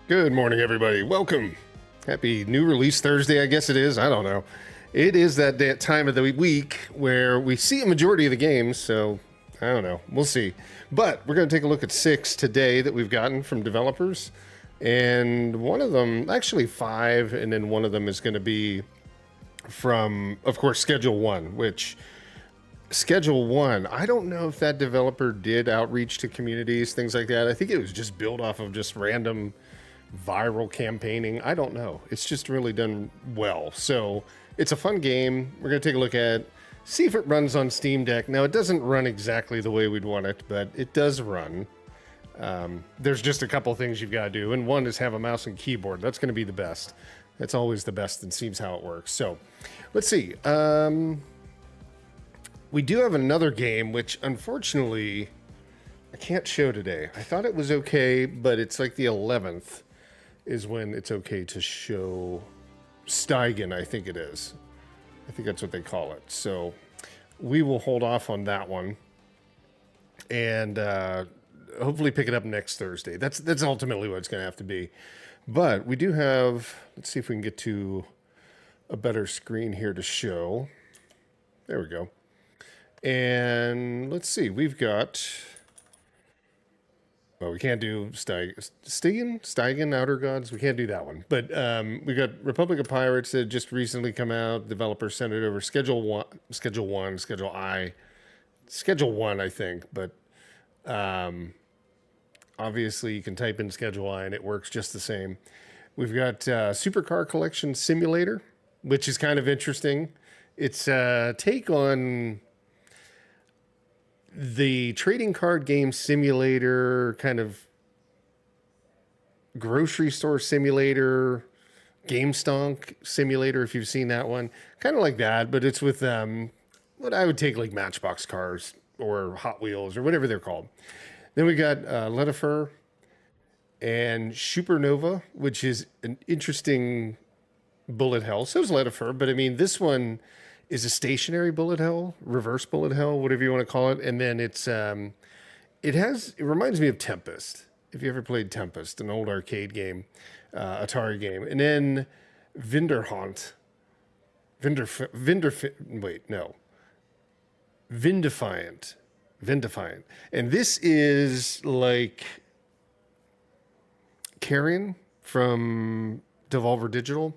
Good morning, everybody. Welcome. Happy new release Thursday, I guess it is. I don't know. It is that time of the week where we see a majority of the games, so I don't know. We'll see. But we're going to take a look at 6 today that we've gotten from developers. And one of them, actually 5, and then one of them is going to be from, of course, Schedule 1, which Schedule 1, I don't know if that developer did outreach to communities, things like that. I think it was just built off of just random viral campaigning. I don't know. It's just really done well. So it's a fun game. We're going to take a look at, see if it runs on Steam Deck. Now, it doesn't run exactly the way we'd want it, but it does run. There's just a couple things you've got to do. And one is have a mouse and keyboard. That's going to be the best. That's always the best and seems how it works. So let's see. We do have another game, which unfortunately I can't show today. I thought it was okay, but it's like the 11th is when it's okay to show Steigen, I think it is. I think that's what they call it. So we will hold off on that one and hopefully pick it up next Thursday. That's ultimately what it's going to have to be. But we do have, let's see if we can get to a better screen here to show. There we go. And let's see, we've got... Well, we can't do Steigen, Outer Gods. We can't do that one. But we got Republic of Pirates that just recently come out. Developer sent it over. Schedule 1, Schedule I. Schedule 1, I think. But obviously, you can type in Schedule I, and it works just the same. We've got Supercar Collection Simulator, which is kind of interesting. It's a take on the trading card game simulator, kind of grocery store simulator, game stonk simulator, if you've seen that one. Kind of like that, but it's with what I would take like Matchbox cars or Hot Wheels or whatever they're called. Then we got Letifer and Supernova, which is an interesting bullet hell. So is Letifer, but I mean, this one is a stationary bullet hell, reverse bullet hell, whatever you want to call it. And then it reminds me of Tempest. If you ever played Tempest, an old arcade game, Atari game. And then Vinderhaunt. Vindefiant. And this is like Carrion from Devolver Digital,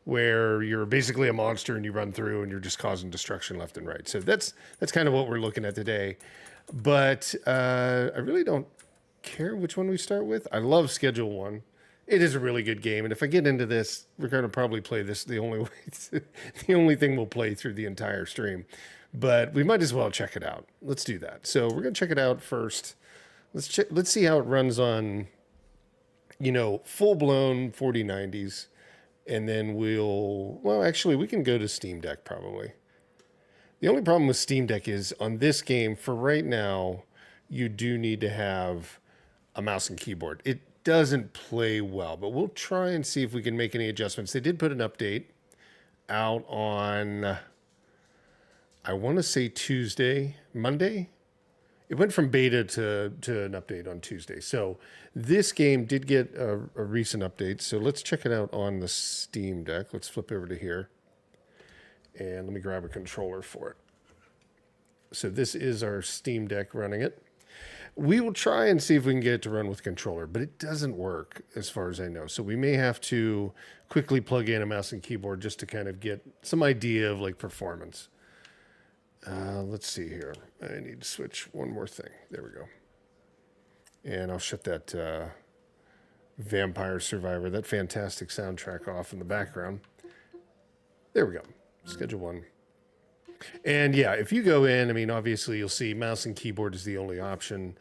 where you're basically a monster and you run through and you're just causing destruction left and right. So that's kind of what we're looking at today. But I really don't care which one we start with. I love Schedule 1. It is a really good game. And if I get into this, we're going to probably play this the only way, the only thing we'll play through the entire stream. But we might as well check it out. Let's do that. So we're going to check it out first. Let's see how it runs on, full-blown 4090s. And then we can go to Steam Deck probably. The only problem with Steam Deck is on this game, for right now, you do need to have a mouse and keyboard. It doesn't play well, but we'll try and see if we can make any adjustments. They did put an update out on, I want to say Monday. It went from beta to an update on Tuesday. So this game did get a recent update. So let's check it out on the Steam Deck. Let's flip over to here. And let me grab a controller for it. So this is our Steam Deck running it. We will try and see if we can get it to run with controller, but it doesn't work as far as I know. So we may have to quickly plug in a mouse and keyboard just to kind of get some idea of like performance. Let's see here. I need to switch one more thing. There we go. And I'll shut that Vampire Survivor, that fantastic soundtrack off in the background. There we go. Schedule 1. And yeah, if you go in, I mean, obviously you'll see mouse and keyboard is the only option.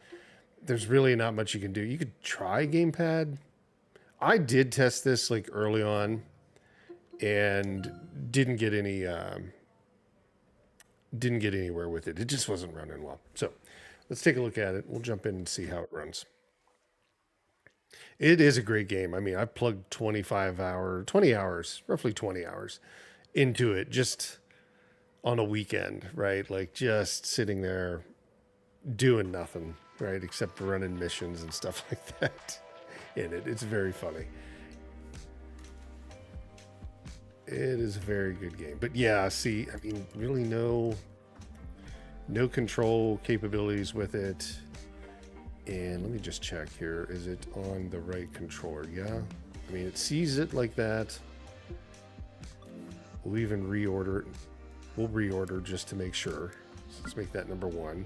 There's really not much you can do. You could try gamepad. I did test this like early on and didn't get anywhere with it. It just wasn't running well. So let's take a look at it. We'll jump in and see how it runs. It is a great game. I mean, I plugged 20 hours into it just on a weekend, right? Like just sitting there doing nothing, right? Except for running missions and stuff like that. in it. It's very funny. It is a very good game. But yeah, see, I mean, really no control capabilities with it. And let me just check here. Is it on the right controller? Yeah. I mean, it sees it like that. We'll even reorder it. We'll reorder just to make sure. So let's make that number 1.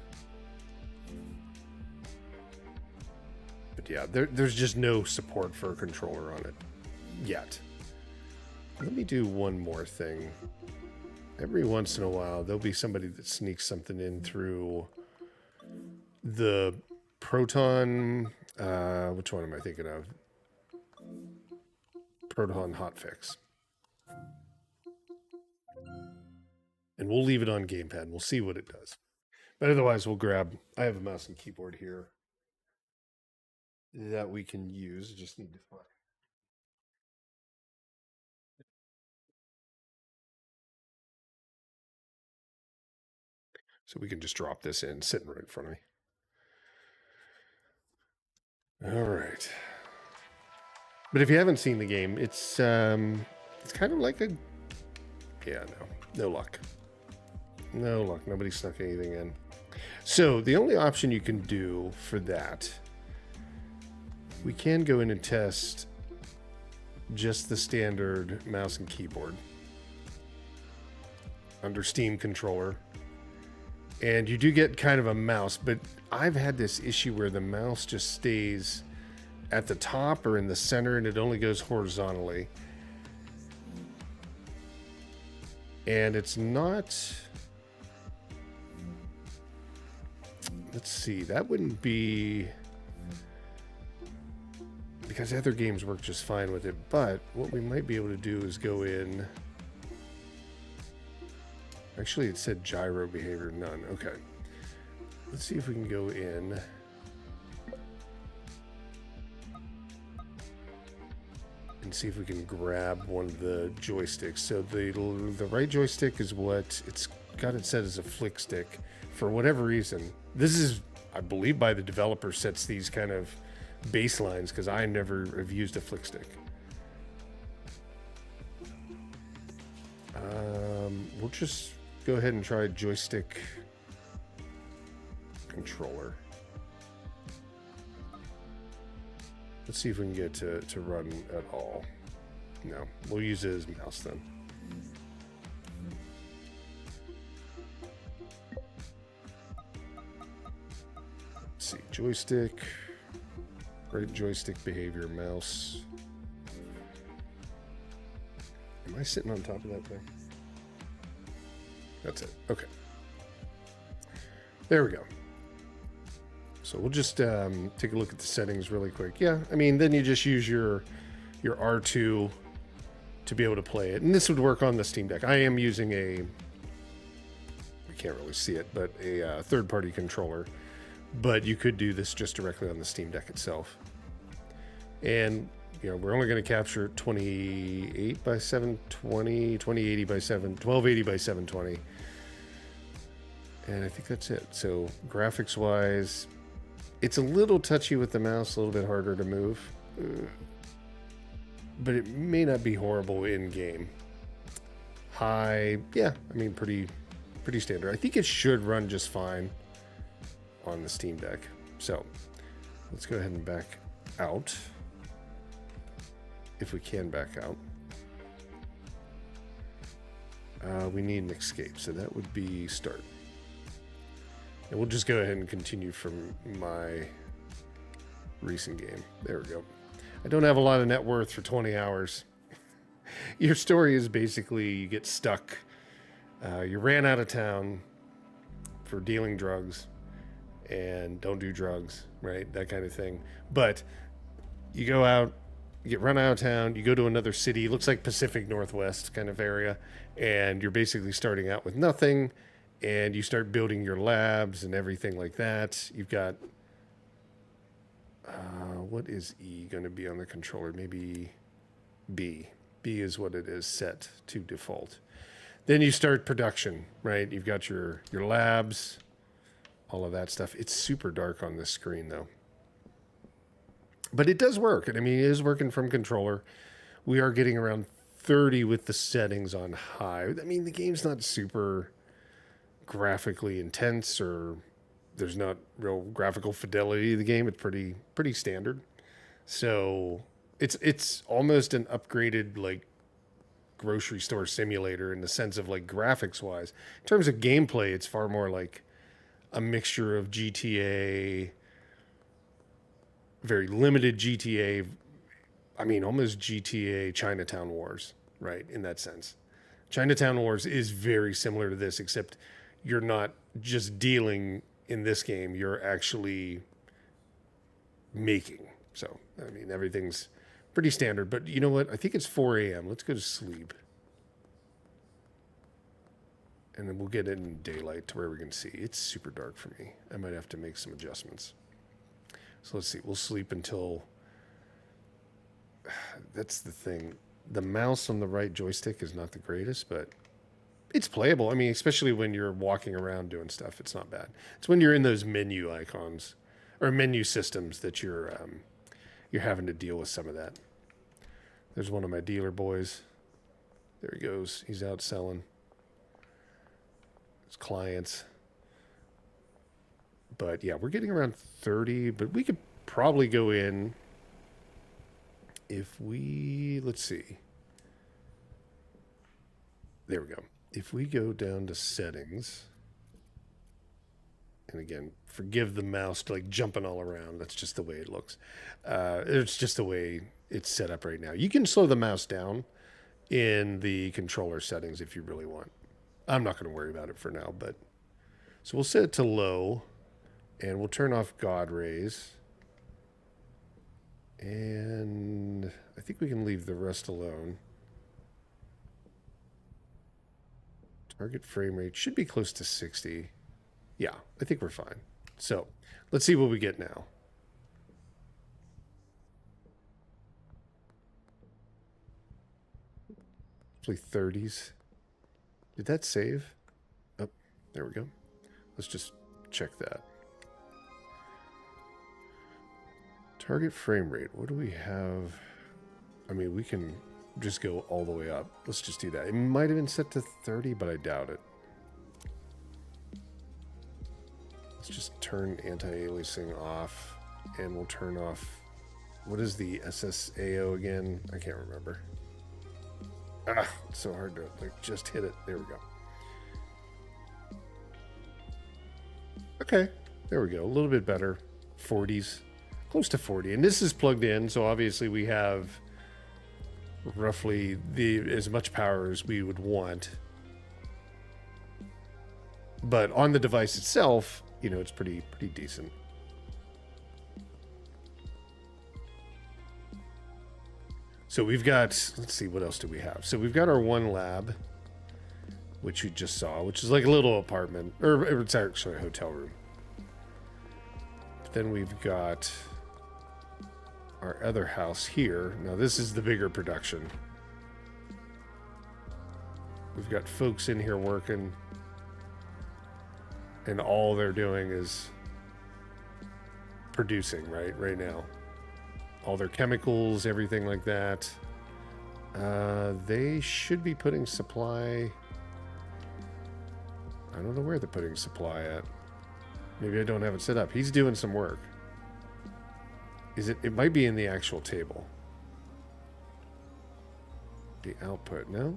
But yeah, there's just no support for a controller on it yet. Let me do one more thing. Every once in a while, there'll be somebody that sneaks something in through the Proton. Which one am I thinking of? Proton hotfix. And we'll leave it on gamepad. We'll see what it does. But otherwise, we'll grab. I have a mouse and keyboard here that we can use. Just need to find. So we can just drop this in, sitting right in front of me. All right. But if you haven't seen the game, it's kind of like a no luck. No luck. Nobody snuck anything in. So the only option you can do for that, we can go in and test just the standard mouse and keyboard under Steam controller. And you do get kind of a mouse, but I've had this issue where the mouse just stays at the top or in the center and it only goes horizontally. And it's not... Let's see, that wouldn't be... Because other games work just fine with it, but what we might be able to do is go in... Actually, it said gyro behavior, none. Okay. Let's see if we can go in. And see if we can grab one of the joysticks. So the right joystick is what it's got it set as a flick stick. For whatever reason, this is, I believe, by the developer sets these kind of baselines because I never have used a flick stick. We'll just go ahead and try joystick controller. Let's see if we can get to run at all. No, we'll use it as mouse then. Let's see, joystick, right joystick behavior, mouse. Am I sitting on top of that thing? That's it. Okay. There we go. So we'll just take a look at the settings really quick. Yeah, I mean, then you just use your R2 to be able to play it. And this would work on the Steam Deck. I am using we can't really see it, but a third-party controller. But you could do this just directly on the Steam Deck itself. And, you know, we're only going to capture 28 by 720, 2080 by 1280 by 720. And I think that's it. So graphics-wise, it's a little touchy with the mouse, a little bit harder to move. But it may not be horrible in-game. High, yeah, I mean, pretty standard. I think it should run just fine on the Steam Deck. So let's go ahead and back out. If we can back out. We need an escape, so that would be start. And we'll just go ahead and continue from my recent game. There we go. I don't have a lot of net worth for 20 hours. Your story is basically you get stuck. You ran out of town for dealing drugs and don't do drugs, right? That kind of thing. But you go out, you get run out of town, you go to another city, looks like Pacific Northwest kind of area, and you're basically starting out with nothing. And you start building your labs and everything like that. You've got, what is E going to be on the controller? Maybe B. B is what it is set to default. Then you start production, right? You've got your labs, all of that stuff. It's super dark on this screen though. But it does work. And I mean, it is working from controller. We are getting around 30 with the settings on high. I mean, the game's not super graphically intense, or there's not real graphical fidelity of the game. It's pretty standard. So it's almost an upgraded like grocery store simulator in the sense of like graphics wise. In terms of gameplay, it's far more like a mixture of GTA, very limited GTA. I mean, almost GTA Chinatown Wars, right? In that sense, Chinatown Wars is very similar to this, except you're not just dealing in this game, you're actually making. So, I mean, everything's pretty standard. But you know what? I think it's 4 a.m. Let's go to sleep. And then we'll get in daylight to where we can see. It's super dark for me. I might have to make some adjustments. So let's see. We'll sleep until... That's the thing. The mouse on the right joystick is not the greatest, but it's playable. I mean, especially when you're walking around doing stuff, it's not bad. It's when you're in those menu icons or menu systems that you're having to deal with some of that. There's one of my dealer boys. There he goes. He's out selling his clients. But yeah, we're getting around 30, but we could probably go in if we, let's see. There we go. If we go down to settings, and again, forgive the mouse like jumping all around. That's just the way it looks. It's just the way it's set up right now. You can slow the mouse down in the controller settings if you really want. I'm not going to worry about it for now, but so we'll set it to low, and we'll turn off God rays. And I think we can leave the rest alone. Target frame rate should be close to 60. Yeah, I think we're fine. So let's see what we get now. Hopefully 30s. Did that save? Oh, there we go. Let's just check that. Target frame rate. What do we have? I mean, we can just go all the way up. Let's just do that. It might have been set to 30, but I doubt it. Let's just turn anti-aliasing off, and we'll turn off... What is the SSAO again? I can't remember. Ah, it's so hard to like just hit it. There we go. Okay, there we go. A little bit better. 40s. Close to 40. And this is plugged in, so obviously we have roughly as much power as we would want. But on the device itself, you know, it's pretty decent. So we've got, let's see, what else do we have? So we've got our one lab, which you just saw, which is like a little apartment, or it's actually a hotel room. But then we've got our other house here. Now this is the bigger production. We've got folks in here working, and all they're doing is producing right now. All their chemicals, everything like that. They should be putting supply. I don't know where they're putting supply at. Maybe I don't have it set up. He's doing some work. Is it? It might be in the actual table. The output, no?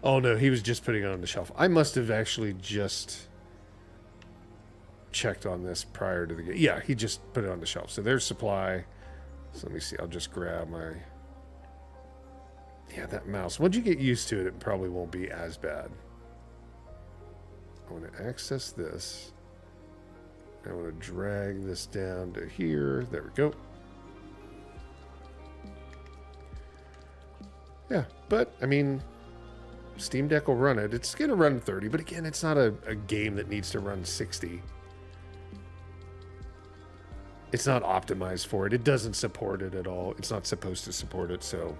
Oh no, he was just putting it on the shelf. I must have actually just checked on this prior to the game. Yeah, he just put it on the shelf. So there's supply. So let me see. I'll just grab my... Yeah, that mouse. Once you get used to it, it probably won't be as bad. I want to access this. I want to drag this down to here. There we go. Yeah, but, I mean, Steam Deck will run it. It's going to run 30, but again, it's not a game that needs to run 60. It's not optimized for it. It doesn't support it at all. It's not supposed to support it, so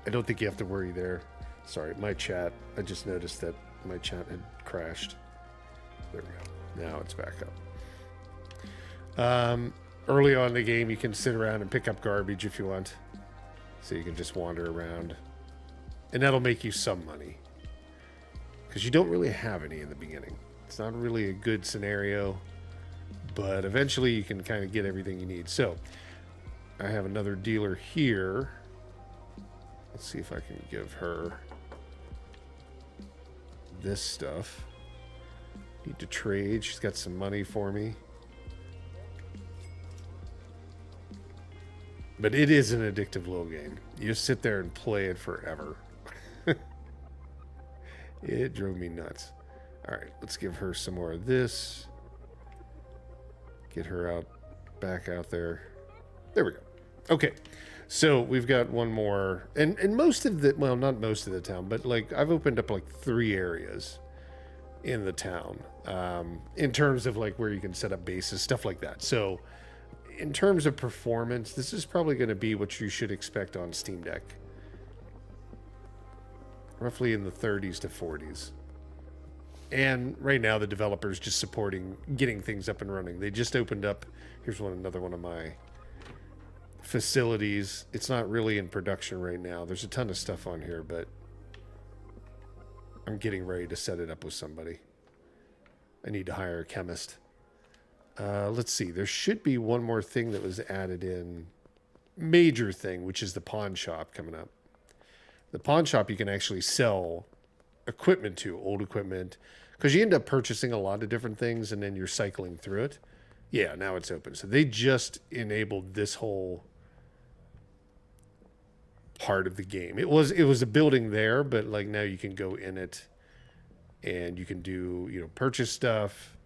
I don't think you have to worry there. Sorry, my chat. I just noticed that my chat had crashed. There we go. Now it's back up. Early on in the game, you can sit around and pick up garbage if you want. So you can just wander around. And that'll make you some money. Because you don't really have any in the beginning. It's not really a good scenario. But eventually you can kind of get everything you need. So, I have another dealer here. Let's see if I can give her this stuff. Need to trade. She's got some money for me. But it is an addictive little game. You just sit there and play it forever. It drove me nuts. All right, let's give her some more of this. Get her out, back out there. There we go. Okay, so we've got one more. And most of the, well, not most of the town, but like I've opened up like 3 areas in the town in terms of like where you can set up bases, stuff like that. So in terms of performance, this is probably going to be what you should expect on Steam Deck. Roughly in the 30s to 40s. And right now the developer's just supporting getting things up and running. They just opened up, here's another one of my facilities. It's not really in production right now. There's a ton of stuff on here, but I'm getting ready to set it up with somebody. I need to hire a chemist. Let's see. There should be one more thing that was added in. Major thing, which is the pawn shop coming up. The pawn shop you can actually sell equipment to, old equipment, because you end up purchasing a lot of different things and then you're cycling through it. Yeah, now it's open. So they just enabled this whole part of the game. It was a building there, but like now you can go in it and you can do, you know, purchase stuff,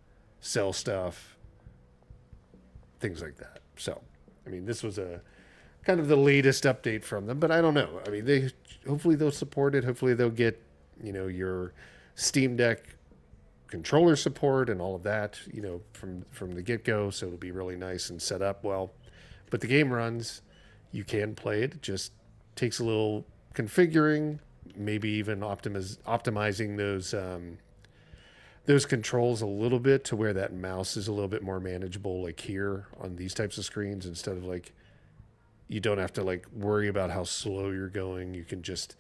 sell stuff, things like that. So, I mean, this was a kind of the latest update from them, but I don't know. I mean, hopefully they'll support it. Hopefully they'll get, you know, your Steam Deck controller support and all of that, you know, from the get-go, so it'll be really nice and set up well. But the game runs. You can play it. It just takes a little configuring, maybe even optimizing those controls a little bit to where that mouse is a little bit more manageable, like here on these types of screens, instead of like you don't have to like worry about how slow you're going. You can just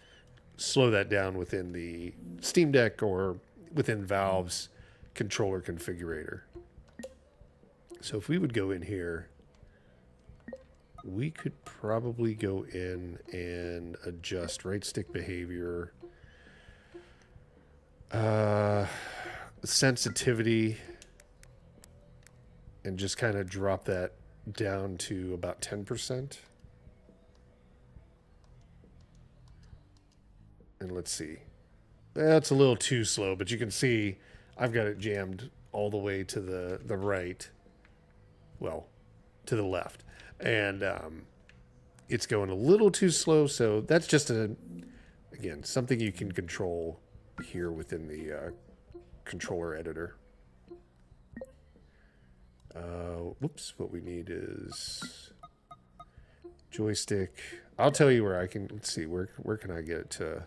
slow that down within the Steam Deck or within Valve's controller configurator. So if we would go in here, we could probably go in and adjust right stick behavior, sensitivity, and just kind of drop that down to about 10%. And let's see. That's a little too slow, but you can see I've got it jammed all the way to the right. Well, to the left. And it's going a little too slow, so that's just again, something you can control here within the controller editor. Whoops, what we need is joystick. I'll tell you where I can, let's see, where can I get it to?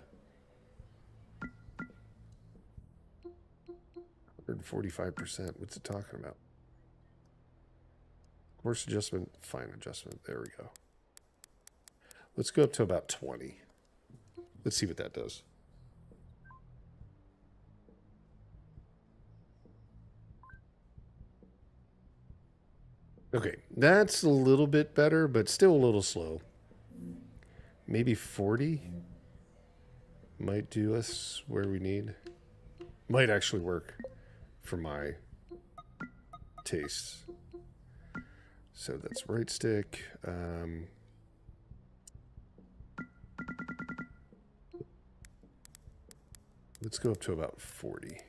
145%. What's it talking about? Coarse adjustment, fine adjustment. There we go. Let's go up to about 20. Let's see what that does. Okay, that's a little bit better, but still a little slow. Maybe 40 might do us where we need. Might actually work for my tastes. So that's right stick. Let's go up to about 40%.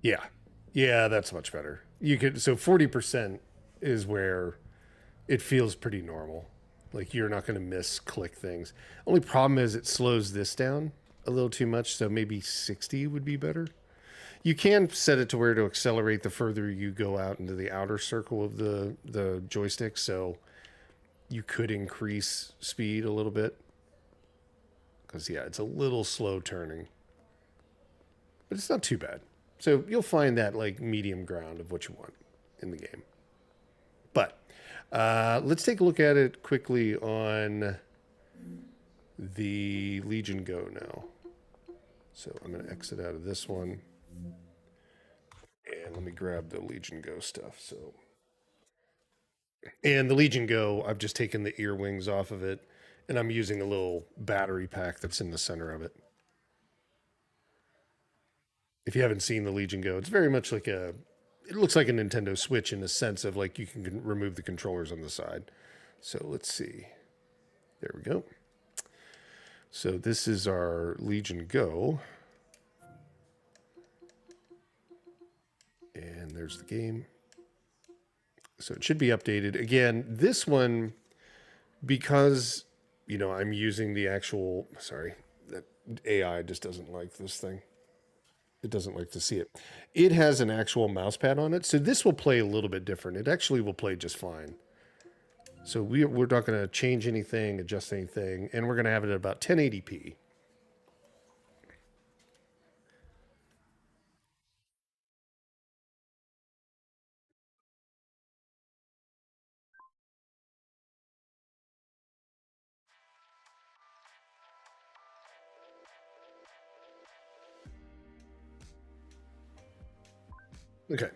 Yeah. Yeah, that's much better. You could, so 40% is where it feels pretty normal. Like you're not going to miss click things. Only problem is it slows this down a little too much, so maybe 60 would be better. You can set it to where to accelerate the further you go out into the outer circle of the joystick, so you could increase speed a little bit. Because, yeah, it's a little slow turning. but it's not too bad. So you'll find that like medium ground of what you want in the game. But let's take a look at it quickly on the Legion Go now. So I'm going to exit out of this one. And let me grab the Legion Go stuff. And the Legion Go, I've just taken the ear wings off of it, and I'm using a little battery pack that's in the center of it. If you haven't seen the Legion Go, it's very much like a. It looks like a Nintendo Switch in the sense of like you can remove the controllers on the side. So let's see. There we go. So this is our Legion Go. And there's the game. So it should be updated. Again, this one, because, I'm using the actual, sorry, that AI just doesn't like this thing. It doesn't like to see it. It has an actual mouse pad on it. So this will play a little bit different. It actually will play just fine. So we're not going to change anything, adjust anything, and we're going to have it at about 1080p. Okay.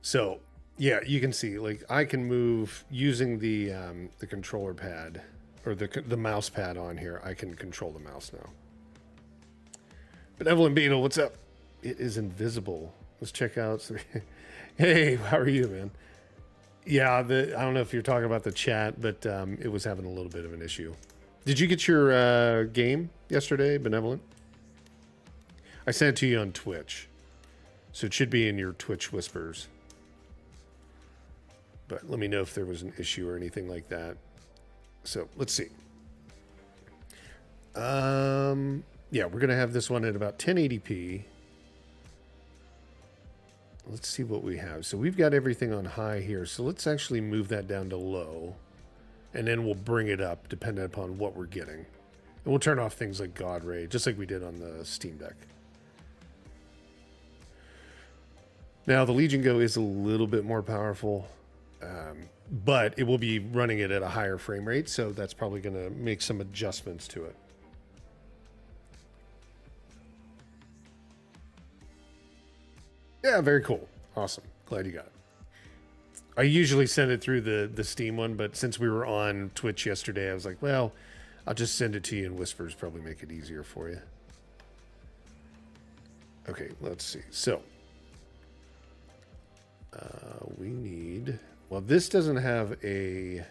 So, yeah, you can see, like, I can move using the controller pad or the mouse pad on here. I can control the mouse now. Benevolent Beetle, what's up? It is invisible. Let's check out. Hey, how are you, man? Yeah, I don't know if you're talking about the chat, but it was having a little bit of an issue. Did you get your game yesterday, Benevolent? I sent it to you on Twitch. So it should be in your Twitch whispers. But let me know if there was an issue or anything like that. So let's see. Yeah, we're going to have this one at about 1080p. Let's see what we have. So we've got everything on high here. So let's actually move that down to low. And then we'll bring it up depending upon what we're getting. And we'll turn off things like God Ray, just like we did on the Steam Deck. Now, the Legion Go is a little bit more powerful, but it will be running it at a higher frame rate, so that's probably going to make some adjustments to it. Yeah, very cool. Awesome. Glad you got it. I usually send it through the Steam one, but since we were on Twitch yesterday, I was like, well, I'll just send it to you in whispers, probably make it easier for you. Okay, let's see. So, we need... Well, this doesn't have a...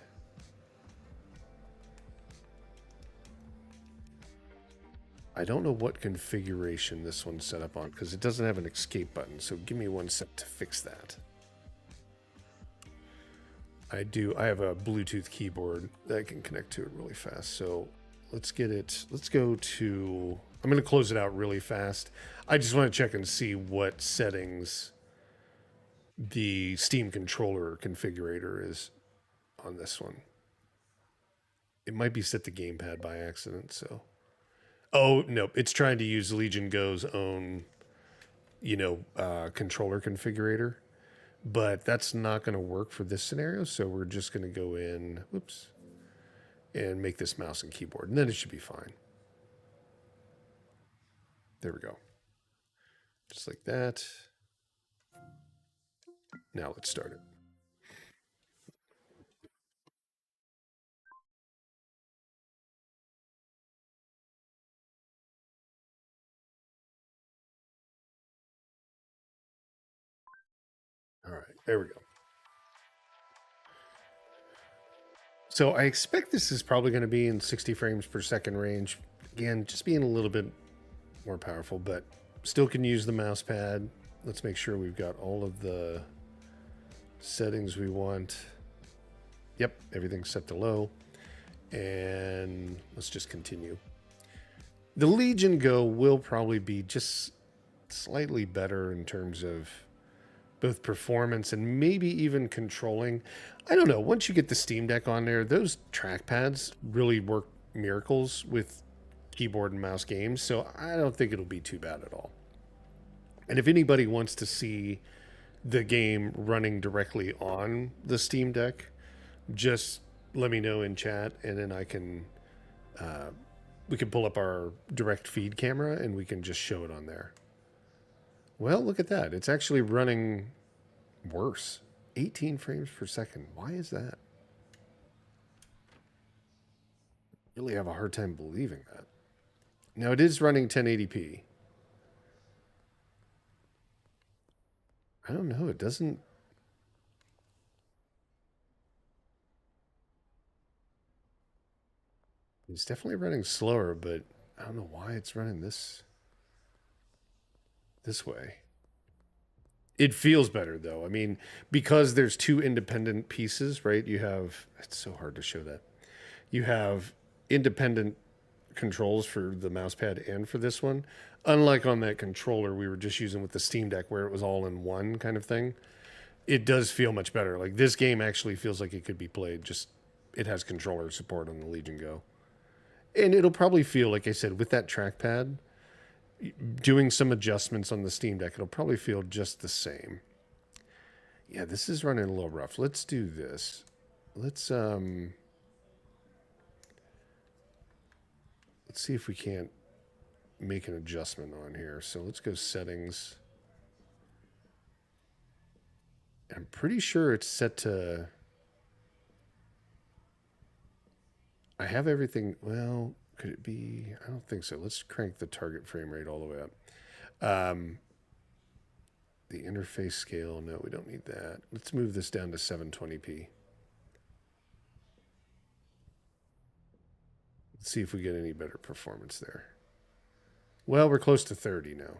I don't know what configuration this one's set up on, because it doesn't have an escape button, so give me one sec to fix that. I have a Bluetooth keyboard that I can connect to it really fast, so let's go to... I'm going to close it out really fast. I just want to check and see what settings the Steam controller configurator is on this one. It might be set to gamepad by accident, so... Oh, no, it's trying to use Legion Go's own, controller configurator. But that's not going to work for this scenario, so we're just going to go in, and make this mouse and keyboard, and then it should be fine. There we go. Just like that. Now let's start it. All right, there we go. So I expect this is probably going to be in 60 frames per second range. Again, just being a little bit more powerful, but still can use the mouse pad. Let's make sure we've got all of the settings we want. Yep, everything's set to low. And let's just continue. The Legion Go will probably be just slightly better in terms of both performance and maybe even controlling. I don't know. Once you get the Steam Deck on there, those trackpads really work miracles with keyboard and mouse games, so I don't think it'll be too bad at all. And if anybody wants to see the game running directly on the Steam Deck, just let me know in chat, and then we can pull up our direct feed camera and we can just show it on there. Well, look at that. It's actually running worse. 18 frames per second. Why is that? Really have a hard time believing that. Now it is running 1080p. I don't know. It doesn't. It's definitely running slower, but I don't know why it's running this way. It feels better though. I mean, because there's two independent pieces, right? You have it's so hard to show that. You have independent controls for the mouse pad and for this one. Unlike on that controller we were just using with the Steam Deck where it was all in one kind of thing. It does feel much better. Like this game actually feels like it could be played just it has controller support on the Legion Go. And it'll probably feel like I said with that trackpad doing some adjustments on the Steam Deck, it'll probably feel just the same. Yeah, this is running a little rough. Let's do this. Let's see if we can't make an adjustment on here. So let's go settings. I'm pretty sure it's set to I have everything. Well, could it be? I don't think so. Let's crank the target frame rate all the way up. Um, the interface scale. No, we don't need that. Let's move this down to 720p. Let's see if we get any better performance there. Well, we're close to 30 now.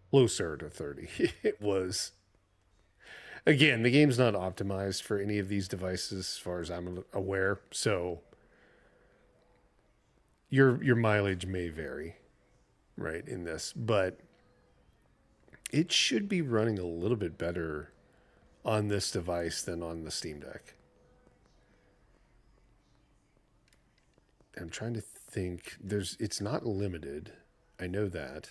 Closer to 30. It was. Again, the game's not optimized for any of these devices as far as I'm aware, so your mileage may vary, right, in this, but it should be running a little bit better on this device than on the Steam Deck. I'm trying to think. It's not limited. I know that.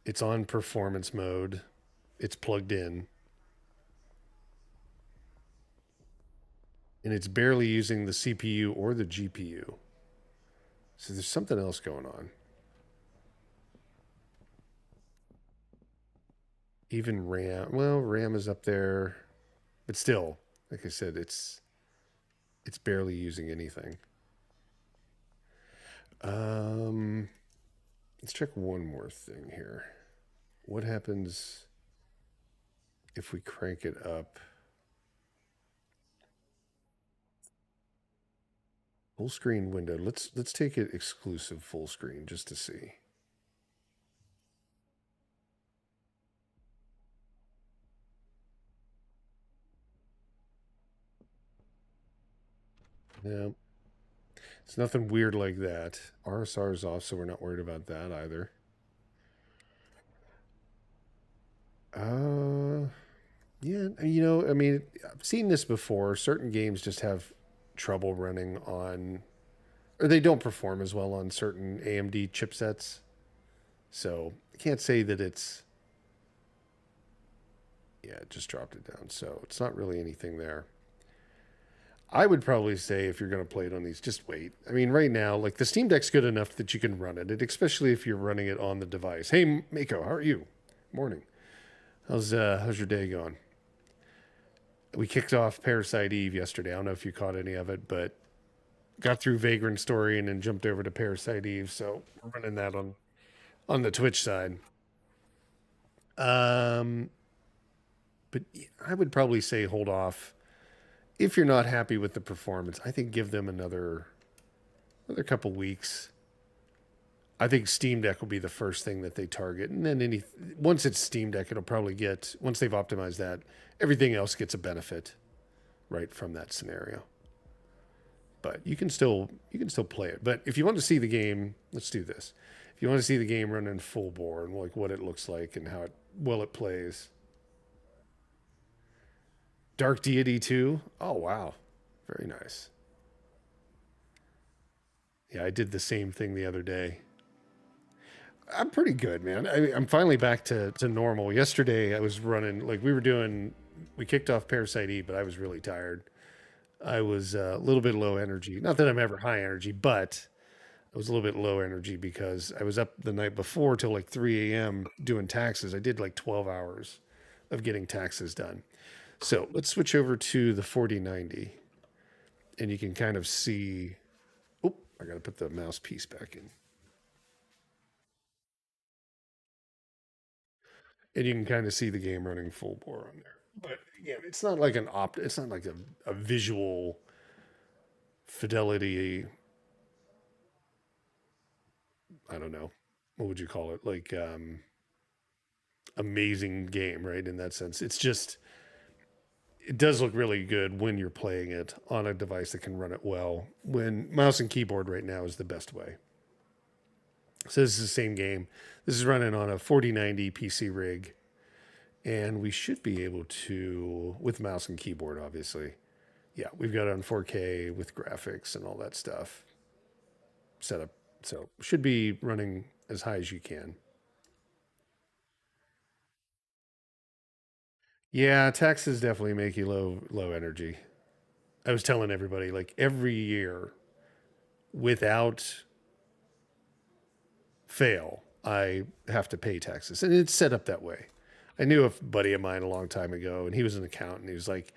It's on performance mode. It's plugged in. And it's barely using the CPU or the GPU. So there's something else going on. Even RAM. Well, RAM is up there. But still, like I said, it's barely using anything. Let's check one more thing here. What happens if we crank it up? Full screen window. Let's take it exclusive full screen just to see. No, it's nothing weird like that. RSR is off, so we're not worried about that either. Uh, yeah, I mean, I've seen this before. Certain games just have trouble running on, or they don't perform as well on certain AMD chipsets. So I can't say that it's, yeah, it just dropped it down. So it's not really anything there. I would probably say if you're going to play it on these, just wait. I mean, right now, like the Steam Deck's good enough that you can run it, especially if you're running it on the device. Hey, Mako, how are you? Morning. How's your day going? We kicked off Parasite Eve yesterday. I don't know if you caught any of it, but got through Vagrant Story and then jumped over to Parasite Eve. So we're running that on the Twitch side. Um, but I would probably say hold off if you're not happy with the performance. I think give them another couple weeks. I think Steam Deck will be the first thing that they target, and then once it's Steam Deck, it'll probably get once they've optimized that, everything else gets a benefit, right from that scenario. But you can still play it. But if you want to see the game, let's do this. If you want to see the game running full bore and like what it looks like and how it plays, Dark Deity 2. Oh wow, Very nice. Yeah, I did the same thing the other day. I'm pretty good, man. I'm finally back to normal. Yesterday, I was running, like, we kicked off Parasite Eve, but I was really tired. I was a little bit low energy. Not that I'm ever high energy, but I was a little bit low energy because I was up the night before till like 3 a.m. doing taxes. I did like 12 hours of getting taxes done. So let's switch over to the 4090 and you can kind of see. Oh, I got to put the mouse piece back in. And you can kind of see the game running full bore on there. But again, it's not like a visual fidelity. I don't know. What would you call it? Like, amazing game, right? In that sense, it does look really good when you're playing it on a device that can run it well. When mouse and keyboard right now is the best way. So this is the same game. This is running on a 4090 PC rig, and we should be able to with mouse and keyboard, obviously. Yeah, we've got it on 4K with graphics and all that stuff set up. So should be running as high as you can. Yeah, taxes definitely make you low energy. I was telling everybody like every year without fail, I have to pay taxes. And it's set up that way. I knew a buddy of mine a long time ago, and he was an accountant. He was like,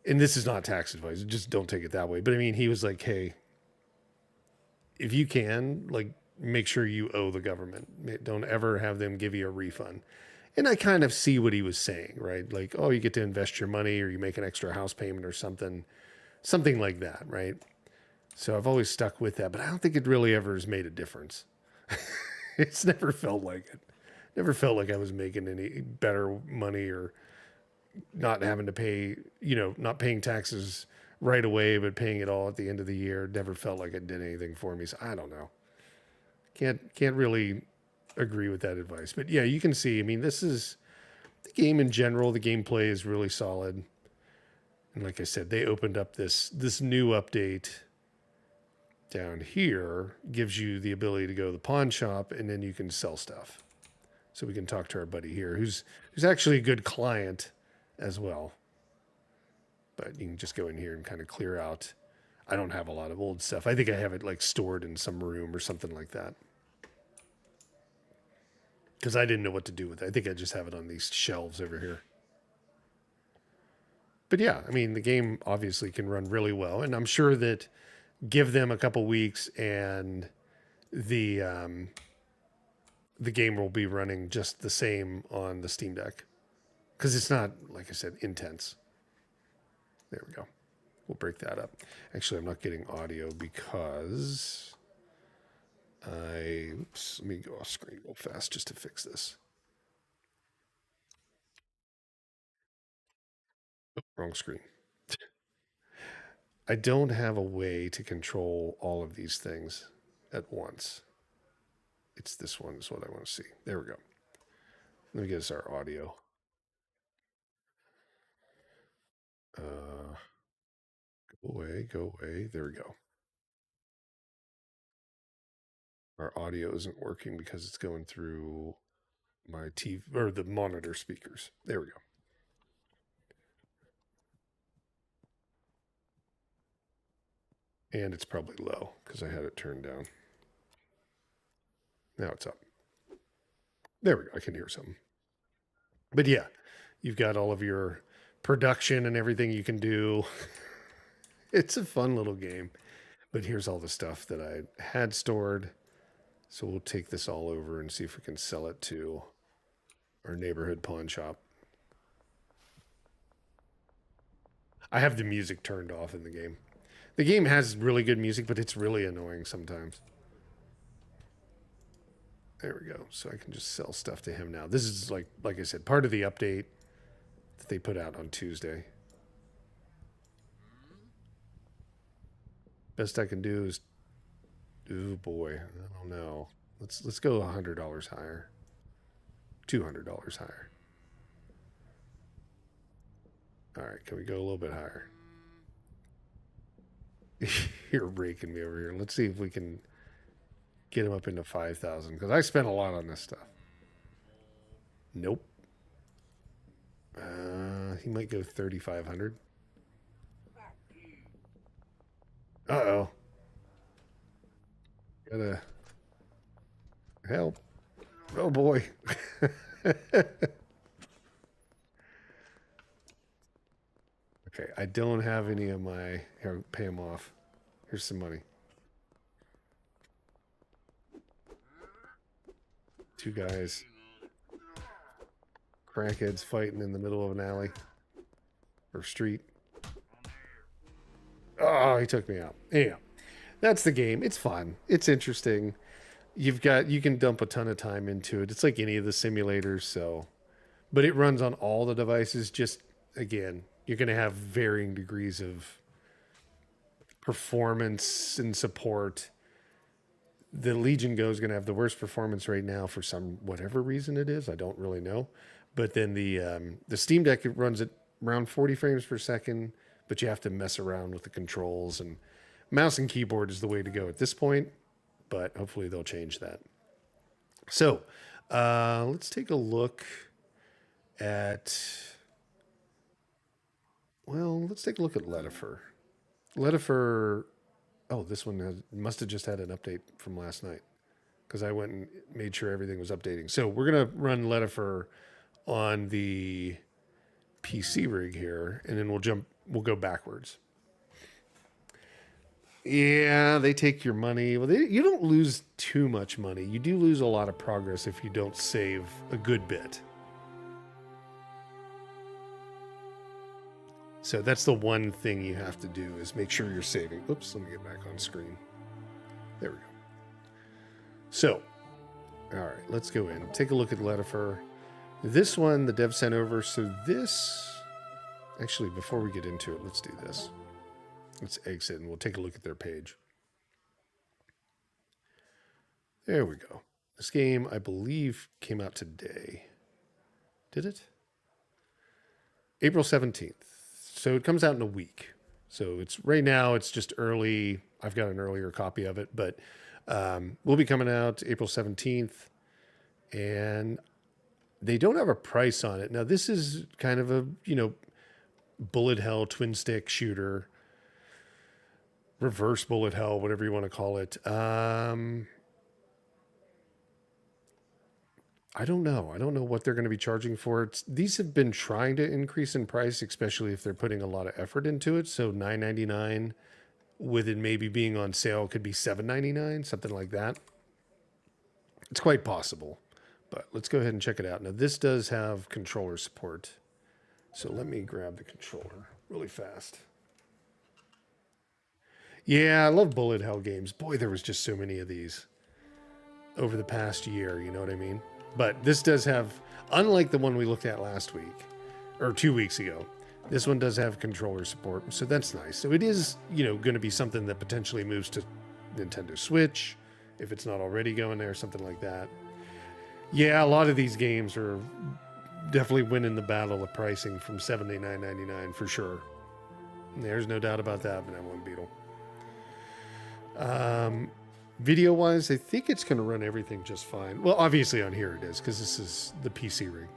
and this is not tax advice, just don't take it that way. But I mean, he was like, hey, if you can, like, make sure you owe the government. Don't ever have them give you a refund. And I kind of see what he was saying, right? Like, oh, you get to invest your money or you make an extra house payment or something like that, right? So I've always stuck with that, but I don't think it really ever has made a difference. It's never felt like it. Never felt like I was making any better money or not having to pay, not paying taxes right away, but paying it all at the end of the year. Never felt like it did anything for me. So I don't know. Can't really agree with that advice. But yeah, you can see. I mean, this is the game in general. The gameplay is really solid. And like I said, they opened up this new update down here, gives you the ability to go to the pawn shop and then you can sell stuff. So we can talk to our buddy here, who's actually a good client as well. But you can just go in here and kind of clear out. I don't have a lot of old stuff. I think I have it like stored in some room or something like that. Because I didn't know what to do with it. I think I just have it on these shelves over here. But yeah, I mean, the game obviously can run really well, and I'm sure that give them a couple weeks and the the game will be running just the same on the Steam Deck because it's not, like I said, intense. There we go. We'll break that up. Actually, I'm not getting audio because let me go off screen real fast just to fix this. Wrong screen. I don't have a way to control all of these things at once. It's this one is what I want to see. There we go. Let me get us our audio. Uh, go away, go away. There we go. Our audio isn't working because it's going through my TV or the monitor speakers. There we go. And it's probably low because I had it turned down. Now it's up. There we go. I can hear something. But yeah, you've got all of your production and everything you can do. It's a fun little game. But here's all the stuff that I had stored. So we'll take this all over and see if we can sell it to our neighborhood pawn shop. I have the music turned off in the game. The game has really good music, but it's really annoying sometimes. There we go. So I can just sell stuff to him now. This is like I said, part of the update that they put out on Tuesday. Best I can do is, oh boy, I don't know. Let's go $100 higher, $200 higher. All right, can we go a little bit higher? You're raking me over here. Let's see if we can get him up into 5,000 because I spent a lot on this stuff. Nope. He might go 3,500. Uh-oh. Gotta help. Oh boy. Okay, I don't have any of my... Here, pay him off. Here's some money. 2 guys. Crackheads fighting in the middle of an alley. Or street. Oh, he took me out. Yeah. That's the game. It's fun. It's interesting. You can dump a ton of time into it. It's like any of the simulators, so... But it runs on all the devices. Just, again, you're going to have varying degrees of performance and support. The Legion Go is going to have the worst performance right now for some whatever reason it is. I don't really know. But then the Steam Deck, it runs at around 40 frames per second, but you have to mess around with the controls, and mouse and keyboard is the way to go at this point, but hopefully they'll change that. So let's take a look at... Well, let's take a look at Letifer. Letifer... Oh, this one must have just had an update from last night because I went and made sure everything was updating. So we're going to run Letifer on the PC rig here, and then we'll go backwards. Yeah, they take your money. Well, you don't lose too much money. You do lose a lot of progress if you don't save a good bit. So that's the one thing you have to do is make sure you're saving. Oops, let me get back on screen. There we go. So, all right, let's go in. Take a look at Letifer. This one, the dev sent over. So this, actually, before we get into it, let's do this. Let's exit and we'll take a look at their page. There we go. This game, I believe, came out today. Did it? April 17th. So it comes out in a week. So it's right now, it's just early. I've got an earlier copy of it, but will be coming out April 17th. And they don't have a price on it. Now, this is kind of a, bullet hell twin stick shooter. Reverse bullet hell, whatever you want to call it. I don't know. I don't know what they're going to be charging for it. These have been trying to increase in price, especially if they're putting a lot of effort into it. So $9.99 with it maybe being on sale could be $7.99, something like that. It's quite possible, but let's go ahead and check it out. Now, this does have controller support. So let me grab the controller really fast. Yeah, I love bullet hell games. Boy, there was just so many of these over the past year, you know what I mean? But this does have, unlike the one we looked at last week, or 2 weeks ago, this one does have controller support, so that's nice. So it is, going to be something that potentially moves to Nintendo Switch, if it's not already going there, something like that. Yeah, a lot of these games are definitely winning the battle of pricing from $79.99 for sure. There's no doubt about that, Benevolent Beetle. Video-wise, I think it's going to run everything just fine. Well, obviously on here it is, because this is the PC rig.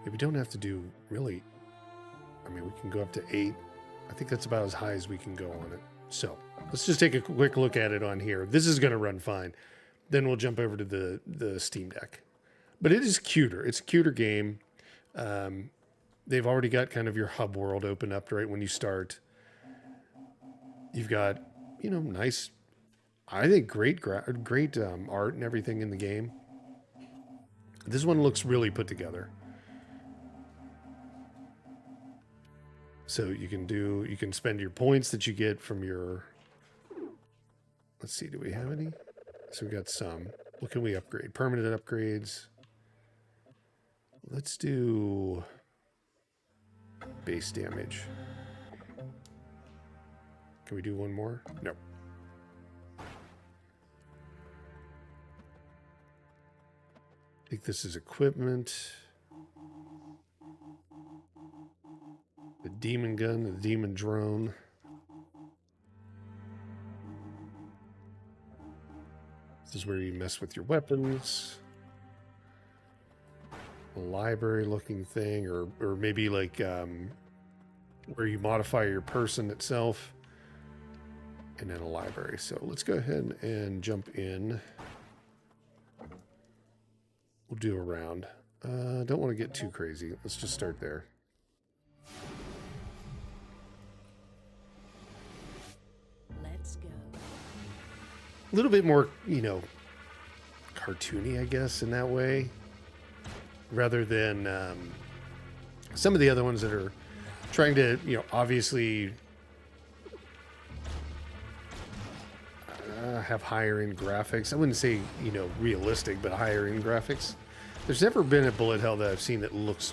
Yeah, we don't have to do really... I mean, we can go up to 8. I think that's about as high as we can go on it. So, let's just take a quick look at it on here. This is going to run fine. Then we'll jump over to the Steam Deck. But it is cuter. It's a cuter game. They've already got kind of your hub world open up right when you start. You've got, nice, I think great art and everything in the game. This one looks really put together. So you can spend your points that you get from your, let's see, do we have any? So we got some. What can we upgrade? Permanent upgrades. Let's do base damage. Can we do one more? No. think this is equipment. The demon gun, the demon drone. This is where you mess with your weapons. A library looking thing, or maybe like where you modify your person itself. And then a library. So let's go ahead and jump in. We'll do a round. Don't want to get too crazy. Let's just start there. Let's go. A little bit more, cartoony, I guess, in that way. Rather than some of the other ones that are trying to, obviously have higher end graphics. I wouldn't say, realistic, but higher end graphics. There's never been a bullet hell that I've seen that looks,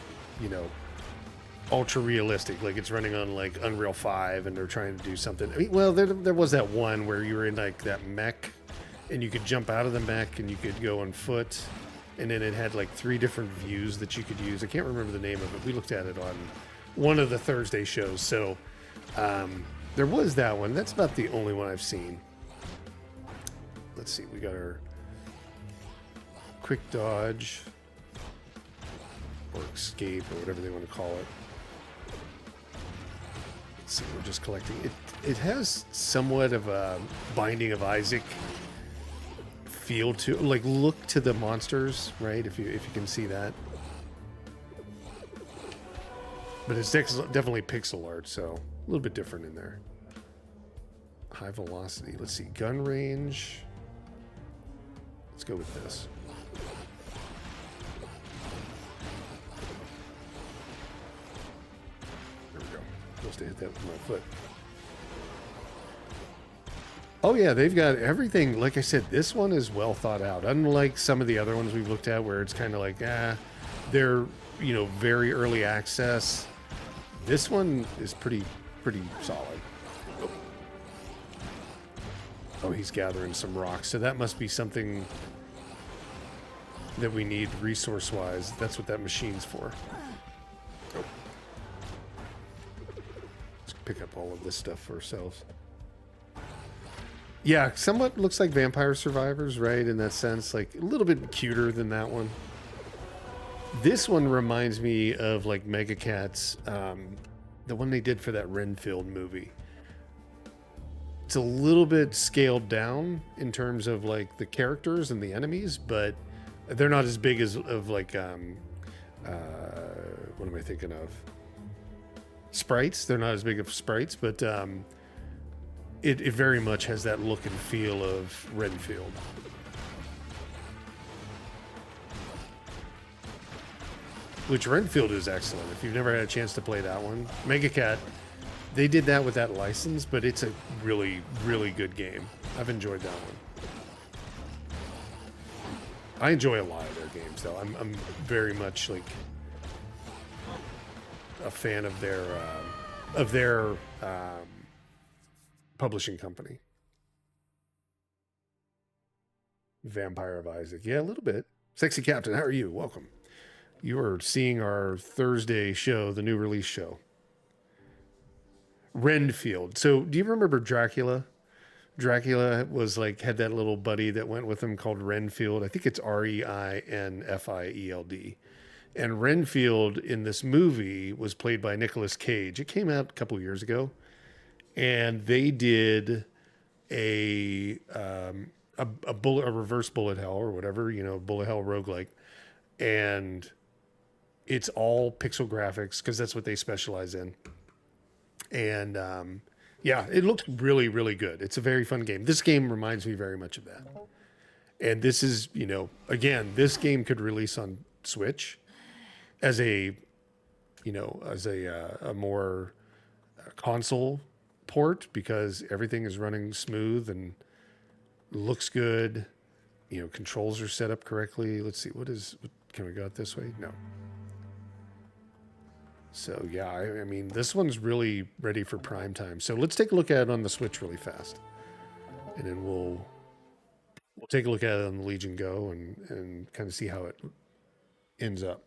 ultra realistic, like it's running on like Unreal 5 and they're trying to do something. I mean, well, there was that one where you were in like that mech and you could jump out of the mech and you could go on foot, and then it had like 3 different views that you could use. I can't remember the name of it. We looked at it on one of the Thursday shows. So there was that one. That's about the only one I've seen. Let's see, we got our quick dodge or escape or whatever they want to call it. Let's see, we're just collecting. It has somewhat of a Binding of Isaac feel to, like, look to the monsters, right? If you can see that. But it's definitely pixel art, so a little bit different in there. High velocity. Let's see, gun range. Let's go with this. There we go. Supposed to hit that with my foot. Oh yeah, they've got everything. Like I said, this one is well thought out. Unlike some of the other ones we've looked at where it's kind of like, they're, very early access. This one is pretty solid. Oh, he's gathering some rocks. So that must be something that we need resource-wise. That's what that machine's for. Oh. Let's pick up all of this stuff for ourselves. Yeah, somewhat looks like Vampire Survivors, right? In that sense, like a little bit cuter than that one. This one reminds me of like Mega Cat's, the one they did for that Renfield movie. It's a little bit scaled down in terms of like the characters and the enemies, but they're not as big as of like what am I thinking of? Sprites. They're not as big of sprites, but it very much has that look and feel of Renfield. Which Renfield is excellent. If you've never had a chance to play that one, Mega Cat, they did that with that license, but it's a really, really good game. I've enjoyed that one. I enjoy a lot of their games, though. I'm very much like a fan of their publishing company. Vampire of Isaac, yeah, a little bit. Sexy Captain, how are you? Welcome. You are seeing our Thursday show, the new release show. Renfield. So, do you remember Dracula? Dracula was like, had that little buddy that went with him called Renfield. I think it's Reinfield. And Renfield in this movie was played by Nicolas Cage. It came out a couple years ago. And they did a reverse bullet hell or whatever, bullet hell roguelike. And it's all pixel graphics because that's what they specialize in. And yeah, it looked really, really good. It's a very fun game. This game reminds me very much of that. And this is, again, this game could release on Switch as a more console port because everything is running smooth and looks good. Controls are set up correctly. Let's see, can we go out this way? No. So yeah, I mean, this one's really ready for prime time. So let's take a look at it on the Switch really fast. And then we'll take a look at it on the Legion Go and kind of see how it ends up.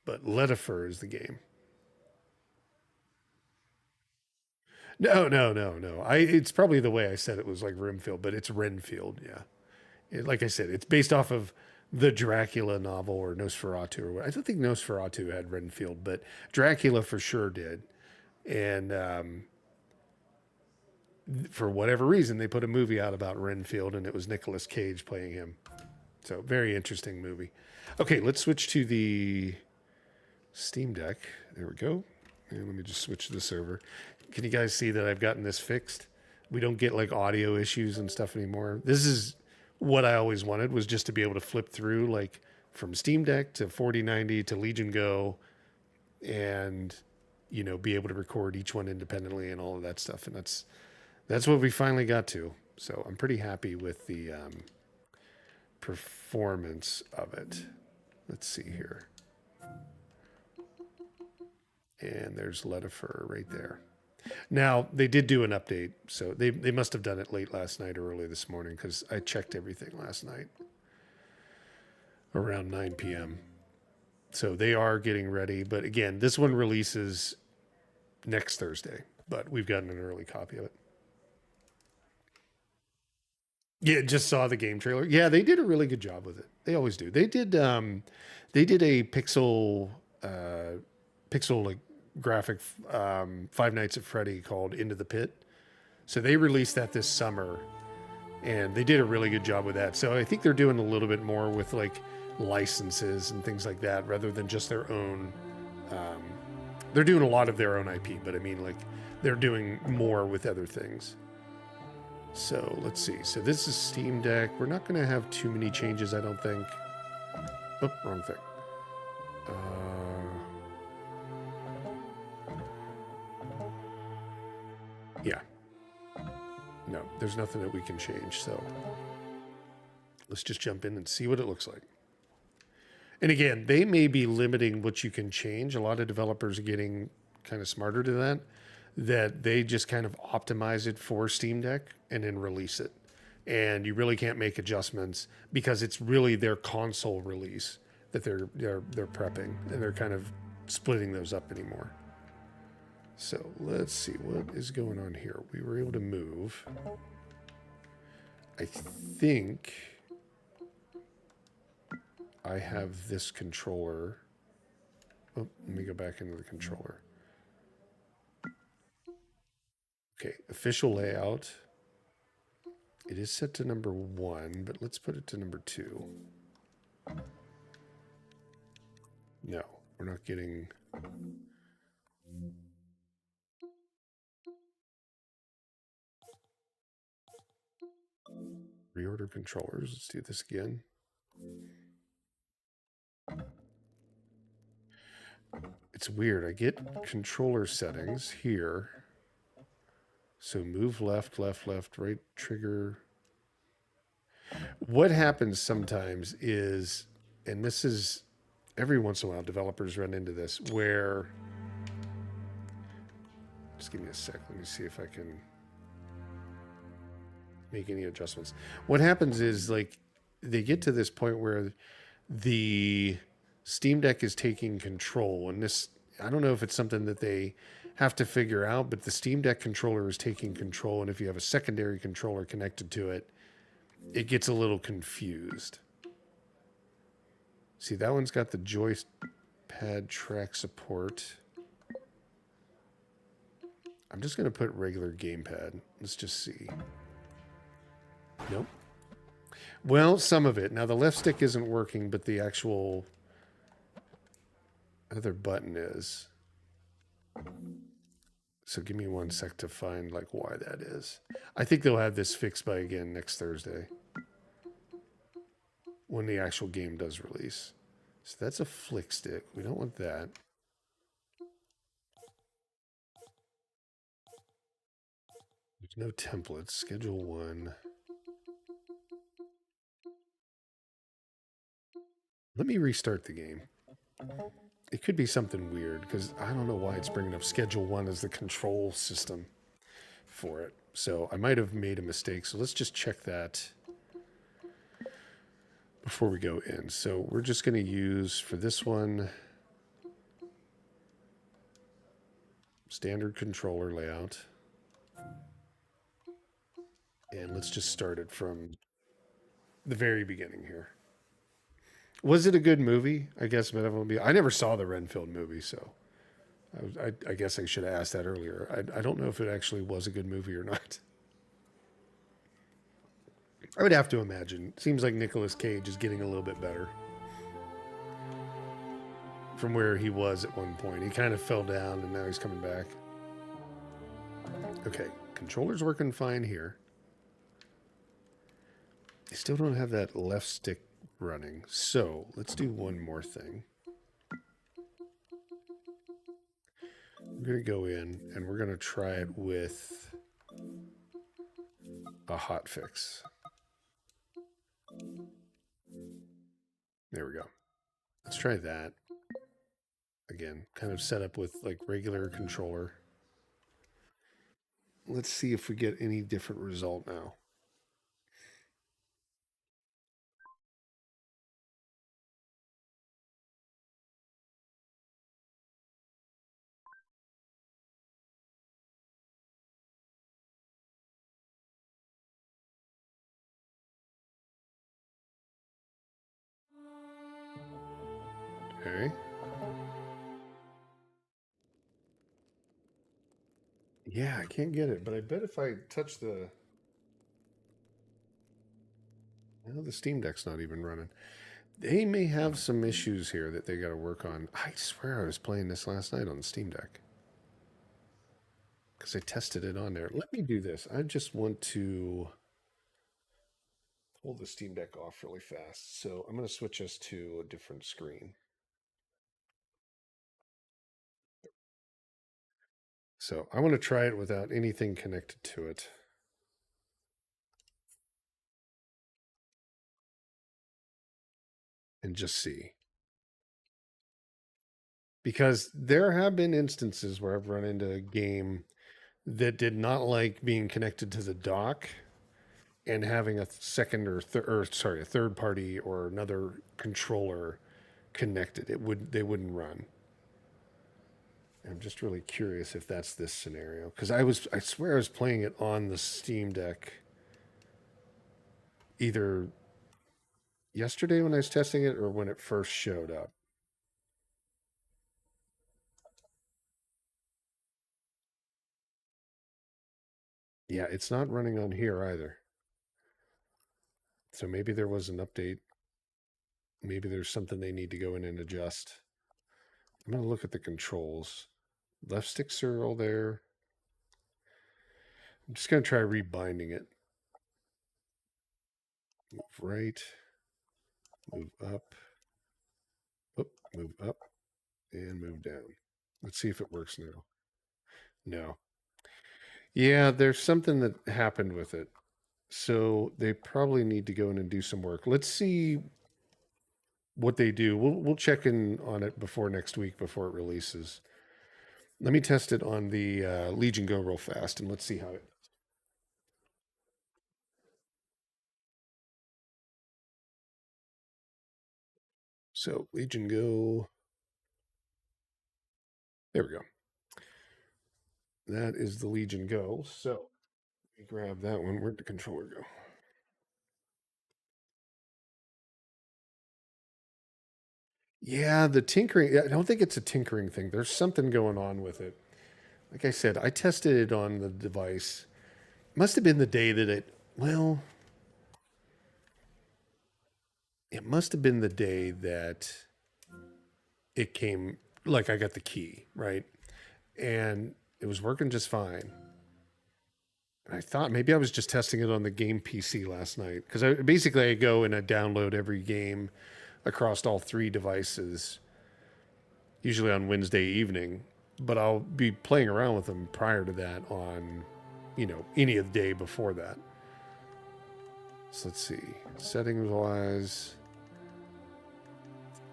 But Letifer is the game. No, no, no, no. It's probably the way I said it was like Rimfield, but it's Renfield. Yeah. Like I said, it's based off of the Dracula novel or Nosferatu or what. I don't think Nosferatu had Renfield, but Dracula for sure did. And for whatever reason, they put a movie out about Renfield, and it was Nicolas Cage playing him. So very interesting movie. Okay, let's switch to the Steam Deck. There we go. And let me just switch to the server. Can you guys see that I've gotten this fixed? We don't get like audio issues and stuff anymore. This is what I always wanted, was just to be able to flip through like from Steam Deck to 4090 to Legion Go, and be able to record each one independently and all of that stuff. And that's what we finally got to. So I'm pretty happy with the performance of it. Let's see here. And there's Letifer right there. Now, they did do an update, so they must have done it late last night or early this morning, because I checked everything last night around 9 p.m. So they are getting ready. But again, this one releases next Thursday, but we've gotten an early copy of it. Yeah, just saw the game trailer. Yeah, they did a really good job with it. They always do. They did a pixel like graphic Five Nights at Freddy called Into the Pit. So they released that this summer, and they did a really good job with that. So I think they're doing a little bit more with like licenses and things like that rather than just their own. They're doing a lot of their own IP, but I mean, like, they're doing more with other things. So let's see. So this is Steam Deck. We're not going to have too many changes, I don't think. Oh, wrong thing. Yeah. No, there's nothing that we can change. So let's just jump in and see what it looks like. And again, they may be limiting what you can change. A lot of developers are getting kind of smarter to that they just kind of optimize it for Steam Deck and then release it. And you really can't make adjustments because it's really their console release that they're prepping, and they're kind of splitting those up anymore. So let's see what is going on here. We were able to move. I think I have this controller. Oh, let me go back into the controller. Okay, official layout. It is set to number 1, but let's put it to number 2. No, we're not getting... Reorder controllers. Let's do this again. It's weird. I get controller settings here. So move left, left, left, right trigger. What happens sometimes is, and this is every once in a while, developers run into this, where, just give me a sec. Let me see if I can make any adjustments. What happens is, like, they get to this point where the Steam Deck is taking control, and this, I don't know if it's something that they have to figure out, but the Steam Deck controller is taking control, and if you have a secondary controller connected to it, it gets a little confused. See, that one's got the joypad track support. I'm just going to put regular gamepad. Let's just see. Nope. Well, some of it. Now, the left stick isn't working, but the actual other button is. So give me one sec to find like why that is. I think they'll have this fixed by, again, next Thursday, when the actual game does release. So that's a flick stick. We don't want that. There's no templates. Schedule 1. Let me restart the game. It could be something weird, because I don't know why it's bringing up Schedule 1 as the control system for it. So I might have made a mistake. So let's just check that before we go in. So we're just going to use for this one standard controller layout. And let's just start it from the very beginning here. Was it a good movie? I guess I never saw the Renfield movie, so I guess I should have asked that earlier. I don't know if it actually was a good movie or not. I would have to imagine. Seems like Nicolas Cage is getting a little bit better from where he was at one point. He kind of fell down and now he's coming back. Okay, controller's working fine here. I still don't have that left stick running. So let's do one more thing. We're going to go in and we're going to try it with a hotfix. There we go. Let's try that. Again, kind of set up with like regular controller. Let's see if we get any different result now. Okay. Yeah, I can't get it, but I bet if I touch the... Well, the Steam Deck's not even running. They may have some issues here that they got to work on. I swear I was playing this last night on the Steam Deck. Because I tested it on there. Let me do this. I just want to pull the Steam Deck off really fast. So I'm going to switch us to a different screen. So I want to try it without anything connected to it. And just see. Because there have been instances where I've run into a game that did not like being connected to the dock and having a second or a third party or another controller connected. They wouldn't run. I'm just really curious if that's this scenario because I swear I was playing it on the Steam Deck either yesterday when I was testing it or when it first showed up. Yeah, it's not running on here either. So maybe there was an update. Maybe there's something they need to go in and adjust. I'm going to look at the controls. Left sticks are all there. I'm just going to try rebinding it. Move right. Move up. Oop, move up. And move down. Let's see if it works now. No. Yeah, there's something that happened with it. So they probably need to go in and do some work. Let's see what they do. We'll check in on it before next week before it releases. Let me test it on the Legion Go real fast and let's see how it. So Legion Go. There we go. That is the Legion Go. So let me grab that one. Where'd the controller go? Yeah, the tinkering. I don't think it's a tinkering thing. There's something going on with it. Like I said, I tested it on the device. Must have been the day that well, it must have been the day that it came, like I got the key, right? And it was working just fine. I thought maybe I was just testing it on the game PC last night because I go and I download every game across all three devices, usually on Wednesday evening. But I'll be playing around with them prior to that on, any of the day before that. So let's see, settings wise.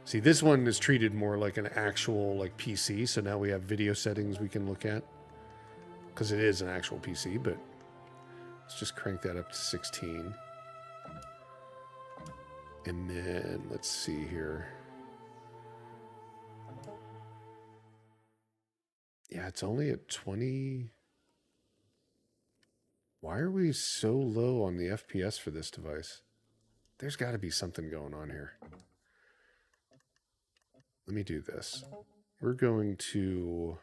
See, this one is treated more like an actual like PC. So now we have video settings we can look at because it is an actual PC, but let's just crank that up to 16. And then let's see here. Yeah, it's only at 20. Why are we so low on the FPS for this device? There's got to be something going on here. Let me do this. We're going to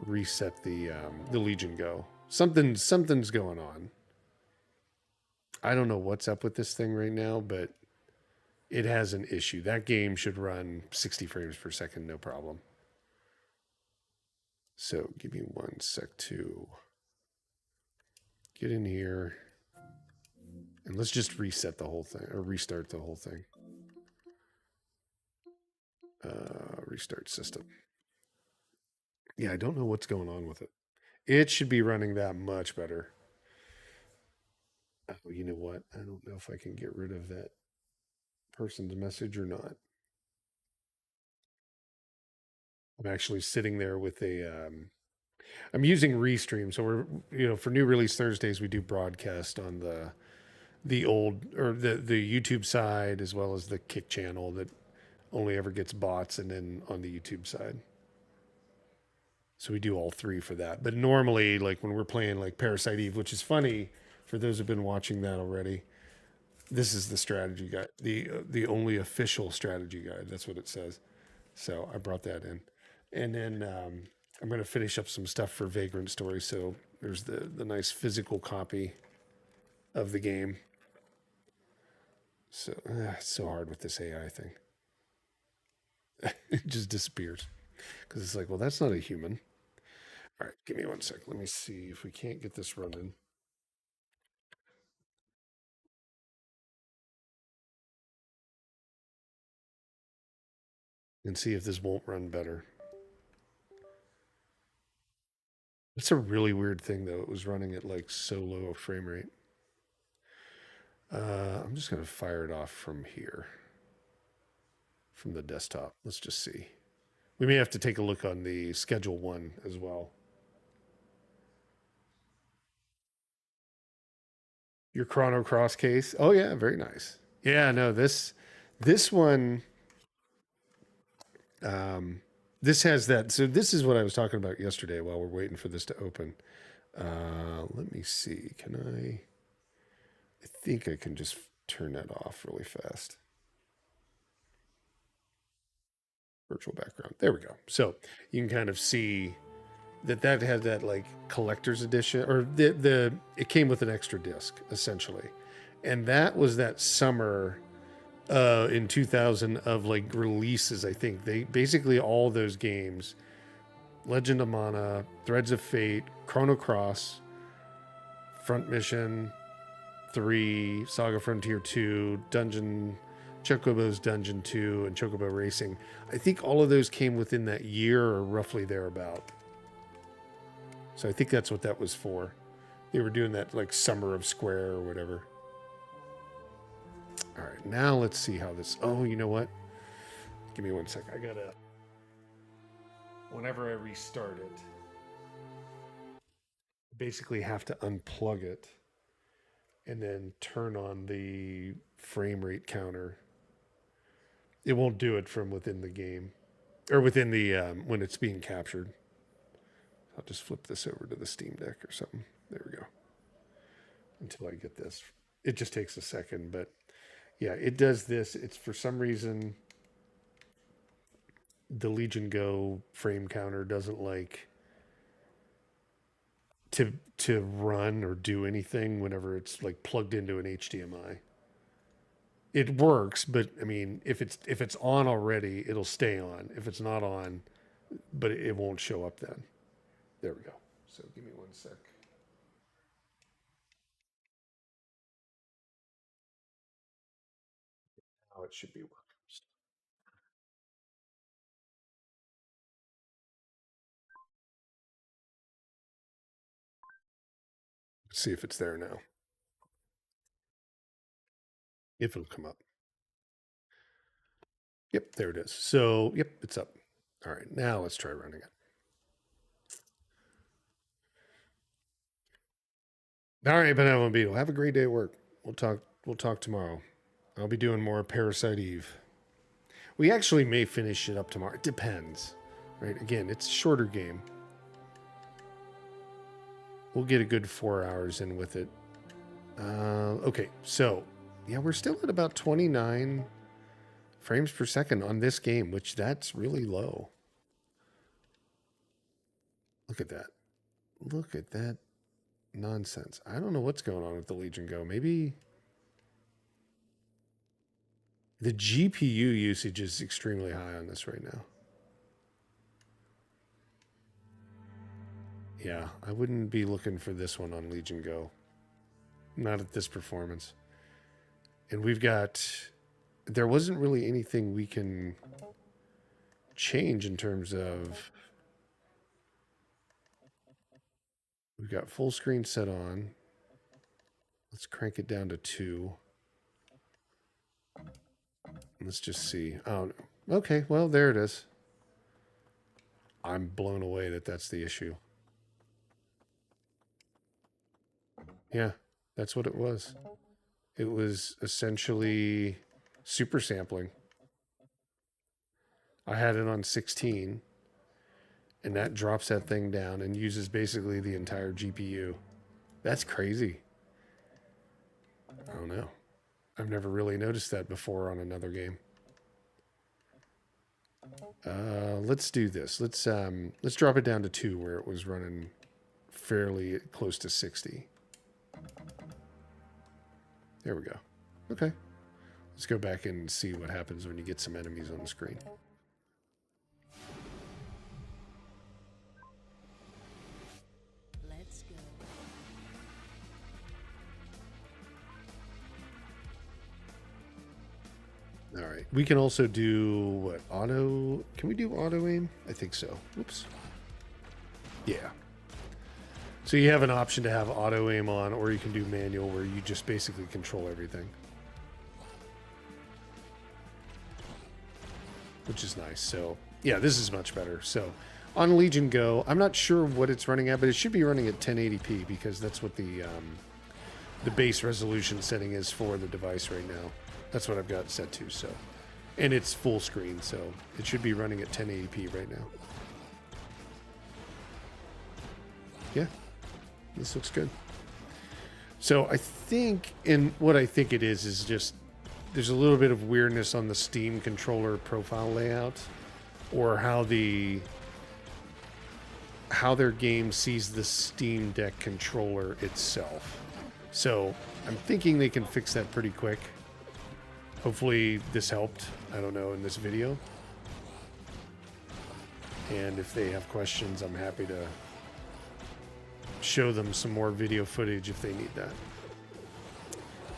reset the Legion Go. Something's going on. I don't know what's up with this thing right now, but it has an issue. That game should run 60 frames per second, no problem. So give me one sec to get in here. And let's just reset the whole thing, or restart the whole thing. Restart system. Yeah, I don't know what's going on with it. It should be running that much better. Oh, you know what? I don't know if I can get rid of that person's message or not. I'm actually sitting there with a. I'm using Restream, so we're for new release Thursdays we do broadcast on the old or the YouTube side as well as the Kick channel that only ever gets bots, and then on the YouTube side. So we do all three for that. But normally, like when we're playing like Parasite Eve, which is funny for those who've been watching that already, this is the strategy guide, the only official strategy guide. That's what it says. So I brought that in, and then I'm going to finish up some stuff for Vagrant Story. So there's the nice physical copy of the game. So it's so hard with this AI thing. It just disappears because it's like, well, that's not a human. All right, give me one sec. Let me see if we can't get this running. And see if this won't run better. It's a really weird thing though. It was running at like so low a frame rate. I'm just going to fire it off from here, from the desktop. Let's just see. We may have to take a look on the schedule one as well. Your Chrono Cross case. Oh yeah, very nice. Yeah, no, this one this has that. So this is what I was talking about yesterday while we're waiting for this to open. Let me see. Can I? I think I can just turn that off really fast. Virtual background. There we go. So you can kind of see that had that like collector's edition, or the it came with an extra disc essentially, and that was that summer in 2000 of like releases. I think they basically all those games, Legend of Mana, Threads of Fate, Chrono Cross, Front Mission 3, Saga Frontier 2, Chocobo's Dungeon 2, and Chocobo Racing. I think all of those came within that year or roughly thereabout. So I think that's what that was for. They were doing that like Summer of Square or whatever. All right, now let's see how this. Oh, you know what? Give me one sec. I gotta. Whenever I restart it, basically have to unplug it and then turn on the frame rate counter. It won't do it from within the game or within the when it's being captured. I'll just flip this over to the Steam Deck or something. There we go. Until I get this. It just takes a second, but yeah, it does this. It's for some reason the Legion Go frame counter doesn't like to run or do anything whenever it's like plugged into an HDMI. It works, but I mean, if it's on already, it'll stay on. If it's not on, but it won't show up then. There we go. So give me one sec. Now it should be working. Let's see if it's there now. If it'll come up. Yep, there it is. So, yep, it's up. All right, now let's try running it. All right, Benevolent Beetle, have a great day at work. We'll talk We'll talk tomorrow. I'll be doing more Parasite Eve. We actually may finish it up tomorrow. It depends. Right? Again, it's a shorter game. We'll get a good 4 hours in with it. Okay, so yeah, we're still at about 29 frames per second on this game, which that's really low. Look at that. Look at that nonsense. I don't know what's going on with the Legion Go. Maybe the GPU usage is extremely high on this right now. Yeah, I wouldn't be looking for this one on Legion Go. Not at this performance. And we've got... There wasn't really anything we can change in terms of... We've got full screen set on. Let's crank it down to 2. Let's just see. Oh, okay, well, there it is. I'm blown away that that's the issue. Yeah, that's what it was. It was essentially super sampling. I had it on 16, and that drops that thing down and uses basically the entire GPU. That's crazy. I don't know. I've never really noticed that before on another game. Let's do this. Let's drop it down to 2 where it was running fairly close to 60. There we go. Okay. Let's go back and see what happens when you get some enemies on the screen. Let's go. All right. We can also do what? Auto. Can we do auto aim? I think so. Whoops. Yeah. So you have an option to have auto aim on, or you can do manual where you just basically control everything. Which is nice. So yeah, this is much better. So on Legion Go, I'm not sure what it's running at, but it should be running at 1080p because that's what the base resolution setting is for the device right now. That's what I've got set to. So, and it's full screen, so it should be running at 1080p right now. Yeah, this looks good. So I think, and what I think it is just there's a little bit of weirdness on the Steam controller profile layout, or how their game sees the Steam Deck controller itself. So I'm thinking they can fix that pretty quick. Hopefully this helped, I don't know, in this video. And if they have questions, I'm happy to show them some more video footage if they need that.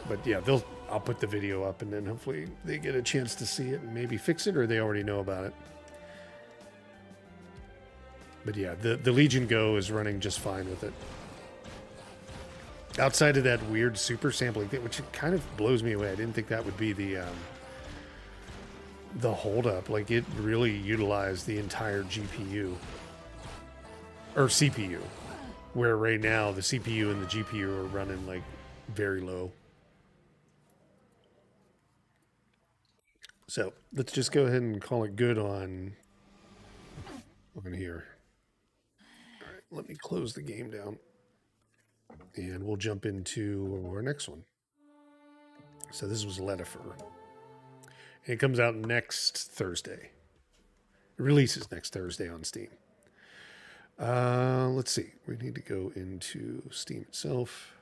But yeah, I'll put the video up and then hopefully they get a chance to see it and maybe fix it, or they already know about it. But yeah, the Legion Go is running just fine with it. Outside of that weird super sampling thing, which kind of blows me away. I didn't think that would be the holdup. Like, it really utilized the entire GPU or CPU, where right now the CPU and the GPU are running like very low. So let's just go ahead and call it good on here. All right, let me close the game down. And we'll jump into our next one. So this was Letifer. And it comes out next Thursday. It releases next Thursday on Steam. Let's see. We need to go into Steam itself.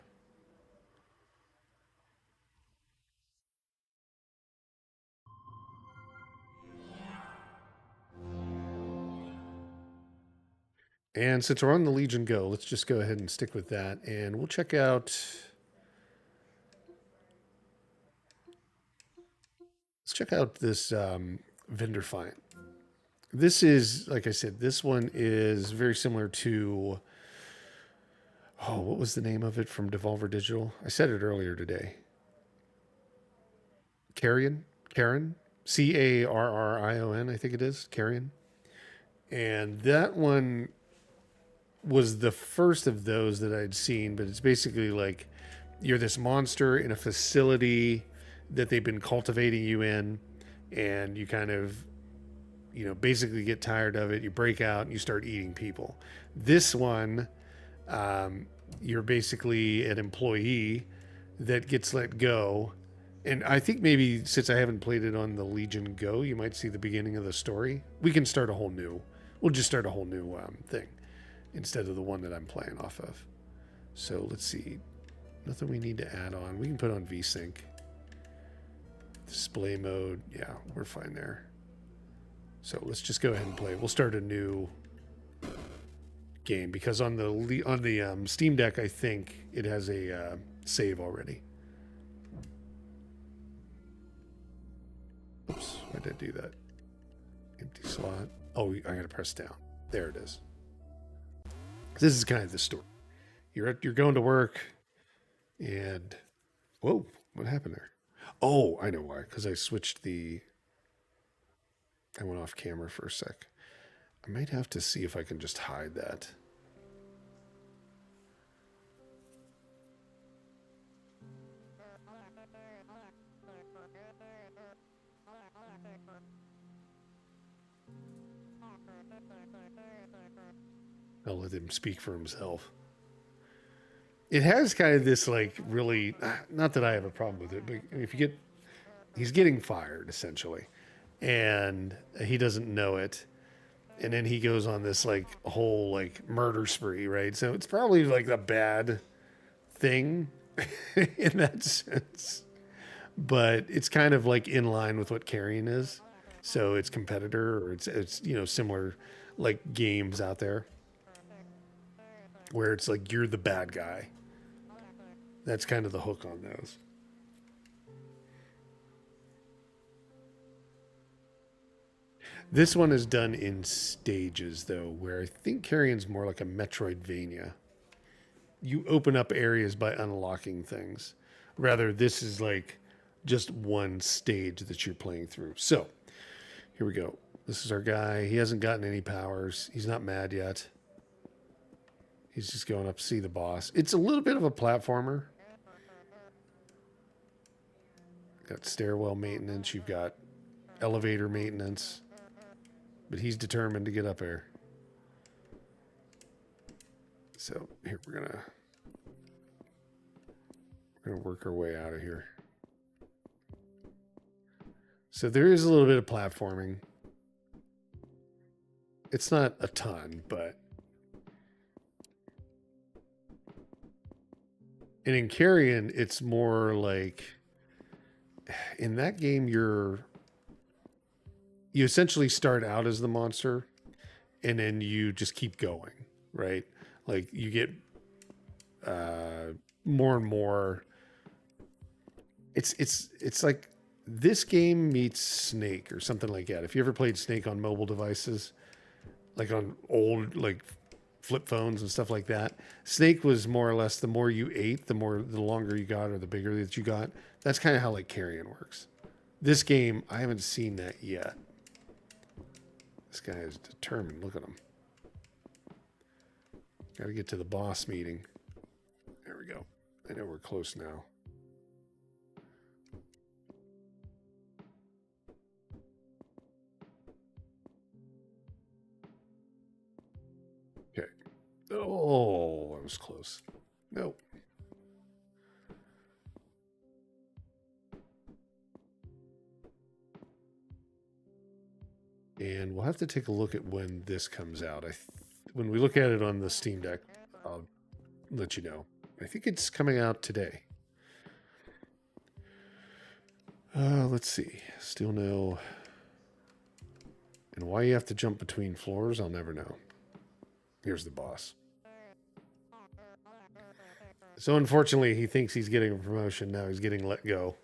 And since we're on the Legion Go, let's just go ahead and stick with that. And we'll check out... Let's check out this vendor find. This is, like I said, this one is very similar to... Oh, what was the name of it from Devolver Digital? I said it earlier today. Carrion? Carrion, I think it is. Carrion. And that one was the first of those that I'd seen, but it's basically like you're this monster in a facility that they've been cultivating you in, and you kind of, basically get tired of it. You break out and you start eating people. This one, you're basically an employee that gets let go. And I think maybe since I haven't played it on the Legion Go, you might see the beginning of the story. We can start a whole new. We'll just start a whole new thing instead of the one that I'm playing off of. So let's see. Nothing we need to add on. We can put on VSync. Display mode. Yeah, we're fine there. So let's just go ahead and play. We'll start a new game because on the Steam Deck, I think it has a save already. Oops, why did I do that? Empty slot. Oh, I gotta press down. There it is. This is kind of the story. You're going to work, and whoa, what happened there? Oh, I know why. Because I switched the. I went off camera for a sec. I might have to see if I can just hide that. I'll let him speak for himself. It has kind of this like really, not that I have a problem with it, but if you get, he's getting fired essentially, and he doesn't know it, and then he goes on this like whole like murder spree, right? So it's probably like a bad thing in that sense, but it's kind of like in line with what Carrion is. So it's competitor, or it's similar like games out there where it's like you're the bad guy. That's kind of the hook on those. This one is done in stages, though, where I think Carrion's more like a Metroidvania. You open up areas by unlocking things. Rather, this is like just one stage that you're playing through. So, here we go. This is our guy. He hasn't gotten any powers. He's not mad yet. He's just going up to see the boss. It's a little bit of a platformer. Got stairwell maintenance. You've got elevator maintenance. But he's determined to get up there. So here we're gonna work our way out of here. So there is a little bit of platforming. It's not a ton, but and in Carrion, it's more like in that game you essentially start out as the monster and then you just keep going, right? Like you get more and more. It's like this game meets Snake or something like that. If you ever played Snake on mobile devices, like on old like flip phones and stuff like that, Snake was more or less the more you ate, the longer you got or the bigger that you got. That's kind of how like Carrion works. This game, I haven't seen that yet. This guy is determined. Look at him. Got to get to the boss meeting. There we go. I know we're close now. Okay. Oh, I was close. Nope. And we'll have to take a look at when this comes out. When we look at it on the Steam Deck, I'll let you know. I think it's coming out today. Let's see. Still no. And why you have to jump between floors, I'll never know. Here's the boss. So unfortunately, he thinks he's getting a promotion. Now he's getting let go.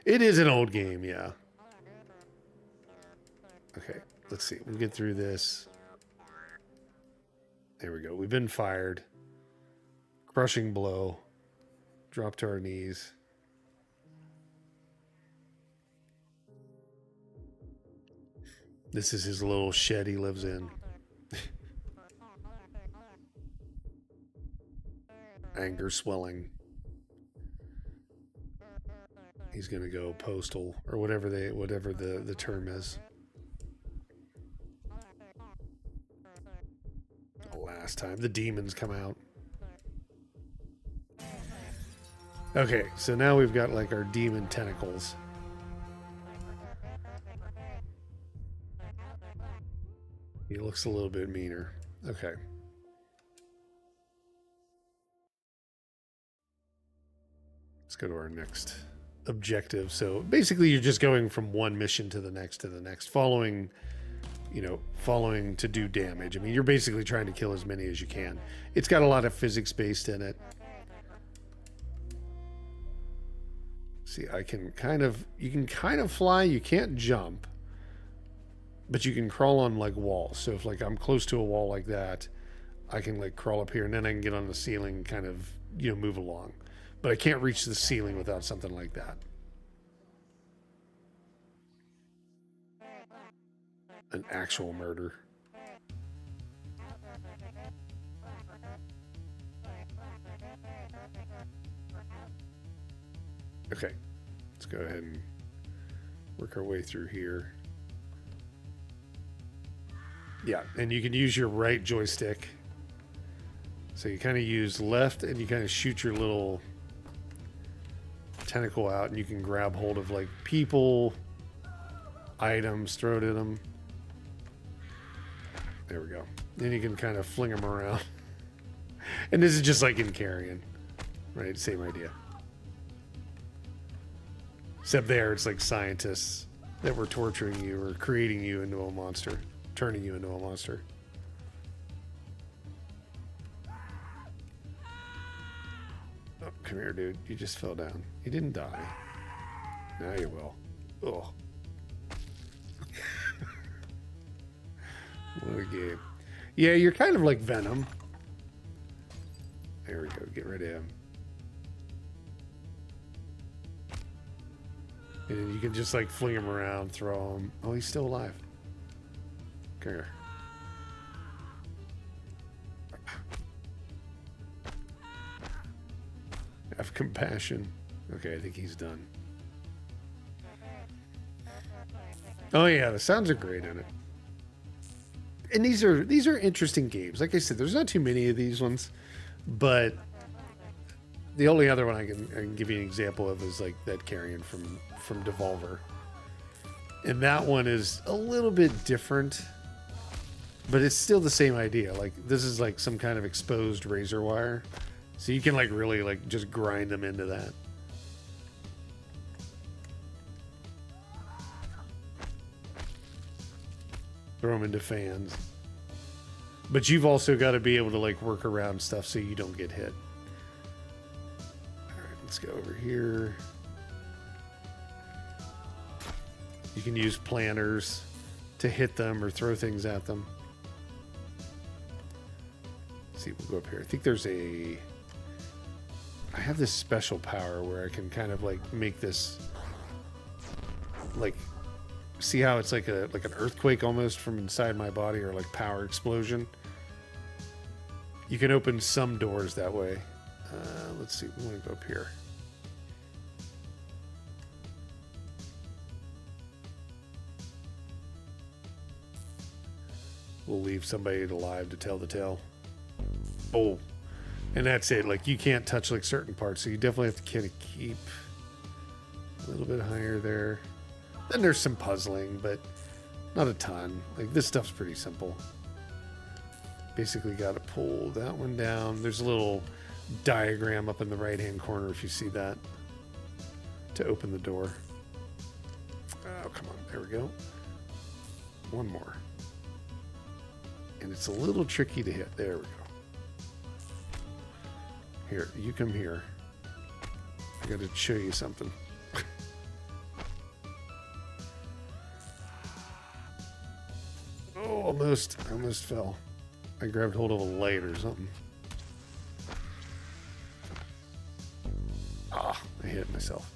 It is an old game, yeah. Okay, let's see. We'll get through this. There we go. We've been fired. Crushing blow. Drop to our knees. This is his little shed he lives in. anger swelling. He's gonna go postal or whatever the term is. Last time the demons come out. Okay, so now we've got like our demon tentacles. He looks a little bit meaner. Okay. Let's go to our next objective. So basically you're just going from one mission to the next, following, you know, following to do damage. I mean, you're basically trying to kill as many as you can. It's got a lot of physics based in it. See, you can kind of fly, you can't jump, but you can crawl on like walls. So if like I'm close to a wall like that, I can like crawl up here and then I can get on the ceiling and kind of, you know, move along. But I can't reach the ceiling without something like that. An actual murder. Okay, let's go ahead and work our way through here. Yeah, and you can use your right joystick. So you kind of use left and you kind of shoot your little tentacle out and you can grab hold of like people, items, throw it at them. There we go. Then you can kind of fling them around. And this is just like in Carrion, right? Same idea. Except there, it's like scientists that were torturing you or creating you into a monster, turning you into a monster. Oh, come here, dude. You just fell down. You didn't die. Now you will. Oh. What a game. Yeah, you're kind of like Venom. There we go. Get rid of him. And you can just like fling him around, throw him. Oh, he's still alive. Come here. Have compassion. Okay, I think he's done. Oh yeah, the sounds are great in it. And these are interesting games. Like I said, there's not too many of these ones, but the only other one I can give you an example of is like that Carrion from Devolver. And that one is a little bit different, but it's still the same idea. Like this is like some kind of exposed razor wire. So you can like really like just grind them into that. Throw them into fans. But you've also got to be able to like work around stuff so you don't get hit. All right, let's go over here. You can use planters to hit them or throw things at them. Let's see, we'll go up here. I think there's a... I have this special power where I can kind of like make this like... See how it's like an earthquake almost from inside my body, or like power explosion? You can open some doors that way. Let's see, we want to go up here. We'll leave somebody alive to tell the tale. Oh, and that's it. Like you can't touch like certain parts, so you definitely have to kind of keep a little bit higher there. Then there's some puzzling, but not a ton. Like this stuff's pretty simple. Basically got to pull that one down. There's a little diagram up in the right-hand corner if you see that to open the door. Oh, come on. There we go. One more. And it's a little tricky to hit. There we go. Here, you come here. I got to show you something. Oh, almost fell. I grabbed hold of a light or something. Ah, I hit myself.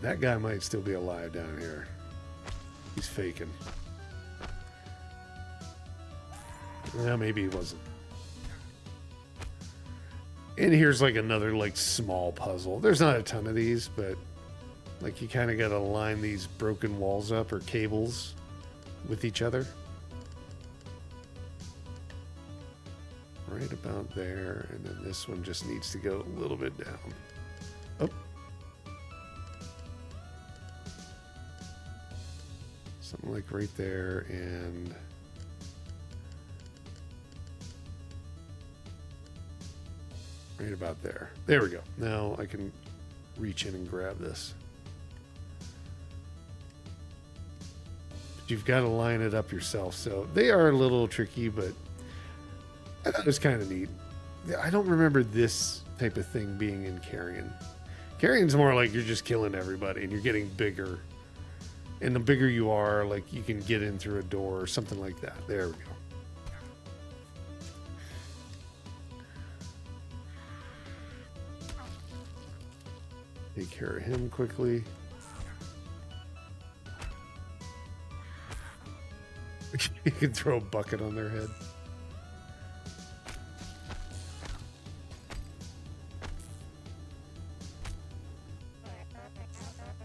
That guy might still be alive down here. He's faking. Well, maybe he wasn't. And here's like another like small puzzle. There's not a ton of these, but like you kind of got to line these broken walls up or cables with each other. Right about there, and then this one just needs to go a little bit down. Oh. Something like right there, and right about there. There we go. Now I can reach in and grab this. But you've got to line it up yourself. So they are a little tricky, but I thought it was kind of neat. I don't remember this type of thing being in Carrion. Carrion's more like you're just killing everybody and you're getting bigger. And the bigger you are, like you can get in through a door or something like that. There we go. Take care of him quickly. You can throw a bucket on their head.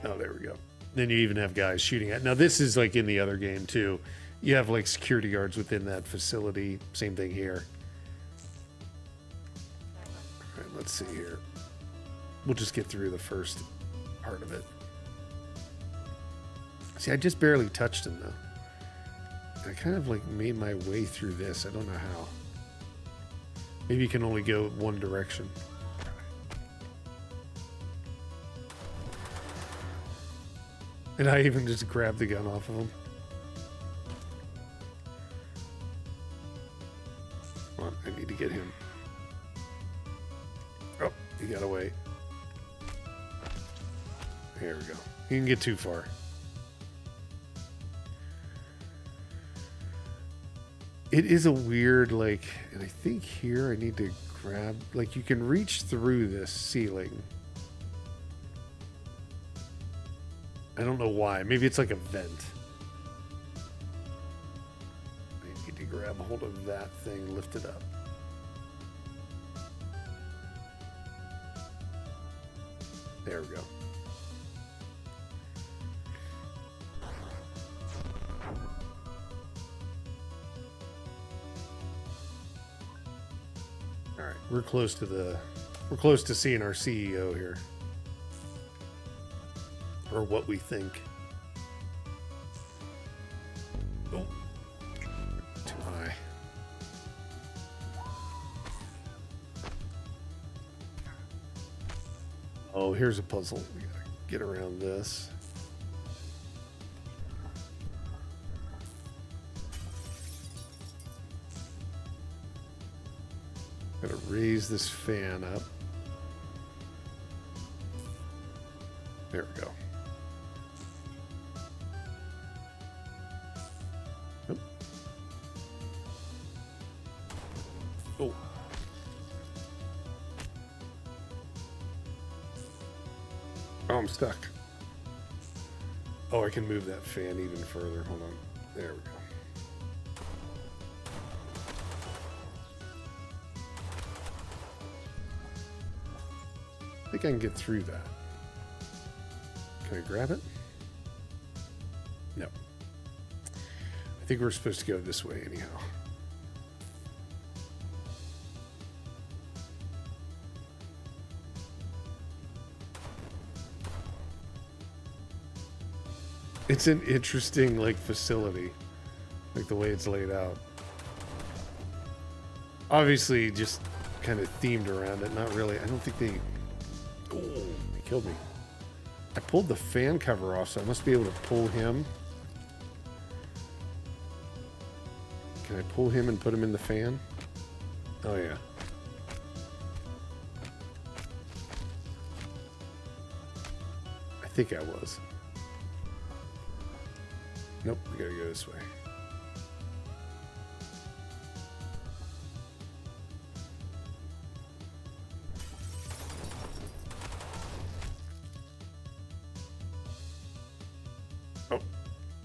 Oh, there we go. Then you even have guys shooting at. Now this is like in the other game too. You have like security guards within that facility. Same thing here. All right, let's see here. We'll just get through the first part of it. See, I just barely touched him though. I kind of like made my way through this. I don't know how. Maybe you can only go one direction. And I even just grabbed the gun off of him. Come on, I need to get him. Oh, he got away. Here we go. He didn't get too far. It is a weird, like, and I think here I need to grab, like, you can reach through this ceiling. I don't know why. Maybe it's like a vent. I need to grab hold of that thing, lift it up. There we go. All right, we're close to seeing our CEO here. Or what we think. Oh, too high. Oh, here's a puzzle. We gotta get around this. Gotta raise this fan up. There we go. Oh. Oh, I'm stuck. Oh, I can move that fan even further. Hold on. There we go. I think I can get through that. Can I grab it? No. I think we're supposed to go this way anyhow. It's an interesting, like, facility, like the way it's laid out. Obviously, just kind of themed around it. Not really. I don't think they. Oh, they killed me. I pulled the fan cover off, so I must be able to pull him. Can I pull him and put him in the fan? Oh yeah. I think I was. Nope, we gotta go this way.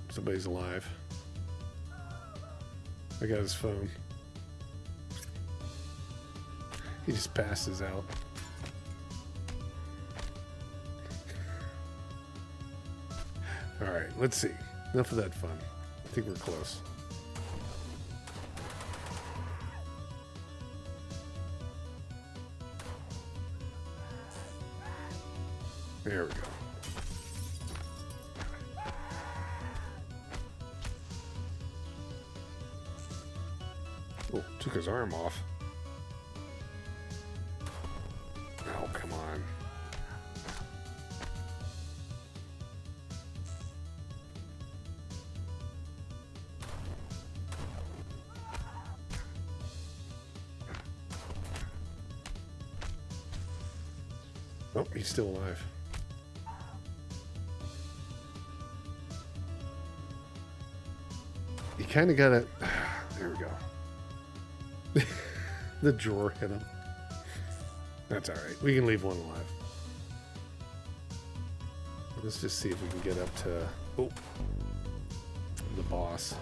somebody's alive. I got his phone. He just passes out. All right, let's see. Enough of that fun. I think we're close. There we go. Oh, took his arm off. Oh, come on. Oh, he's still alive. You kind of got to... There we go. The drawer hit him. That's all right. We can leave one alive. Let's just see if we can get up to... Oh. The boss.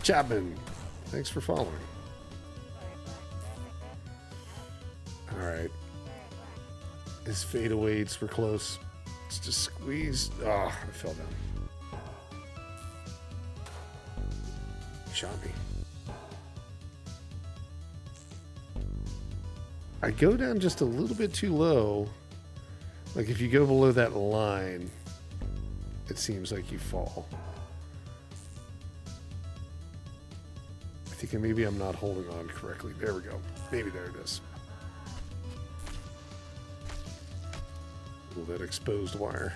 Chapman. Thanks for following. All right. His fadeaways were close. It's just squeezed. Oh, I fell down. Shot me. I go down just a little bit too low. Like if you go below that line, it seems like you fall. I think maybe I'm not holding on correctly. There we go. Maybe there it is. Oh, that exposed wire.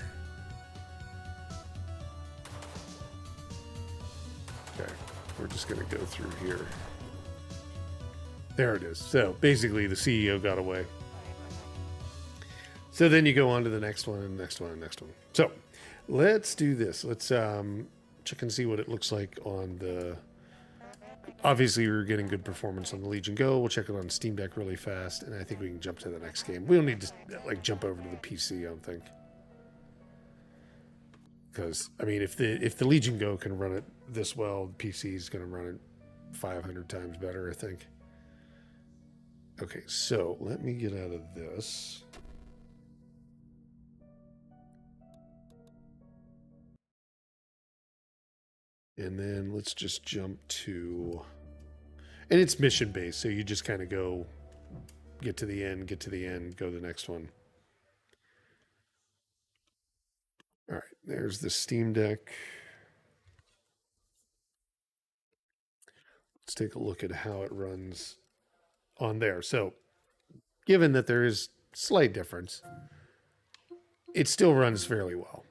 Okay, we're just going to go through here. There it is. So basically the CEO got away. So then you go on to the next one and next one and next one. So let's do this. Let's check and see what it looks like on the... Obviously, we were getting good performance on the Legion Go. We'll check it on Steam Deck really fast, and I think we can jump to the next game. We don't need to like jump over to the PC, I don't think. Because, I mean, if the Legion Go can run it this well, the PC is going to run it 500 times better, I think. Okay, so let me get out of this. And then let's just jump to... And it's mission-based, so you just kind of go... Get to the end, go to the next one. All right, there's the Steam Deck. Let's take a look at how it runs on there. So, given that there is slight difference, it still runs fairly well.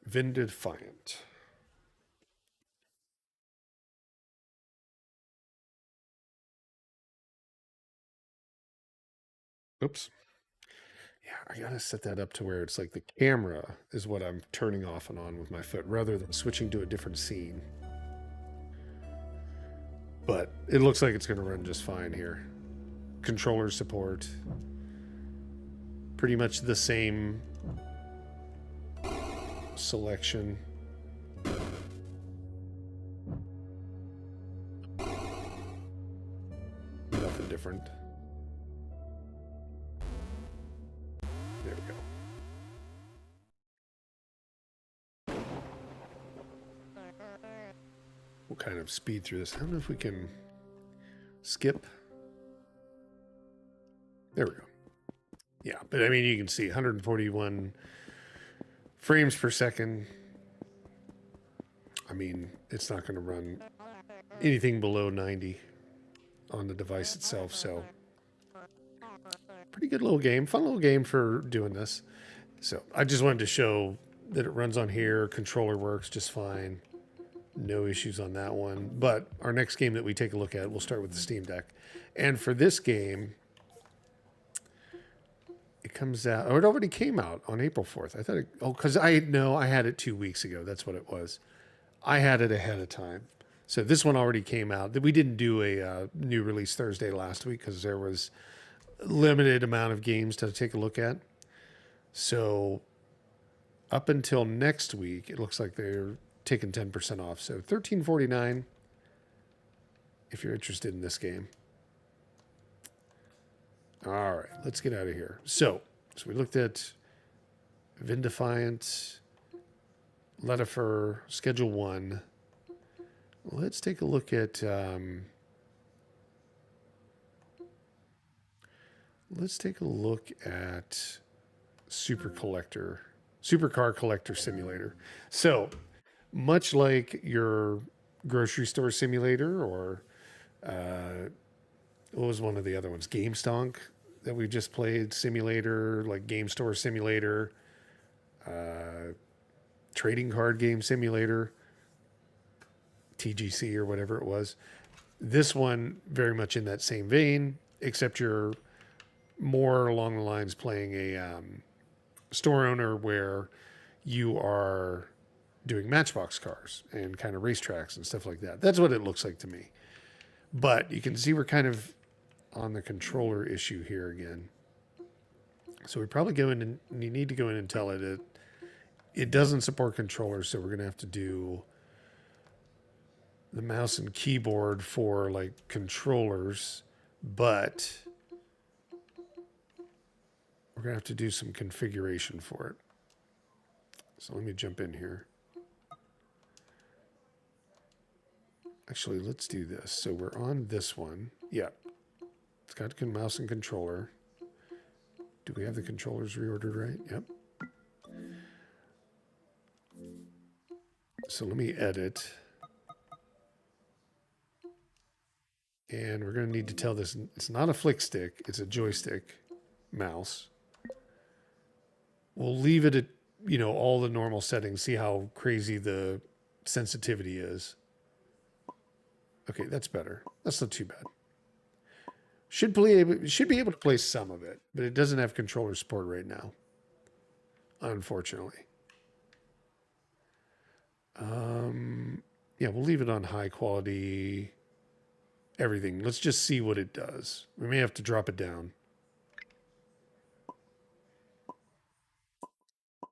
Vindefiant. Oops. Yeah, I gotta set that up to where it's like the camera is what I'm turning off and on with my foot rather than switching to a different scene. But it looks like it's gonna run just fine here. Controller support. Pretty much the same selection. Nothing different. There we go. We'll kind of speed through this. I don't know if we can skip. There we go. Yeah, but I mean, you can see 141 frames per second. I mean, it's not going to run anything below 90 on the device itself, so pretty good little game. Fun little game for doing this. So I just wanted to show that it runs on here. Controller works just fine. No issues on that one. But our next game that we take a look at, we'll start with the Steam Deck. And for this game, it comes out, or it already came out on April 4th. I thought it, oh, because I had it 2 weeks ago. That's what it was. I had it ahead of time. So this one already came out. We didn't do a new release Thursday last week because there was a limited amount of games to take a look at. So up until next week, it looks like they're taking 10% off. So $13.49 if you're interested in this game. All right, let's get out of here. So we looked at Vindefiant, Letifer, Schedule 1. Let's take a look at Supercar Collector Simulator. So much like your grocery store simulator, or what was one of the other ones? Game Stonk that we just played, simulator, like game store simulator, trading card game simulator, TGC or whatever it was. This one, very much in that same vein, except you're more along the lines playing a store owner where you are doing Matchbox cars and kind of racetracks and stuff like that. That's what it looks like to me. But you can see we're kind of on the controller issue here again. So we probably go in and you need to go in and tell it it doesn't support controllers, so we're going to have to do the mouse and keyboard for like controllers, but we're going to have to do some configuration for it. So let me jump in here. Actually, let's do this. So we're on this one. Yeah. It's got mouse and controller. Do we have the controllers reordered right? Yep. So let me edit. And we're going to need to tell this, it's not a flick stick, it's a joystick mouse. We'll leave it at, all the normal settings, see how crazy the sensitivity is. Okay, that's better. That's not too bad. Should be able to play some of it, but it doesn't have controller support right now, unfortunately. Yeah, we'll leave it on high quality, everything. Let's just see what it does. We may have to drop it down.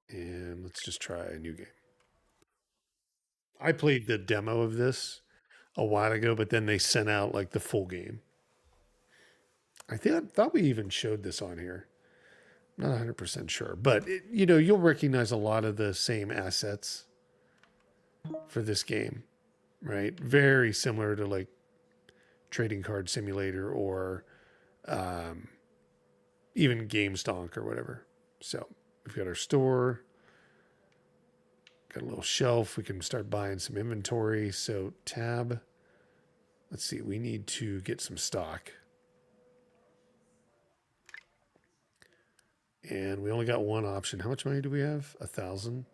And let's just try a new game. I played the demo of this a while ago, but then they sent out like the full game. I thought we even showed this on here. Not 100% sure, but you'll recognize a lot of the same assets for this game, right? Very similar to like Trading Card Simulator or even Game Stonk or whatever. So we've got our store, got a little shelf. We can start buying some inventory. So tab, let's see, we need to get some stock. And we only got one option. How much money do we have? 1,000.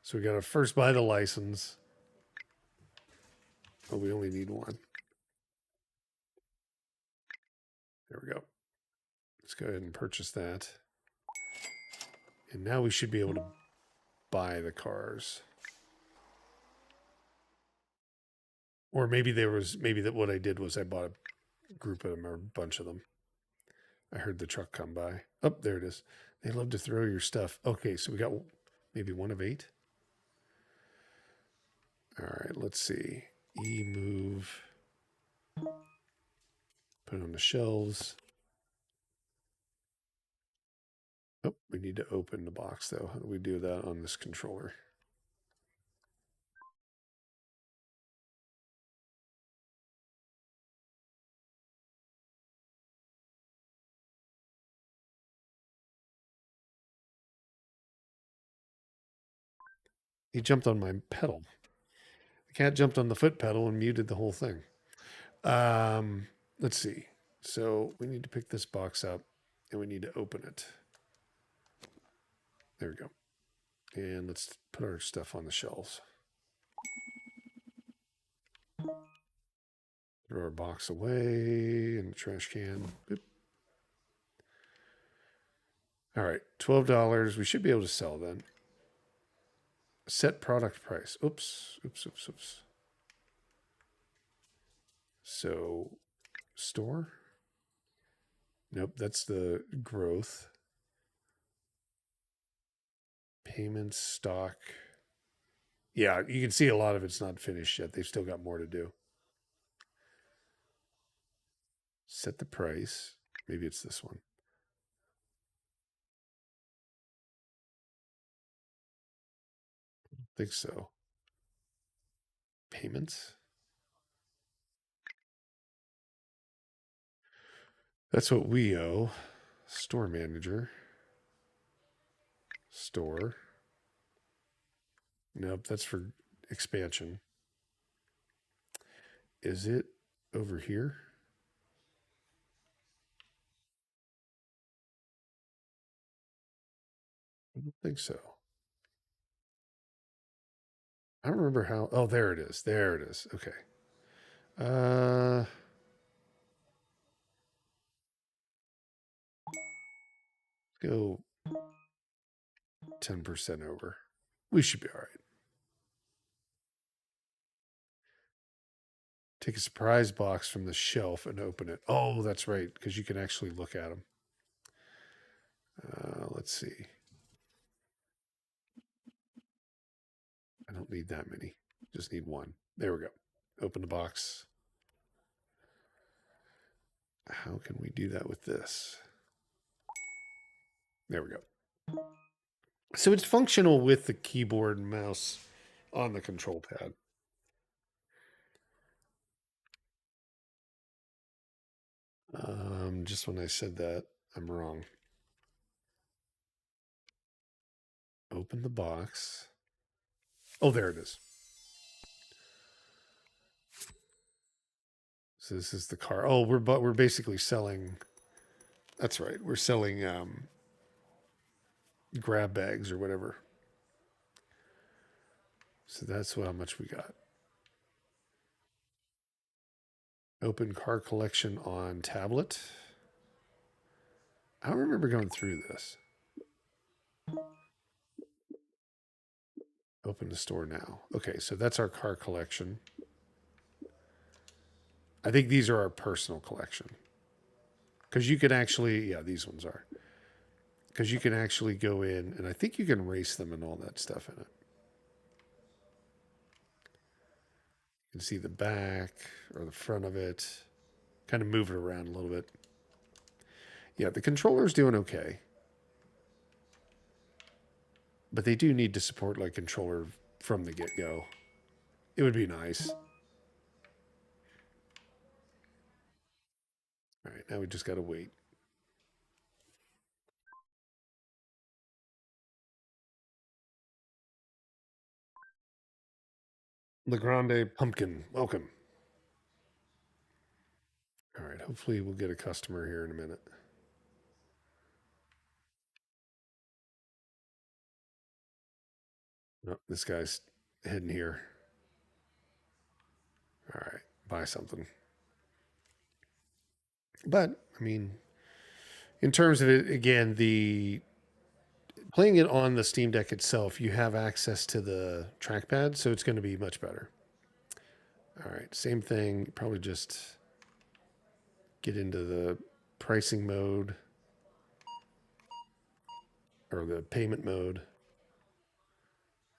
So we got to first buy the license. Oh, we only need one. There we go. Let's go ahead and purchase that. And now we should be able to buy the cars. Or maybe what I did was I bought a group of them or a bunch of them. I heard the truck come by. Oh, there it is. They love to throw your stuff. Okay, so we got maybe 1 of 8. All right, let's see. Move. Put it on the shelves. Oh, we need to open the box though. How do we do that on this controller? He jumped on my pedal. The cat jumped on the foot pedal and muted the whole thing. Let's see. So we need to pick this box up and we need to open it. There we go. And let's put our stuff on the shelves. Throw our box away in the trash can. Boop. All right, $12. We should be able to sell then. Set product price. Oops. So, store? Nope, that's the growth. Payments, stock. Yeah, you can see a lot of it's not finished yet. They've still got more to do. Set the price. Maybe it's this one. I think so. Payments. That's what we owe. Store manager. Store. Nope, that's for expansion. Is it over here? I don't think so. I don't remember how. Oh, there it is. There it is. Okay. Uh, go 10% over. We should be all right. Take a surprise box from the shelf and open it. Oh, that's right, because you can actually look at them. Let's see. I don't need that many. Just need one. There we go. Open the box. How can we do that with this? There we go. So it's functional with the keyboard and mouse on the control pad. Just when I said that, I'm wrong. Open the box. Oh, there it is. So this is the car. Oh, we're basically selling. That's right. We're selling grab bags or whatever. So that's how much we got. Open car collection on tablet. I don't remember going through this. Open the store now. Okay, so that's our car collection. I think these are our personal collection. Because you can actually, yeah, these ones are. Because you can actually go in, and I think you can race them and all that stuff in it. You can see the back or the front of it. Kind of move it around a little bit. Yeah, the controller's doing okay. But they do need to support like controller from the get-go. It would be nice. All right, now we just got to wait. Legrande Pumpkin, welcome. All right, hopefully we'll get a customer here in a minute. Oh, this guy's heading here. All right, buy something. But, I mean, in terms of it, again, the playing it on the Steam Deck itself, you have access to the trackpad, so it's going to be much better. All right, same thing. Probably just get into the pricing mode or the payment mode.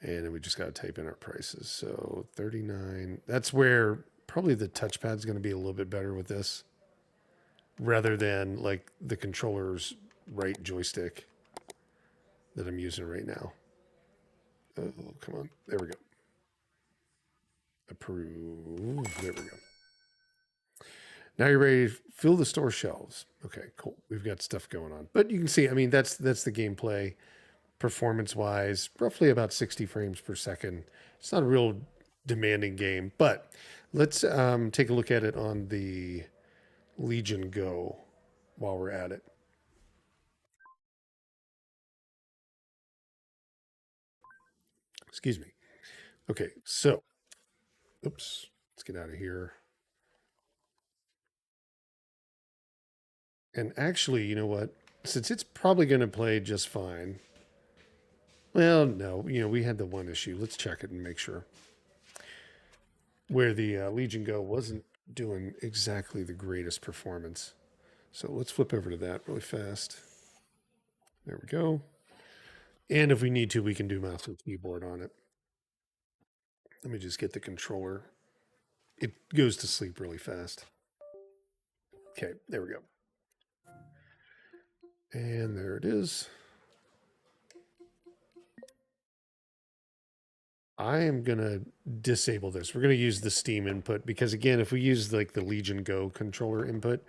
And then we just got to type in our prices. So 39. That's where probably the touchpad's going to be a little bit better with this rather than like the controller's right joystick that I'm using right now. Oh, come on. There we go. Approve. There we go. Now you're ready to fill the store shelves. Okay, cool. We've got stuff going on. But you can see, I mean, that's the gameplay. Performance wise, roughly about 60 frames per second. It's not a real demanding game, but let's take a look at it on the Legion Go while we're at it. Excuse me. Okay, so, oops, let's get out of here. And actually, you know what? Since it's probably going to play just fine. Well, no, we had the one issue. Let's check it and make sure. Where the Legion Go wasn't doing exactly the greatest performance. So let's flip over to that really fast. There we go. And if we need to, we can do mouse and keyboard on it. Let me just get the controller. It goes to sleep really fast. Okay, there we go. And there it is. I am going to disable this. We're going to use the Steam input because, again, if we use like the Legion Go controller input,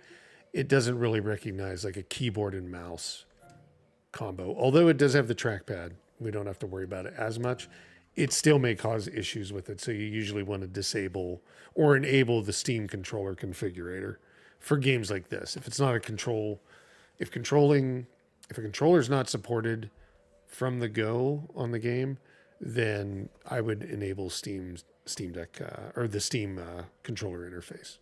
it doesn't really recognize like a keyboard and mouse combo. Although it does have the trackpad, we don't have to worry about it as much. It still may cause issues with it. So you usually want to disable or enable the Steam controller configurator for games like this. If it's not a control, if controlling, if a controller is not supported from the go on the game, then I would enable Steam Deck or the Steam controller interface.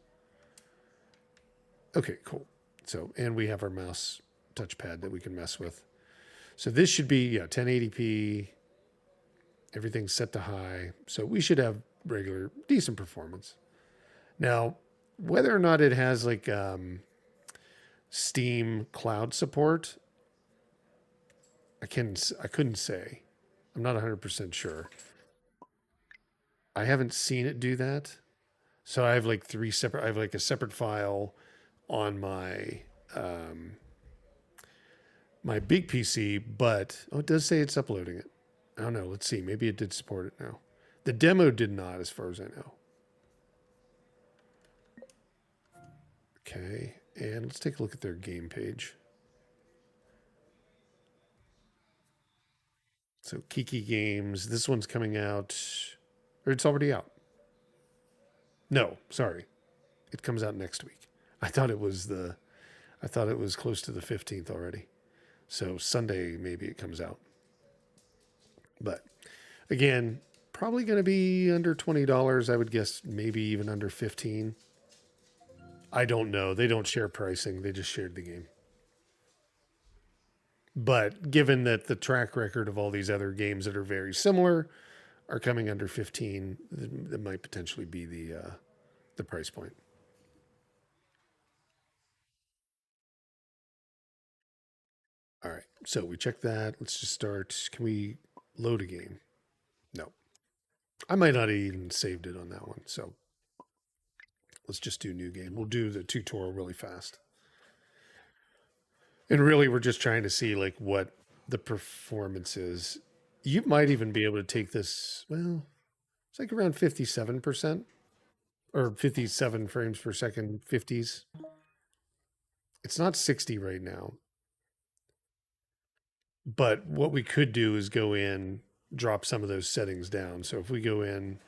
Okay, cool. So, and we have our mouse touchpad that we can mess with. So this should be 1080p. Everything's set to high, so we should have regular decent performance. Now, whether or not it has like Steam cloud support, I couldn't say. I'm not 100% sure. I haven't seen it do that. So I have like three separate. I have like a separate file on my big PC, but it does say it's uploading it. I don't know. Let's see. Maybe it did support it now. The demo did not, as far as I know. Okay, and let's take a look at their game page. So Kiki Games. This one's coming out, or it's already out. No, sorry, it comes out next week. I thought it was the. I thought it was close to the 15th already. So Sunday maybe it comes out. But again, probably going to be under $20. I would guess maybe even under 15. I don't know. They don't share pricing. They just shared the game. But given that the track record of all these other games that are very similar are coming under 15, that might potentially be the price point. All right. So we check that. Let's just start. Can we load a game? No. I might not have even saved it on that one. So let's just do new game. We'll do the tutorial really fast. And really, we're just trying to see like what the performance is. You might even be able to take this. Well, it's like around 57% or 57 frames per second, 50s. It's not 60 right now. But what we could do is go in, drop some of those settings down. So if we go in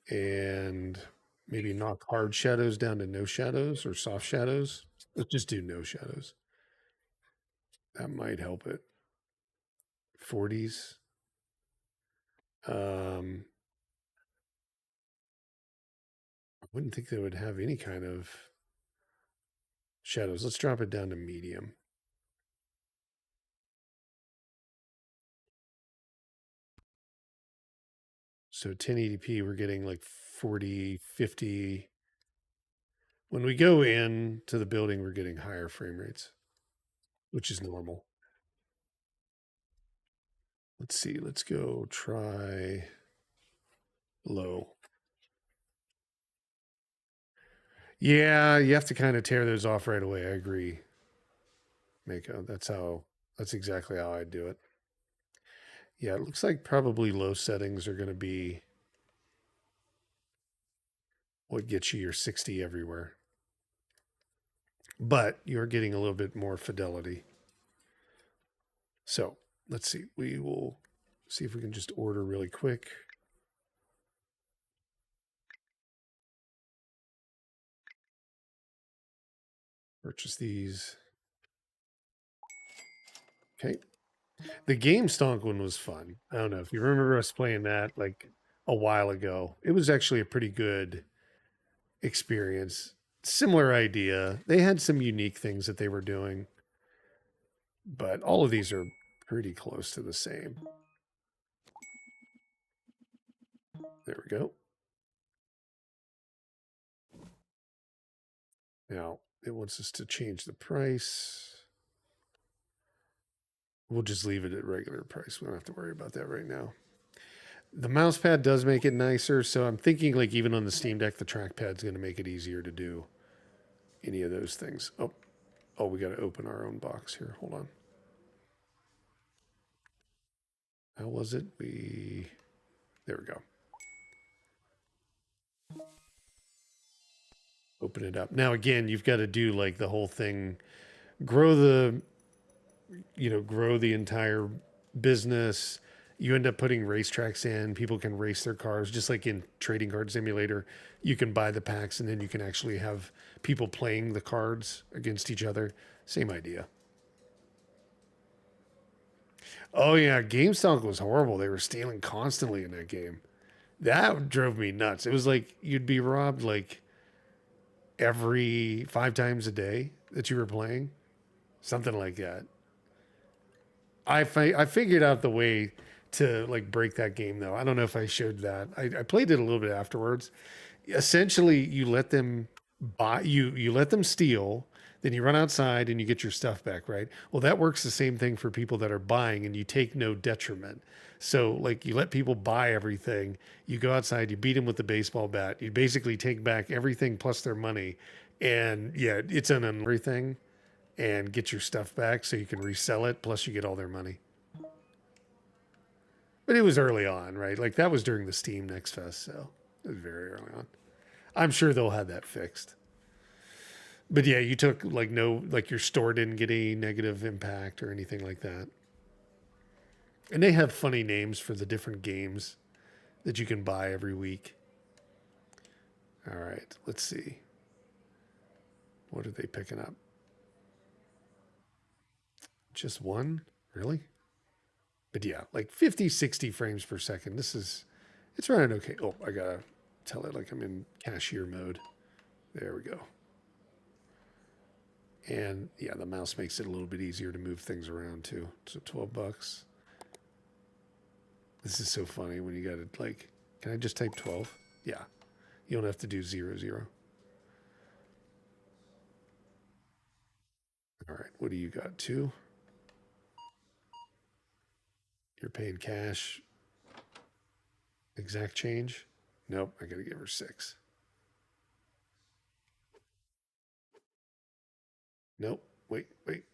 and maybe knock hard shadows down to no shadows or soft shadows, let's just do no shadows. That might help it. 40s. I wouldn't think they would have any kind of shadows. Let's drop it down to medium. So 1080p, we're getting like 40, 50. When we go in to the building, we're getting higher frame rates, which is normal. Let's see. Let's go try low. Yeah, you have to kind of tear those off right away. I agree, Mako. That's exactly how I do it. Yeah, it looks like probably low settings are going to be what gets you your 60 everywhere. But you're getting a little bit more fidelity. So let's see. We will see if we can just order really quick. Purchase these. Okay. The Game Stonk one was fun. I don't know if you remember us playing that like a while ago. It was actually a pretty good experience. Similar idea. They had some unique things that they were doing, but all of these are pretty close to the same. There we go. Now it wants us to change the price. We'll just leave it at regular price. We don't have to worry about that right now. The mouse pad does make it nicer, so I'm thinking like even on the Steam Deck, the trackpad's going to make it easier to do any of those things. Oh, we got to open our own box here. Hold on. How was it? There we go. Open it up. Now again, you've got to do like the whole thing, grow the, grow the entire business. You end up putting racetracks in. People can race their cars, just like in Trading Card Simulator. You can buy the packs, and then you can actually have people playing the cards against each other. Same idea. Oh yeah, GameStop was horrible. They were stealing constantly in that game. That drove me nuts. It was like you'd be robbed like every 5 times a day that you were playing, something like that. I figured out the way to like break that game though. I don't know if I showed that. I played it a little bit afterwards. Essentially, you let them you let them steal, then you run outside and you get your stuff back, right? Well, that works the same thing for people that are buying, and you take no detriment. So like you let people buy everything, you go outside, you beat them with the baseball bat, you basically take back everything plus their money, and yeah, it's an everything and get your stuff back so you can resell it, plus you get all their money. But it was early on, right? Like that was during the Steam Next Fest, so it was very early on. I'm sure they'll have that fixed. But yeah, you took like no, like your store didn't get any negative impact or anything like that. And they have funny names for the different games that you can buy every week. All right, let's see. What are they picking up? Just one? Really? But yeah, like 50, 60 frames per second. It's running okay. Oh, I gotta tell it like I'm in cashier mode. There we go. And yeah, the mouse makes it a little bit easier to move things around too. So $12. This is so funny when you got to like, can I just type 12? Yeah. You don't have to do 00. All right. What do you got? 2? You're paying cash. Exact change? Nope. I got to give her 6. Nope. Wait, wait.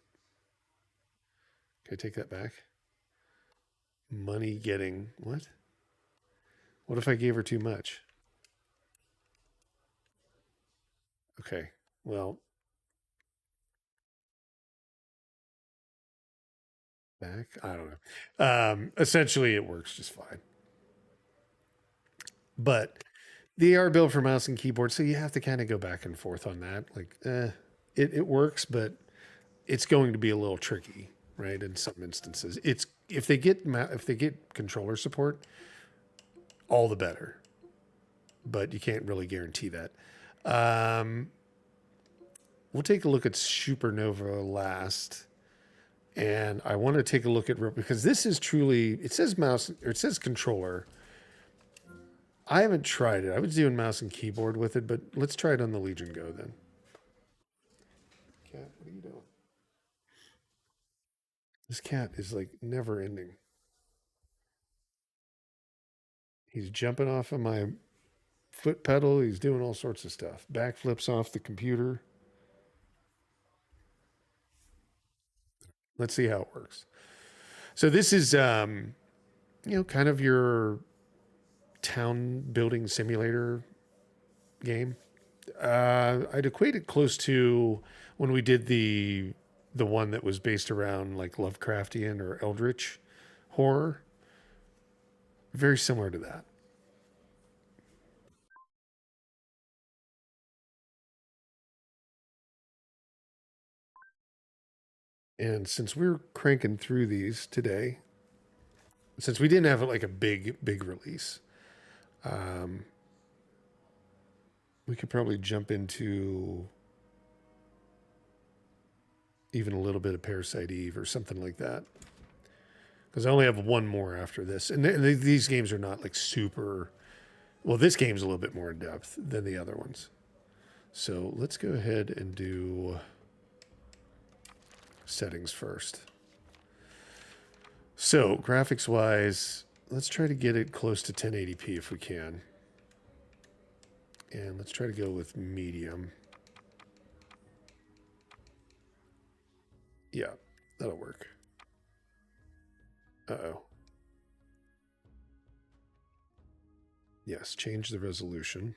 Can I take that back? Money getting what? What if I gave her too much? Okay. Well, back. I don't know. Essentially, it works just fine. But they are built for mouse and keyboard, so you have to kind of go back and forth on that. Like, it works, but it's going to be a little tricky, right? In some instances, it's if they get controller support, all the better. But you can't really guarantee that. Um, we'll take a look at Supernova last. And I want to take a look at because this is truly, it says mouse or it says controller. I haven't tried it. I was doing mouse and keyboard with it, but let's try it on the Legion Go then. Cat, what are you doing? This cat is like never ending. He's jumping off of my foot pedal. He's doing all sorts of stuff. Backflips off the computer. Let's see how it works. So this is, kind of your town building simulator game. I'd equate it close to when we did the one that was based around like Lovecraftian or Eldritch horror. Very similar to that. And since we're cranking through these today, since we didn't have like a big release, um, we could probably jump into even a little bit of Parasite Eve or something like that. Because I only have one more after this, and these games are not like super. Well, this game's a little bit more in depth than the other ones. So let's go ahead and do settings first. So graphics wise, let's try to get it close to 1080p if we can. And let's try to go with medium. Yeah, that'll work. Uh-oh. Yes, change the resolution.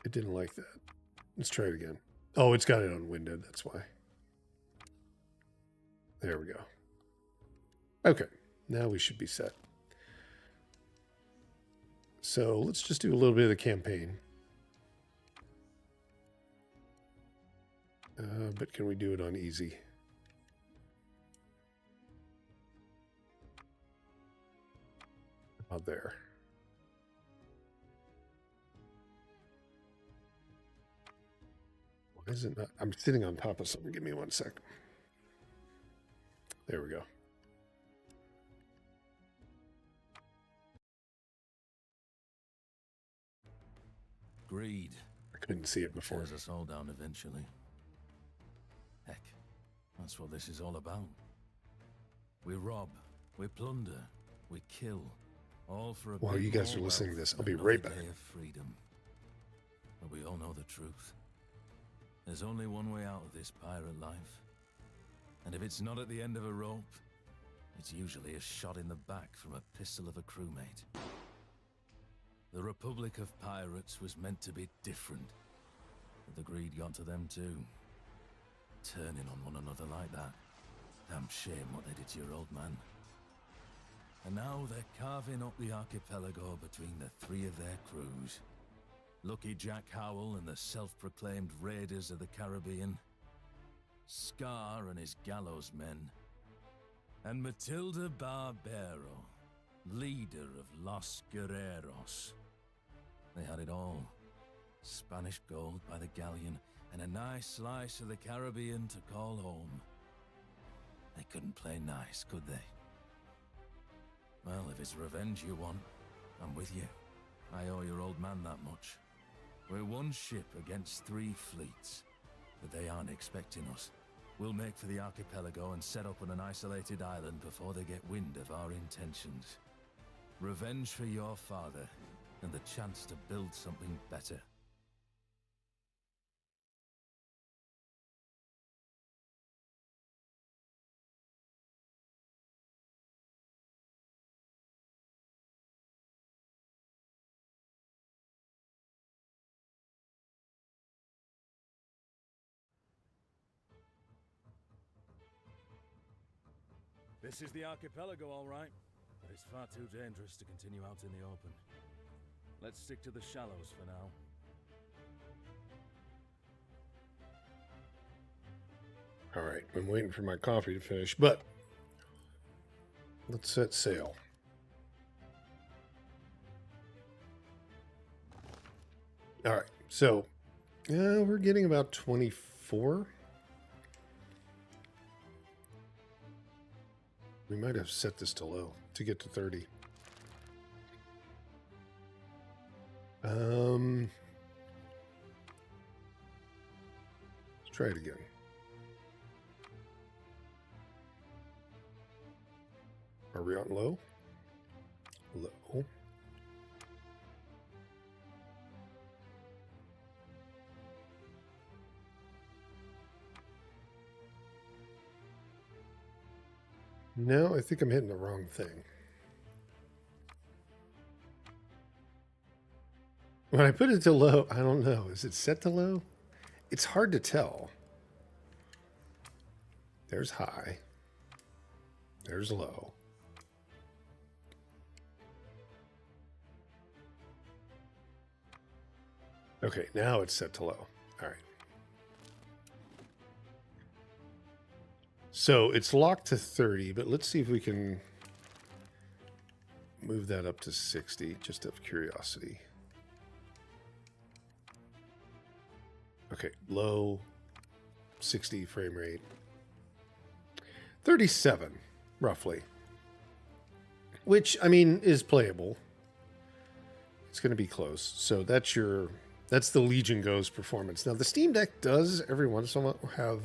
It didn't like that. Let's try it again. Oh, it's got it on windowed, that's why. There we go. Okay, now we should be set. So let's just do a little bit of the campaign. But can we do it on easy? About there. Why is it not? I'm sitting on top of something. Give me 1 sec. There we go. Greed. I couldn't see it before. Tears us all down eventually. Heck, that's what this is all about. We rob, we plunder, we kill, all for a While bit you guys more are listening to wealth this, I'll and be another right back. day of freedom. But we all know the truth. There's only one way out of this pirate life. And if it's not at the end of a rope, it's usually a shot in the back from a pistol of a crewmate. The Republic of Pirates was meant to be different. But the greed got to them too. Turning on one another like that. Damn shame what they did to your old man. And now they're carving up the archipelago between the three of their crews. Lucky Jack Howell and the self-proclaimed Raiders of the Caribbean. Scar and his gallows men. And Matilda Barbero, leader of Los Guerreros. They had it all. Spanish gold by the galleon, and a nice slice of the Caribbean to call home. They couldn't play nice, could they? Well, if it's revenge you want, I'm with you. I owe your old man that much. We're one ship against 3 fleets, but they aren't expecting us. We'll make for the archipelago and set up on an isolated island before they get wind of our intentions. Revenge for your father, and the chance to build something better. This is the archipelago, all right, but it's far too dangerous to continue out in the open. Let's stick to the shallows for now. All right, I'm waiting for my coffee to finish, but let's set sail. All right, so we're getting about 24. We might have set this to low to get to 30. Let's try it again. Are we on low? Low. No, I think I'm hitting the wrong thing. When I put it to low, I don't know. Is it set to low? It's hard to tell. There's high. There's low. Okay, now it's set to low. All right. So it's locked to 30, but let's see if we can move that up to 60, just out of curiosity. Okay, low, 60 frame rate. 37, roughly. Which, I mean, is playable. It's going to be close. So that's the Legion Goes performance. Now, the Steam Deck does every once in a while have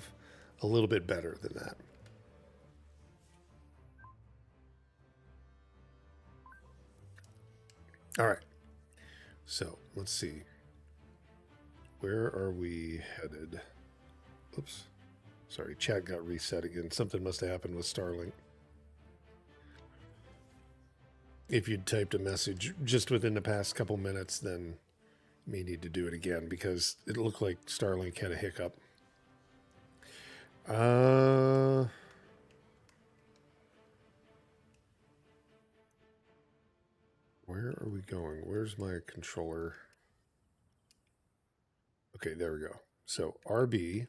a little bit better than that. All right. So let's see. Where are we headed? Oops. Sorry, chat got reset again. Something must have happened with Starlink. If you'd typed a message just within the past couple minutes, then you may need to do it again because it looked like Starlink had a hiccup. Where are we going? Where's my controller? Okay, there we go. So RB.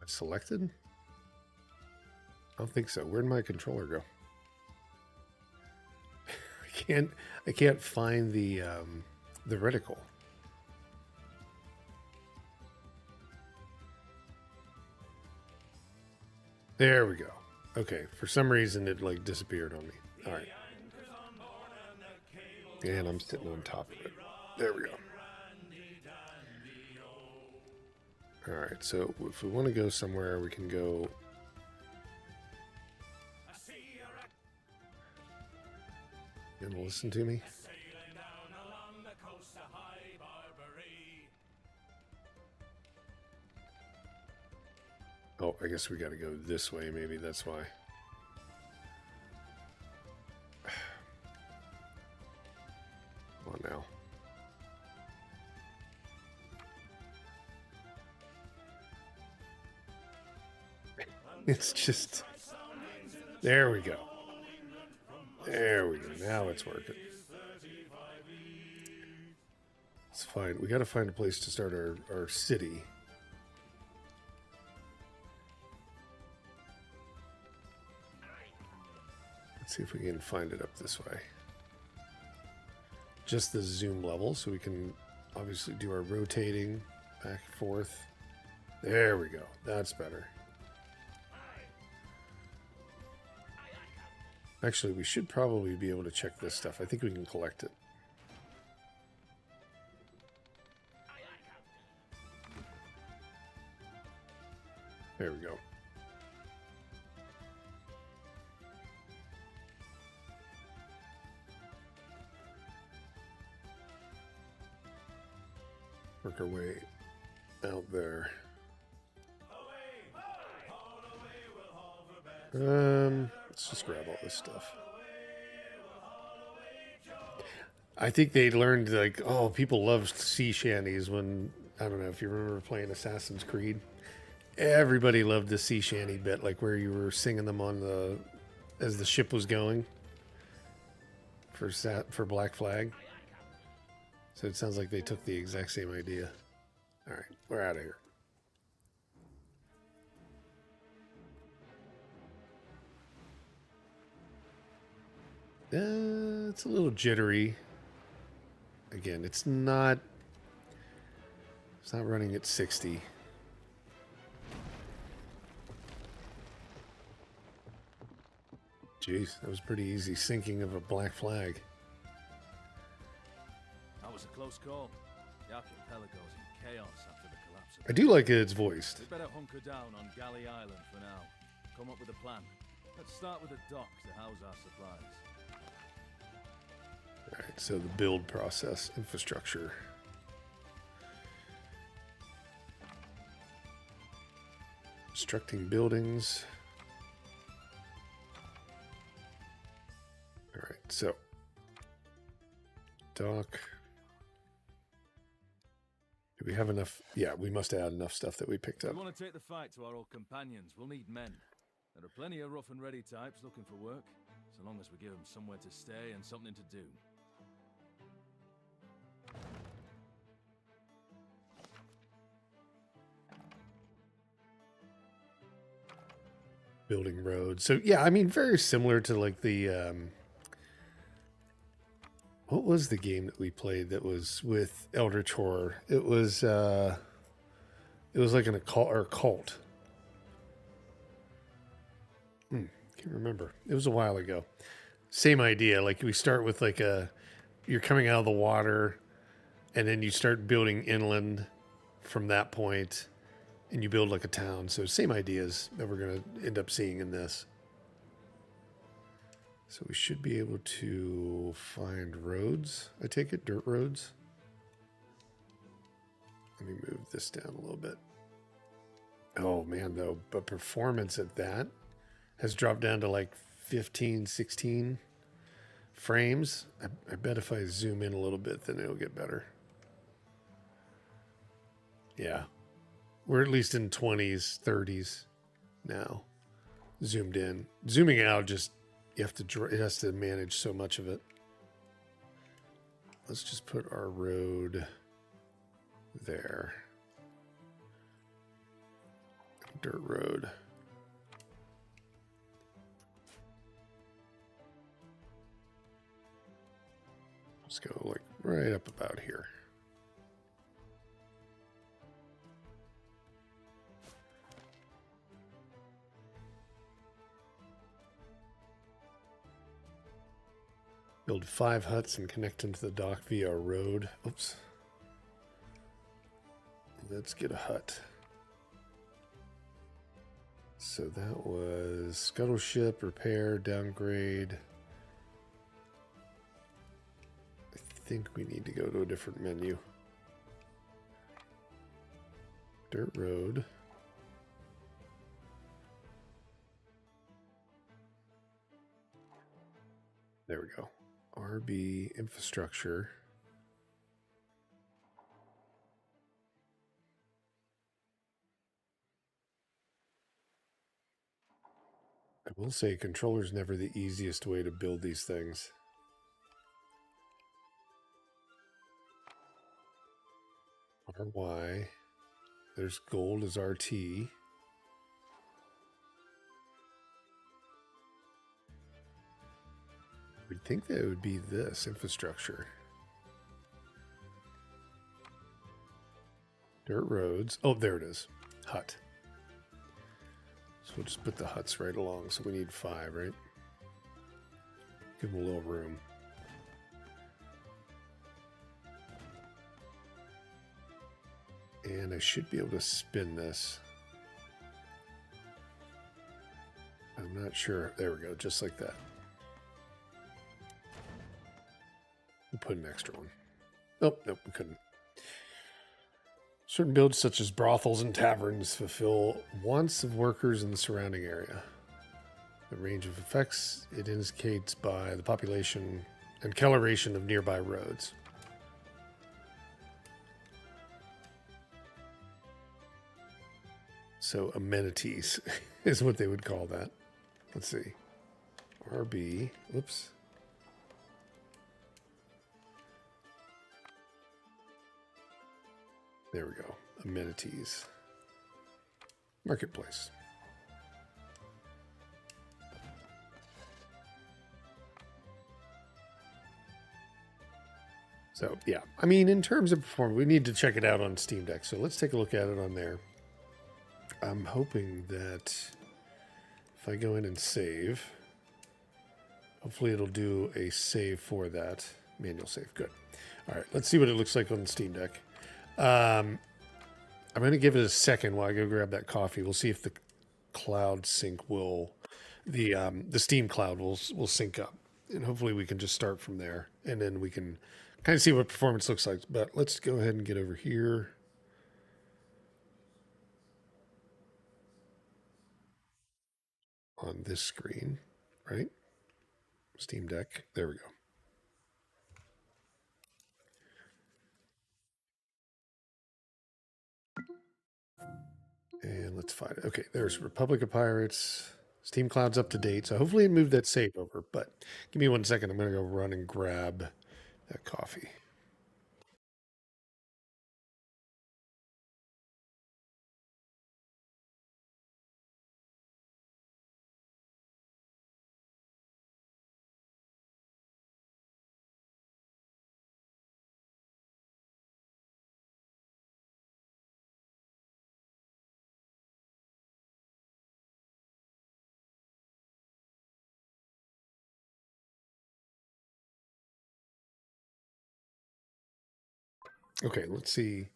Selected? I don't think so. Where'd my controller go? I can't find the reticle. There we go. Okay, for some reason it like disappeared on me. All right. And I'm sitting on top of it. There we go. All right, so if we want to go somewhere, we can go. You gonna listen to me? Oh, I guess we got to go this way. Maybe that's why. Come on now. It's just. There we go. There we go. Now it's working. It's fine. We got to find a place to start our city. Let's see if we can find it up this way. Just the zoom level, so we can obviously do our rotating back and forth. There we go. That's better. Actually, we should probably be able to check this stuff. I think we can collect it. There we go. Work our way out there. Let's just grab all this stuff. I think they learned, like, oh, people loved sea shanties when, I don't know if you remember playing Assassin's Creed. Everybody loved the sea shanty bit, like where you were singing them on the, as the ship was going for Black Flag. So it sounds like they took the exact same idea. All right, we're out of here. It's a little jittery. Again, it's not running at 60. Jeez, that was pretty easy sinking of a Black Flag. That was a close call. The archipelago's in chaos after the collapse of I do like it's voiced. We better hunker down on Galley Island for now. Come up with a plan. Let's start with a dock to house our supplies. All right, so the build process, infrastructure. Constructing buildings. All right, so dock. Do we have enough? Yeah, we must add enough stuff that we picked up. If we want to take the fight to our old companions, we'll need men. There are plenty of rough and ready types looking for work, so long as we give them somewhere to stay and something to do. Building roads. So yeah, I mean, very similar to like the what was the game that we played that was with Eldritch Horror? It was like an cult. Can't remember. It was a while ago. Same idea. Like we start with like you're coming out of the water, and then you start building inland from that point. and you build like a town. So same ideas that we're going to end up seeing in this. So we should be able to find roads. I take it, dirt roads. Let me move this down a little bit. Oh man, though, but performance at that has dropped down to like 15, 16 frames. I bet if I zoom in a little bit, then it'll get better. Yeah. We're at least in 20s, 30s now. Zoomed in. Zooming out, just, you have to, it has to manage so much of it. Let's just put our road there. Dirt road. Let's go like right up about here. Build 5 huts and connect them to the dock via a road. Oops. Let's get a hut. So that was scuttle ship, repair, downgrade. I think we need to go to a different menu. Dirt road. There we go. RB infrastructure. I will say controller's never the easiest way to build these things. RY. There's gold as RT. We'd think that it would be this infrastructure. Dirt roads. Oh, there it is. Hut. So we'll just put the huts right along. So we need 5, right? Give them a little room. And I should be able to spin this. I'm not sure. There we go. Just like that. We'll put an extra one. Oh, nope, we couldn't. Certain builds such as brothels and taverns fulfill wants of workers in the surrounding area. The range of effects it indicates by the population and coloration of nearby roads. So amenities is what they would call that. Let's see. RB. Whoops. There we go. Amenities. Marketplace. So, yeah. I mean, in terms of performance, we need to check it out on Steam Deck. So let's take a look at it on there. I'm hoping that if I go in and save, hopefully it'll do a save for that. Manual save. Good. All right. Let's see what it looks like on Steam Deck. I'm going to give it a second while I go grab that coffee. We'll see if the cloud sync will, the Steam cloud will sync up, and hopefully we can just start from there, and then we can kind of see what performance looks like. But let's go ahead and get over here. On this screen, right? Steam Deck. There we go. And let's find it. Okay, there's Republic of Pirates. Steam Cloud's up to date. So hopefully it moved that save over. But give me 1 second. I'm going to go run and grab that coffee. Okay, let's see.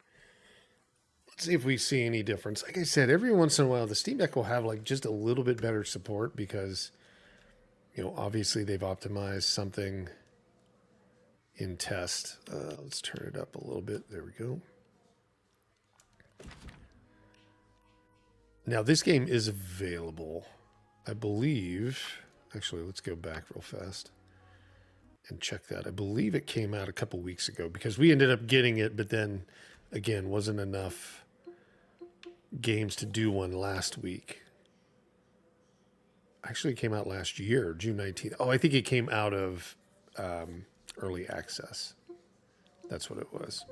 See if we see any difference. Like I said, every once in a while, the Steam Deck will have like just a little bit better support because, obviously they've optimized something in test. Let's turn it up a little bit. There we go. Now this game is available, I believe. Actually, let's go back real fast and check that. I believe it came out a couple weeks ago because we ended up getting it, but then again, wasn't enough games to do one last week. Actually, it came out last year, June 19th. Oh, I think it came out of early access. That's what it was.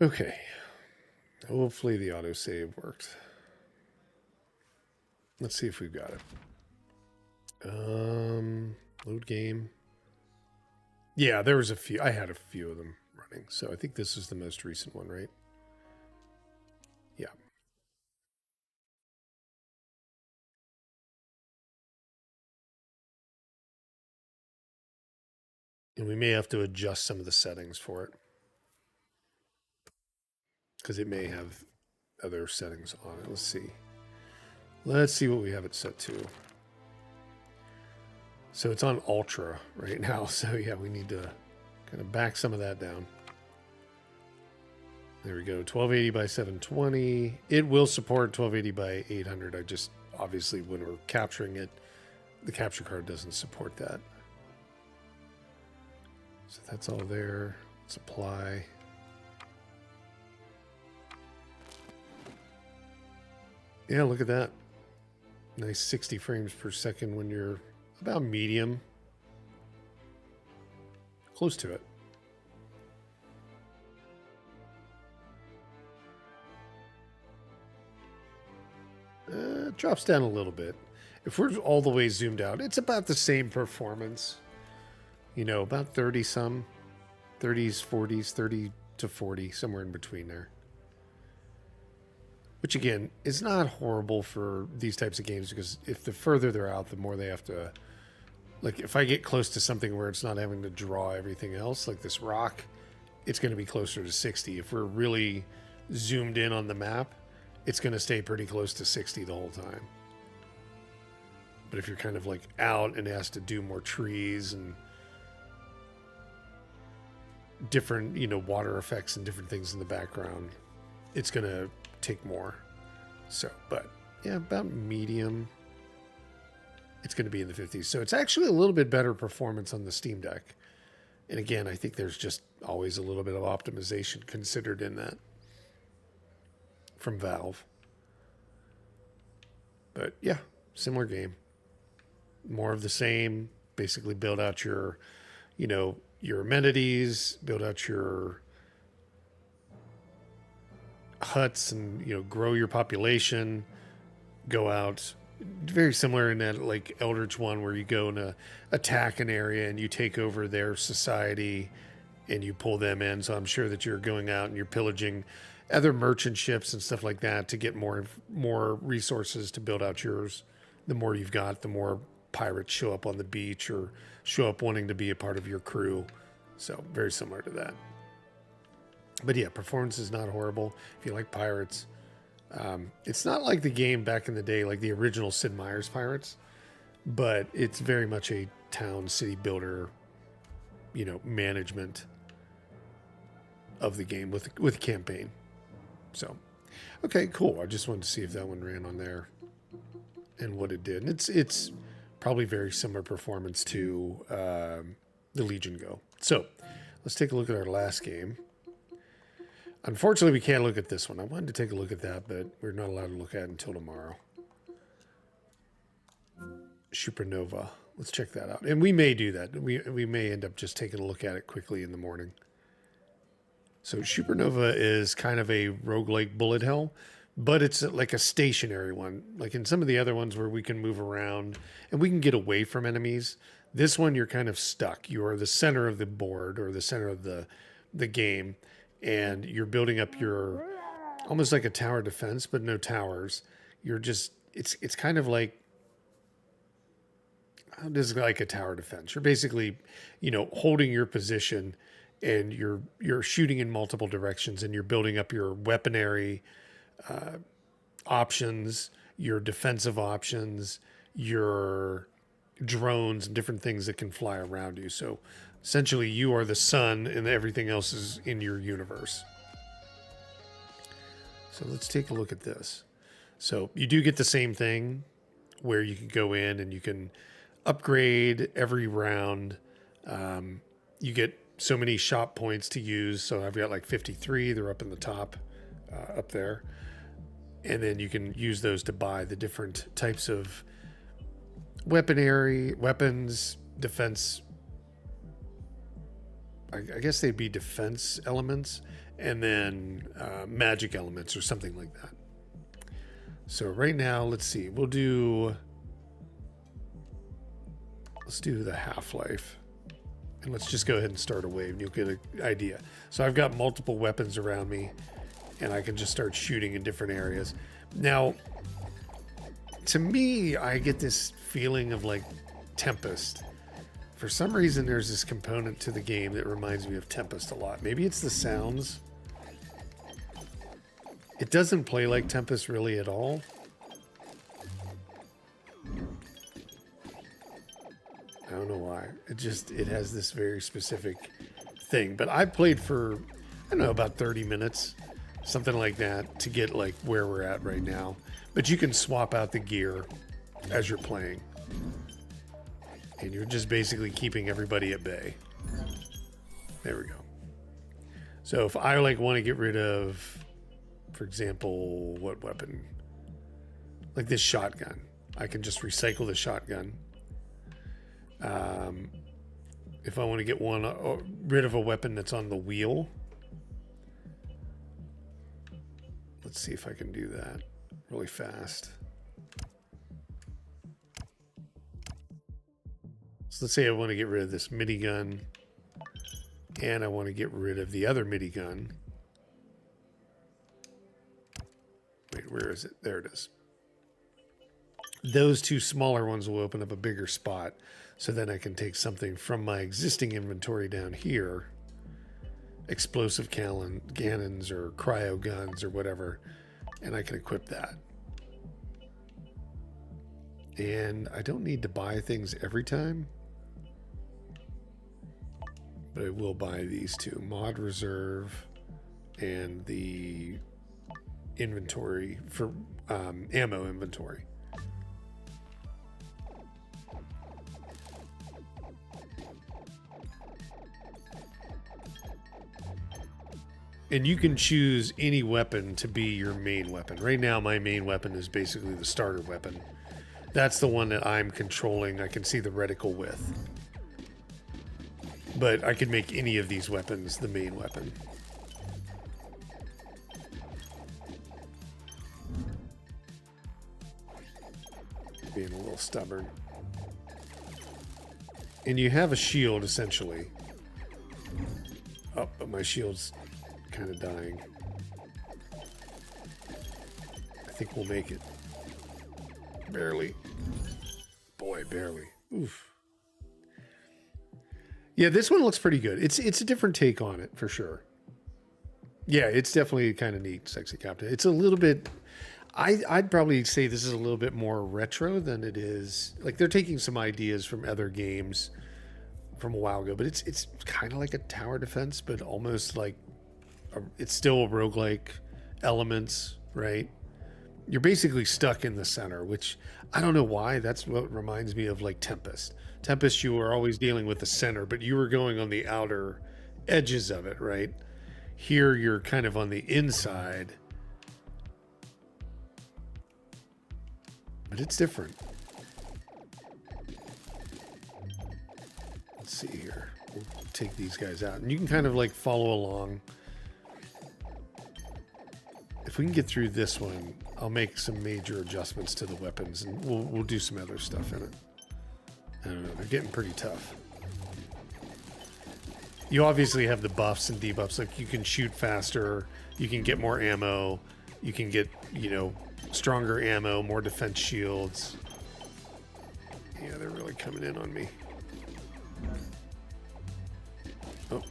Okay. Hopefully the autosave worked. Let's see if we've got it. Load game. Yeah, there was a few. I had a few of them running. So I think this is the most recent one, right? Yeah. And we may have to adjust some of the settings for it because it may have other settings on it. Let's see. Let's see what we have it set to. So it's on Ultra right now. So yeah, we need to kind of back some of that down. There we go. 1280 by 720. It will support 1280 by 800. I just, obviously, when we're capturing it, the capture card doesn't support that. So that's all there. Let's apply. Yeah, look at that. Nice 60 frames per second when you're about medium. Close to it. It drops down a little bit. If we're all the way zoomed out, it's about the same performance. About 30 some. 30s, 40s, 30 to 40, somewhere in between there. Which again is not horrible for these types of games because if the further they're out, the more they have to. Like if I get close to something where it's not having to draw everything else, like this rock, it's going to be closer to 60. If we're really zoomed in on the map, it's going to stay pretty close to 60 the whole time. But if you're kind of like out and it has to do more trees and different, water effects and different things in the background, it's going to take more. So, but yeah, about medium. It's going to be in the 50s. So it's actually a little bit better performance on the Steam Deck. And again, I think there's just always a little bit of optimization considered in that from Valve. But yeah, similar game. More of the same. Basically build out your, your amenities, build out your huts and, grow your population, go out. Very similar in that like Eldritch one where you go and attack an area and you take over their society and you pull them in. So I'm sure that you're going out and you're pillaging other merchant ships and stuff like that to get more resources to build out yours. The more you've got, the more pirates show up on the beach or show up wanting to be a part of your crew. So very similar to that. But yeah, performance is not horrible. If you like pirates, it's not like the game back in the day, like the original Sid Meier's Pirates, but it's very much a town city builder, management of the game with campaign. So, okay, cool. I just wanted to see if that one ran on there and what it did. And it's probably very similar performance to the Legion Go. So let's take a look at our last game. Unfortunately, we can't look at this one. I wanted to take a look at that, but we're not allowed to look at it until tomorrow. Supernova. let's check that out. And we may do that. We may end up just taking a look at it quickly in the morning. So Supernova is kind of a roguelike bullet hell, but it's like a stationary one. Like in some of the other ones where we can move around and we can get away from enemies. This one, you're kind of stuck. You are the center of the board or the center of the game, and you're building up your almost like a tower defense, but no towers. You're just it's kind of like this is like a tower defense. You're basically, holding your position, and you're shooting in multiple directions, and you're building up your weaponry options, your defensive options, your drones, and different things that can fly around you. So essentially, you are the sun, and everything else is in your universe. So let's take a look at this. So you do get the same thing where you can go in and you can upgrade every round. You get so many shop points to use. So I've got like 53. They're up in the top, up there. And then you can use those to buy the different types of weapons, defense. I guess they'd be defense elements, and then magic elements or something like that. So right now, let's see. Let's do the Half-Life. And let's just go ahead and start a wave, and you'll get an idea. So I've got multiple weapons around me, and I can just start shooting in different areas. Now, to me, I get this feeling of like Tempest. For some reason, there's this component to the game that reminds me of Tempest a lot. Maybe it's the sounds. It doesn't play like Tempest really at all. I don't know why. It has this very specific thing. But I played for, I don't know, about 30 minutes, something like that, to get like where we're at right now. But you can swap out the gear as you're playing. And you're just basically keeping everybody at bay. There we go. So if I like want to get rid of, for example, what weapon? Like this shotgun. I can just recycle the shotgun. If I want to get rid of a weapon that's on the wheel. Let's see if I can do that really fast. So let's say I want to get rid of this minigun, and I want to get rid of the other minigun. Wait, where is it? There it is. Those two smaller ones will open up a bigger spot, so then I can take something from my existing inventory down here, explosive cannons or cryo guns or whatever, and I can equip that. And I don't need to buy things every time, but I will buy these two, mod reserve and the inventory for ammo inventory. And you can choose any weapon to be your main weapon. Right now, my main weapon is basically the starter weapon. That's the one that I'm controlling. I can see the reticle with. But I could make any of these weapons the main weapon. Being a little stubborn. And you have a shield, essentially. Oh, but my shield's kind of dying. I think we'll make it. Barely. Boy, barely. Oof. Yeah, this one looks pretty good. It's a different take on it, for sure. Yeah, it's definitely kind of neat, Sexy Captain. It's a little bit... I'd probably say this is a little bit more retro than it is... Like, they're taking some ideas from other games from a while ago, but it's kind of like a tower defense, but almost like... It's still a roguelike elements, right? You're basically stuck in the center, which I don't know why. That's what reminds me of like Tempest. Tempest, you were always dealing with the center, but you were going on the outer edges of it, right? Here, you're kind of on the inside. But it's different. let's see here. We'll take these guys out. And you can kind of like follow along. If we can get through this one, I'll make some major adjustments to the weapons, and we'll do some other stuff in it. I don't know. They're getting pretty tough. You obviously have the buffs and debuffs. Like you can shoot faster. You can get more ammo. You can get, you know, stronger ammo, more defense shields. Yeah, they're really coming in on me. Oh.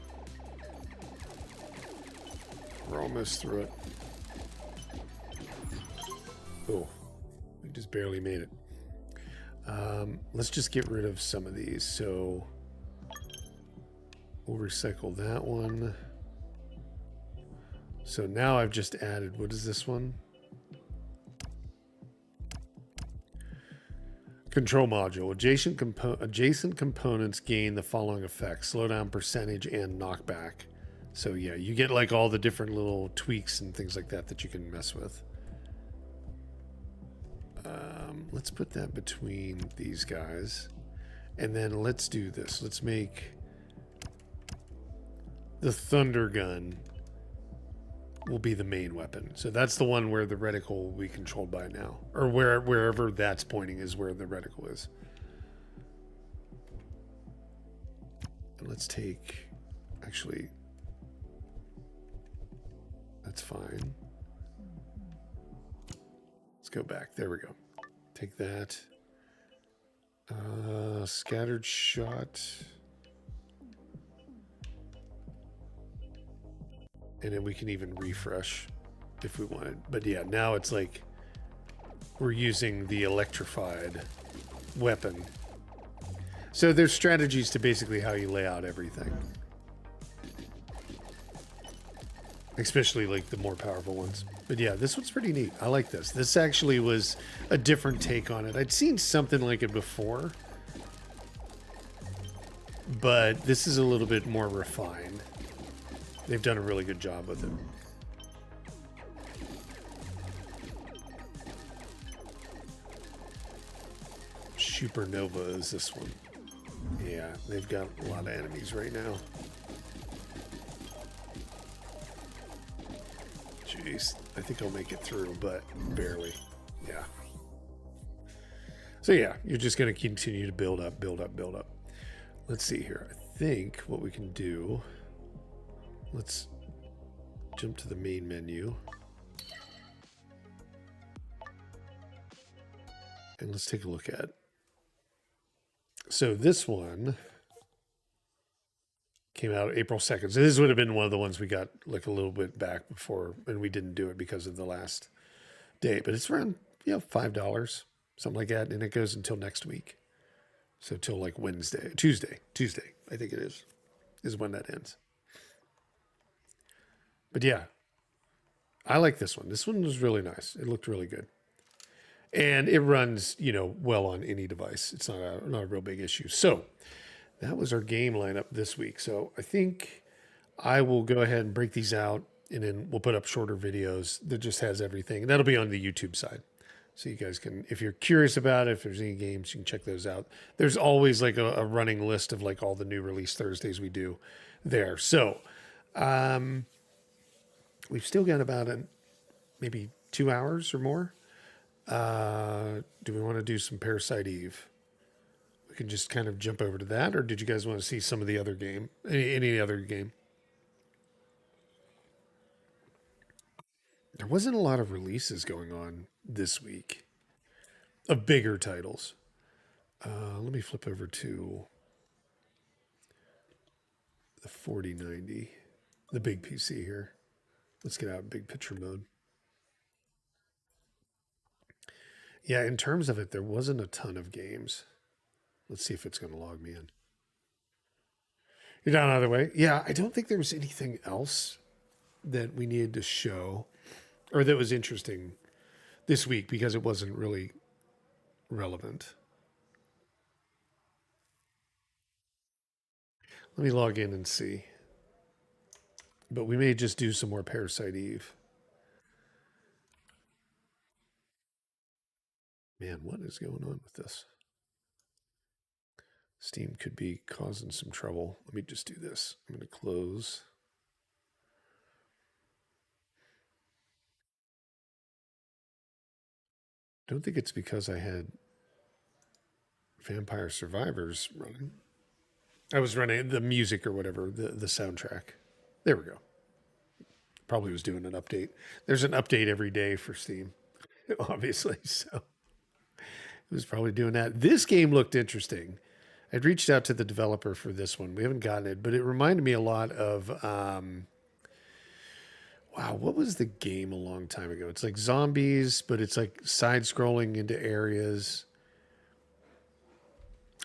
We're almost through it. Oh, we just barely made it. Let's just get rid of some of these. So we'll recycle that one. So now I've just added, what is this one? Control module. Adjacent components gain the following effects: slowdown, percentage, and knockback. So yeah, you get like all the different little tweaks and things like that that you can mess with. Let's put that between these guys. And then let's do this. Let's make the thunder gun will be the main weapon. So that's the one where the reticle will be controlled by now. Or wherever that's pointing is where the reticle is. And let's take... Actually, that's fine. Let's go back. There we go. Take that. Scattered shot. And then we can even refresh if we wanted. But yeah, now it's like we're using the electrified weapon. So there's strategies to basically how you lay out everything. Especially like the more powerful ones. But yeah, this one's pretty neat. I like this. This actually was a different take on it. I'd seen something like it before, but this is a little bit more refined. They've done a really good job with it. Supernova is this one. Yeah, they've got a lot of enemies right now. Jeez, I think I'll make it through, but barely. Yeah. So yeah, you're just going to continue to build up, build up, build up. Let's see here. I think what we can do... Let's jump to the main menu. And let's take a look at. So this one came out April 2nd. So this would have been one of the ones we got like a little bit back before, and we didn't do it because of the last date. But it's around, you know, $5, something like that. And it goes until next week. So till like Tuesday, I think it is when that ends. But yeah, I like this one. This one was really nice. It looked really good. And it runs, you know, well on any device. It's not a real big issue. So that was our game lineup this week. So I think I will go ahead and break these out, and then we'll put up shorter videos that just has everything. And that'll be on the YouTube side. So you guys can, if you're curious about it, if there's any games, you can check those out. There's always like a running list of like all the new release Thursdays we do there. So we've still got about maybe 2 hours or more. Do we want to do some Parasite Eve? We can just kind of jump over to that, or did you guys want to see some of the other game? Any other game? There wasn't a lot of releases going on this week of bigger titles. Let me flip over to the 4090, the big PC here. Let's get out big picture mode. Yeah, in terms of it, there wasn't a ton of games. Let's see if it's going to log me in. You're down either way. Yeah, I don't think there was anything else that we needed to show or that was interesting this week because it wasn't really relevant. Let me log in and see. But we may just do some more Parasite Eve. Man, what is going on with this? Steam could be causing some trouble. Let me just do this. I'm going to close. Don't think it's because I had Vampire Survivors running. I was running the music or whatever, the soundtrack. There we go. Probably was doing an update. There's an update every day for Steam, obviously. So it was probably doing that. This game looked interesting. I'd reached out to the developer for this one. We haven't gotten it, but it reminded me a lot of wow, what was the game a long time ago? It's like zombies, but it's like side scrolling into areas.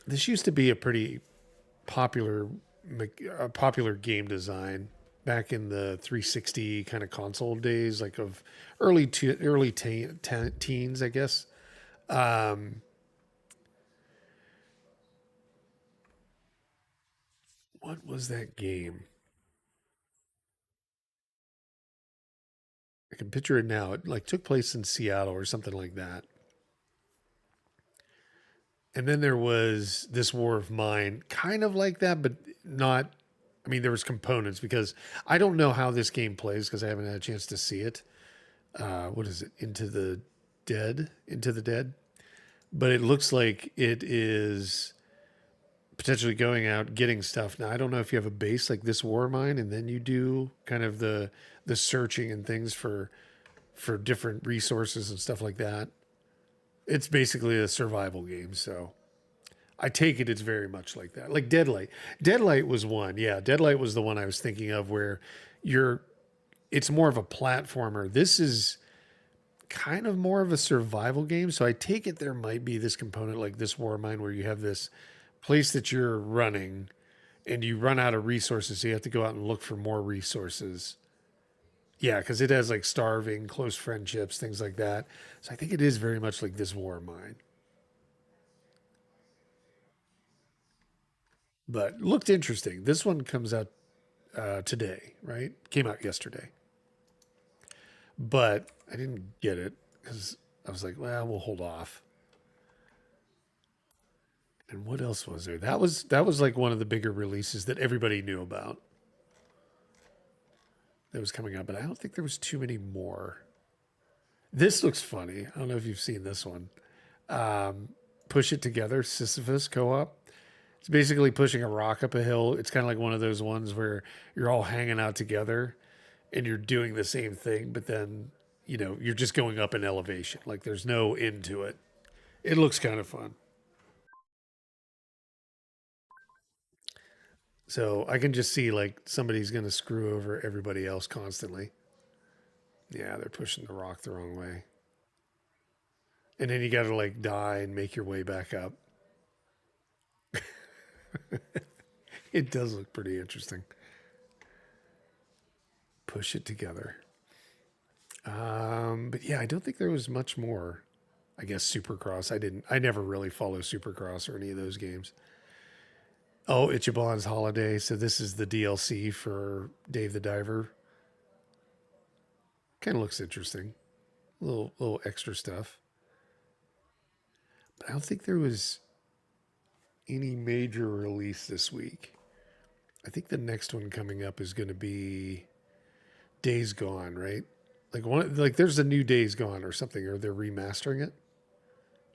This used to be a pretty popular popular game design back in the 360 kind of console days, like of early teens, I guess. Um, what was that game? I can picture it now. It like took place in Seattle or something like that. And then there was this War of Mine, kind of like that, but not. I mean, there was components because I don't know how this game plays because I haven't had a chance to see it. What is it? Into the Dead. But it looks like it is potentially going out getting stuff. Now I don't know if you have a base like this War Mine, and then you do kind of the searching and things for different resources and stuff like that. It's basically a survival game, so I take it it's very much like that. Like Deadlight. Deadlight was one. Yeah, Deadlight was the one I was thinking of where you're it's more of a platformer. This is kind of more of a survival game. So I take it there might be this component like this War Mine where you have this place that you're running and you run out of resources. So you have to go out and look for more resources. Yeah, because it has like starving, close friendships, things like that. So I think it is very much like this War Mine. But looked interesting. This one comes out today, right? Came out yesterday. But I didn't get it because I was like, well, we'll hold off. And what else was there? That was like one of the bigger releases that everybody knew about that was coming out, but I don't think there was too many more. This looks funny. I don't know if you've seen this one. Push It Together, Sisyphus co-op. It's basically pushing a rock up a hill. It's kind of like one of those ones where you're all hanging out together and you're doing the same thing, but then, you're just going up in elevation. Like there's no end to it. It looks kind of fun. So I can just see like somebody's going to screw over everybody else constantly. Yeah, they're pushing the rock the wrong way. And then you got to like die and make your way back up. It does look pretty interesting. Push It Together. But yeah, I don't think there was much more. I guess Supercross. I never really follow Supercross or any of those games. Oh, Ichiban's Holiday. So this is the DLC for Dave the Diver. Kind of looks interesting. Little extra stuff. But I don't think there was any major release this week. I think the next one coming up is going to be Days Gone, right? Like there's a new Days Gone or something, or they're remastering it.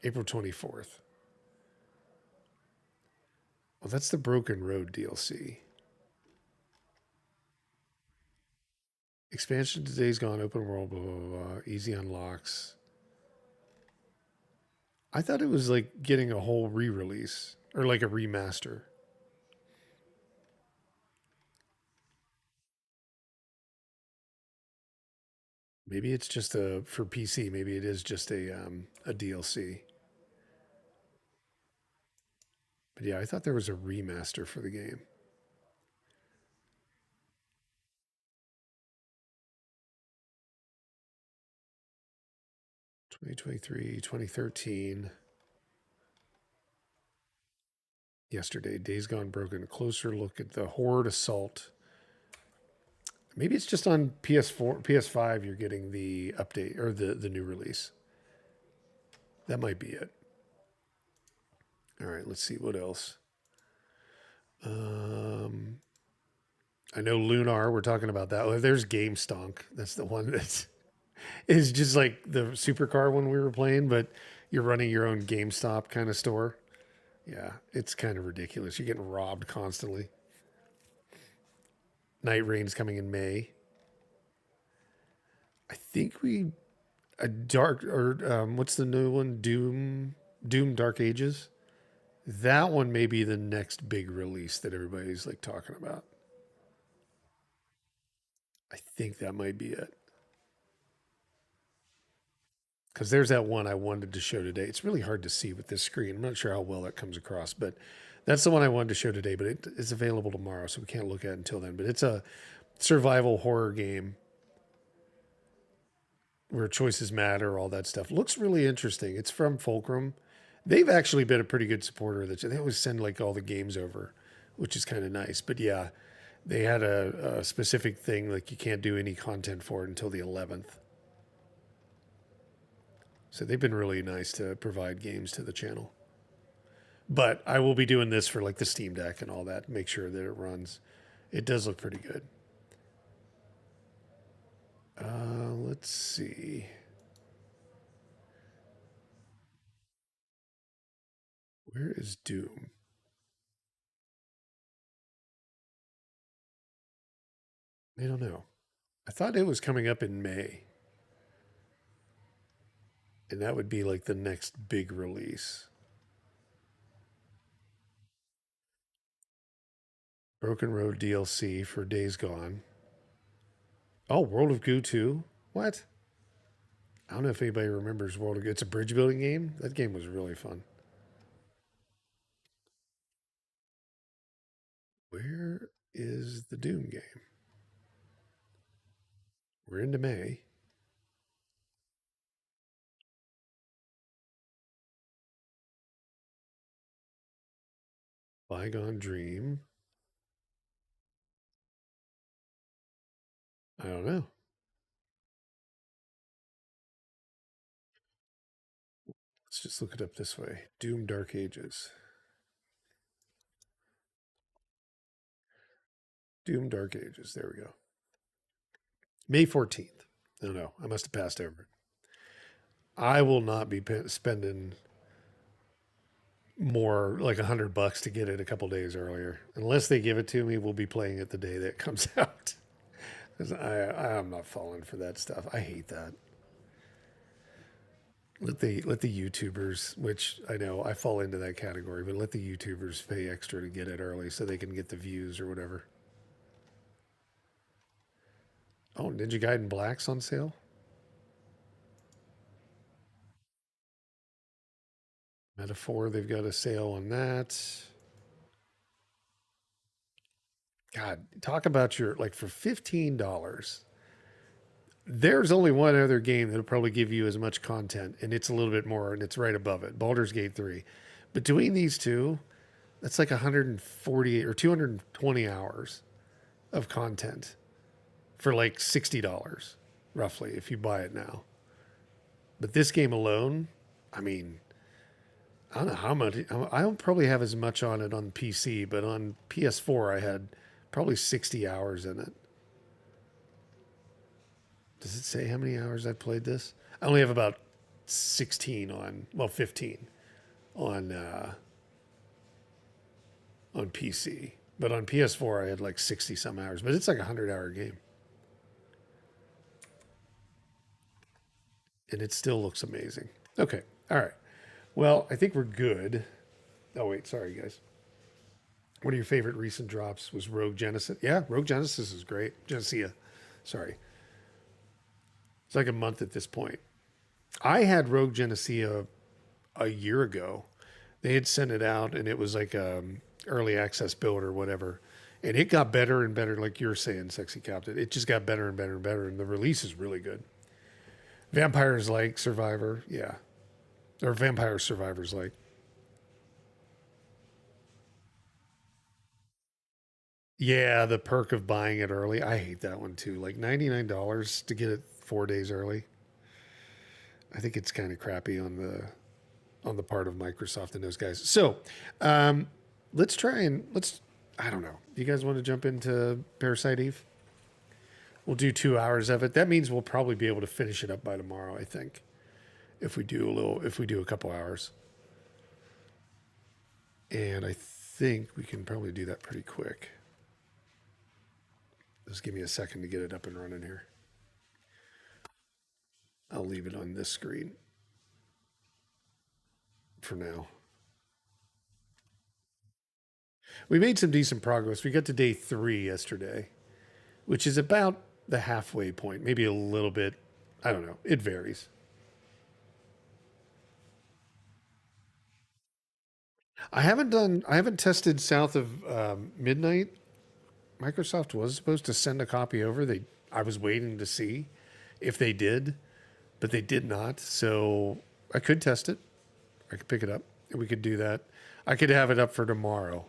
April 24th. Well, that's the Broken Road DLC. Expansion to Days Gone, open world, blah, blah, blah, blah, easy unlocks. I thought it was like getting a whole re release or like a remaster. Maybe it's just for PC. Maybe it is just a DLC. But yeah, I thought there was a remaster for the game. 2023, 2013. Yesterday, Days Gone Broken. A closer look at the Horde Assault. Maybe it's just on PS4, PS5. You're getting the update or the new release. That might be it. All right, let's see what else. Um, I know Lunar. We're talking about that. Oh, there's Game Stonk. That's the one that is just like the supercar one we were playing, but you're running your own GameStop kind of store. Yeah, it's kind of ridiculous. You're getting robbed constantly. Night Rain's coming in May. I think we a dark or what's the new one? Doom Dark Ages. That one may be the next big release that everybody's like talking about. I think that might be it. Because there's that one I wanted to show today. It's really hard to see with this screen. I'm not sure how well that comes across, but that's the one I wanted to show today. But it is available tomorrow, so we can't look at it until then. But it's a survival horror game where choices matter, all that stuff. Looks really interesting. It's from Fulcrum. They've actually been a pretty good supporter of that. They always send like all the games over, which is kind of nice. But yeah, they had a specific thing like you can't do any content for it until the 11th. So they've been really nice to provide games to the channel. But I will be doing this for like the Steam Deck and all that, make sure that it runs. It does look pretty good. Let's see. Where is Doom? I don't know. I thought it was coming up in May. And that would be like the next big release. Broken Road DLC for Days Gone. Oh, World of Goo 2? What? I don't know if anybody remembers World of Goo. It's a bridge building game. That game was really fun. Where is the Doom game? We're into May. Bygone Dream. I don't know. Let's just look it up this way. Doom Dark Ages. Doom Dark Ages. There we go. May 14th. No, no, I must have passed over it. I will not be spending more like $100 to get it a couple days earlier. Unless they give it to me, we'll be playing it the day that it comes out. Because I'm not falling for that stuff. I hate that. Let the YouTubers, which I know I fall into that category, but let the YouTubers pay extra to get it early so they can get the views or whatever. Oh, Ninja Gaiden Black's on sale. Metaphor, they've got a sale on that. God, talk about your like for $15. There's only one other game that'll probably give you as much content, and it's a little bit more, and it's right above it. Baldur's Gate 3. Between these two, that's like 140 or 220 hours of content for like $60, roughly, if you buy it now. But this game alone, I mean, I don't know how much. I don't probably have as much on it on PC, but on PS4, I had probably 60 hours in it. Does it say how many hours I played this? I only have about 16 on, well, 15 on PC. But on PS4, I had like 60 some hours. But it's like a 100-hour game. And it still looks amazing. Okay. All right. Well, I think we're good. Oh, wait. Sorry, guys. One of your favorite recent drops was Rogue Genesis. Yeah, Rogue Genesis is great. Genesia. Sorry. It's like a month at this point. I had Rogue Genesia a year ago. They had sent it out, and it was like early access build or whatever. And it got better and better, like you're saying, Sexy Captain. It just got better and better and better, and the release is really good. Vampires like Survivor, yeah. Or Vampire Survivors like. Yeah, the perk of buying it early. I hate that one too. Like $99 to get it 4 days early. I think it's kind of crappy on the part of Microsoft and those guys. So let's try and let's. I don't know. Do you guys want to jump into Parasite Eve? We'll do 2 hours of it. That means we'll probably be able to finish it up by tomorrow, I think. If we do a couple hours. And I think we can probably do that pretty quick. Just give me a second to get it up and running here. I'll leave it on this screen for now. We made some decent progress. We got to day 3 yesterday, which is about the halfway point, maybe a little bit. I don't know. It varies. I haven't tested south of midnight. Microsoft was supposed to send a copy over. I was waiting to see if they did, but they did not. So I could test it. I could pick it up and we could do that. I could have it up for tomorrow.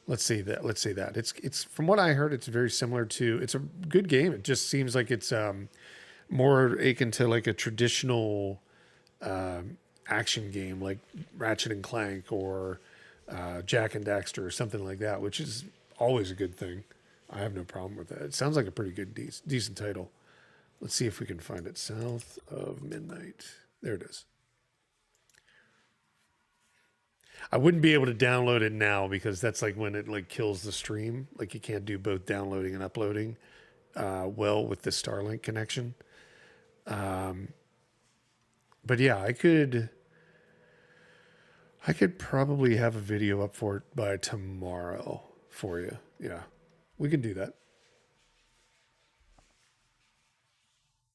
Let's see that. Let's say that it's from what I heard, it's very similar to. It's a good game. It just seems like it's more akin to like a traditional action game, like Ratchet and Clank or Jack and Daxter or something like that, which is always a good thing. I have no problem with that. It sounds like a pretty good, decent title. Let's see if we can find it. South of Midnight. There it is. I wouldn't be able to download it now because that's like when it like kills the stream. Like you can't do both downloading and uploading well with the Starlink connection. But yeah, I could probably have a video up for it by tomorrow for you. Yeah, we can do that.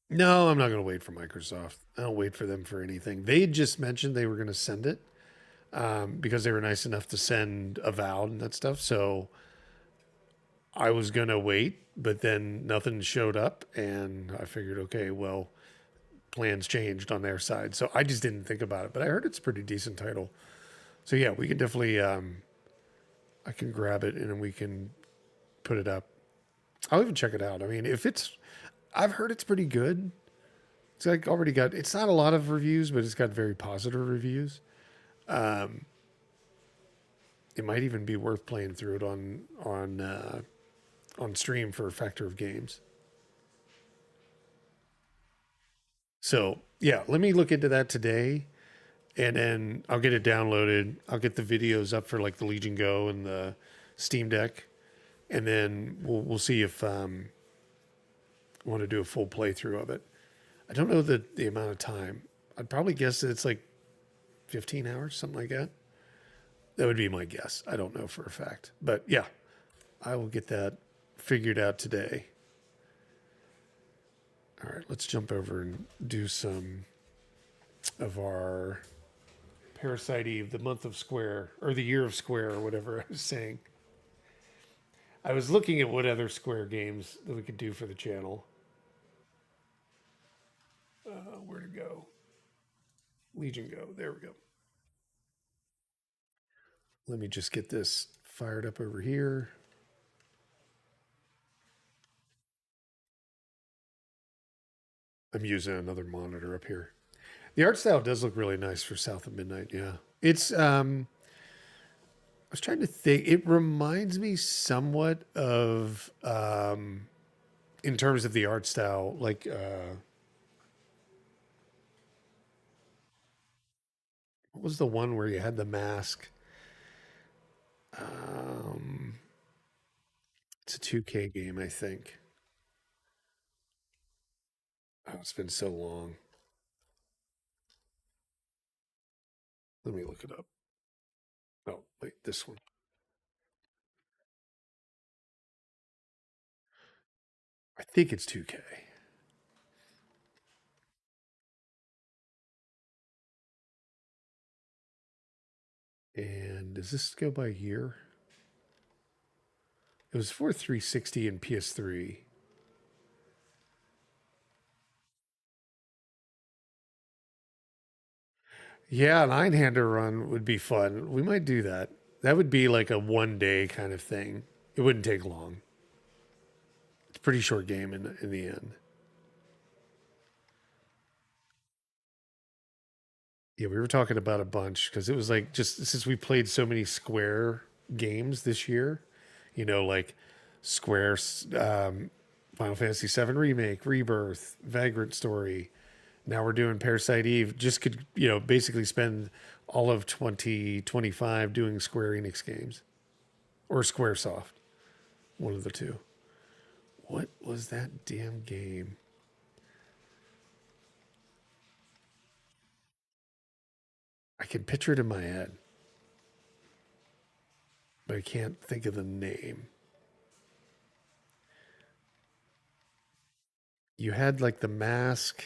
No, I'm not going to wait for Microsoft. I don't wait for them for anything. They just mentioned they were going to send it because they were nice enough to send Avowed and that stuff. So I was going to wait, but then nothing showed up. And I figured, okay, well, plans changed on their side. So I just didn't think about it. But I heard it's a pretty decent title. So yeah, we can definitely, I can grab it and we can put it up. I'll even check it out. I mean, I've heard it's pretty good. It's like already got, it's not a lot of reviews, but it's got very positive reviews. It might even be worth playing through it on stream for a factor of games. So yeah, let me look into that today, and then I'll get it downloaded. I'll get the videos up for like the Legion Go and the Steam Deck, and then we'll see if I want to do a full playthrough of it. I don't know the amount of time. I'd probably guess that it's like 15 hours, something like that. That would be my guess. I don't know for a fact, but yeah, I will get that figured out today. All right, let's jump over and do some of our Parasite Eve, the month of Square, or the year of Square, or whatever I was saying. I was looking at what other Square games that we could do for the channel. Where to go? Legion Go. There we go. Let me just get this fired up over here. I'm using another monitor up here. The art style does look really nice for South of Midnight. Yeah, it's. I was trying to think. It reminds me somewhat of, in terms of the art style, like what was the one where you had the mask? Um, it's a 2K game, I think. Oh, it's been so long. Let me look it up. Oh, wait, this one. I think it's 2K. And does this go by year? It was for 360 and PS3. Yeah, nine-hander run would be fun. We might do that. That would be like a 1 day kind of thing. It wouldn't take long. It's a pretty short game in the end. Yeah, we were talking about a bunch because it was like just since we played so many Square games this year, You know, like Square's Final Fantasy VII Remake, Rebirth, Vagrant Story. Now we're doing Parasite Eve. Just could, basically spend all of 2025 doing Square Enix games or Squaresoft, one of the two. What was that damn game? I can picture it in my head, but I can't think of the name. You had like the mask,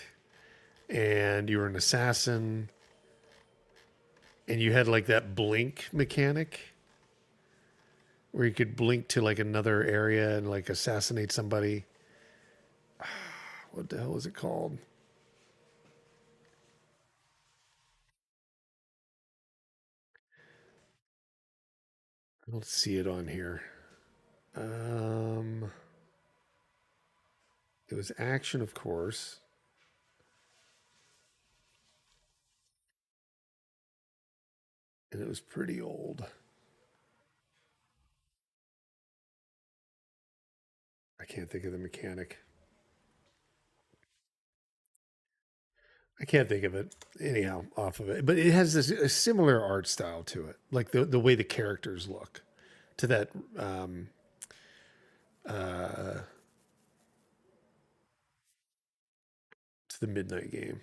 and you were an assassin, and you had like that blink mechanic where you could blink to like another area and like assassinate somebody. What the hell was it called? I don't see it on here. Um, it was action, of course, and it was pretty old. I can't think of the mechanic. I can't think of it anyhow off of it, but it has this a similar art style to it, like the way the characters look to that uh, to the Midnight Game.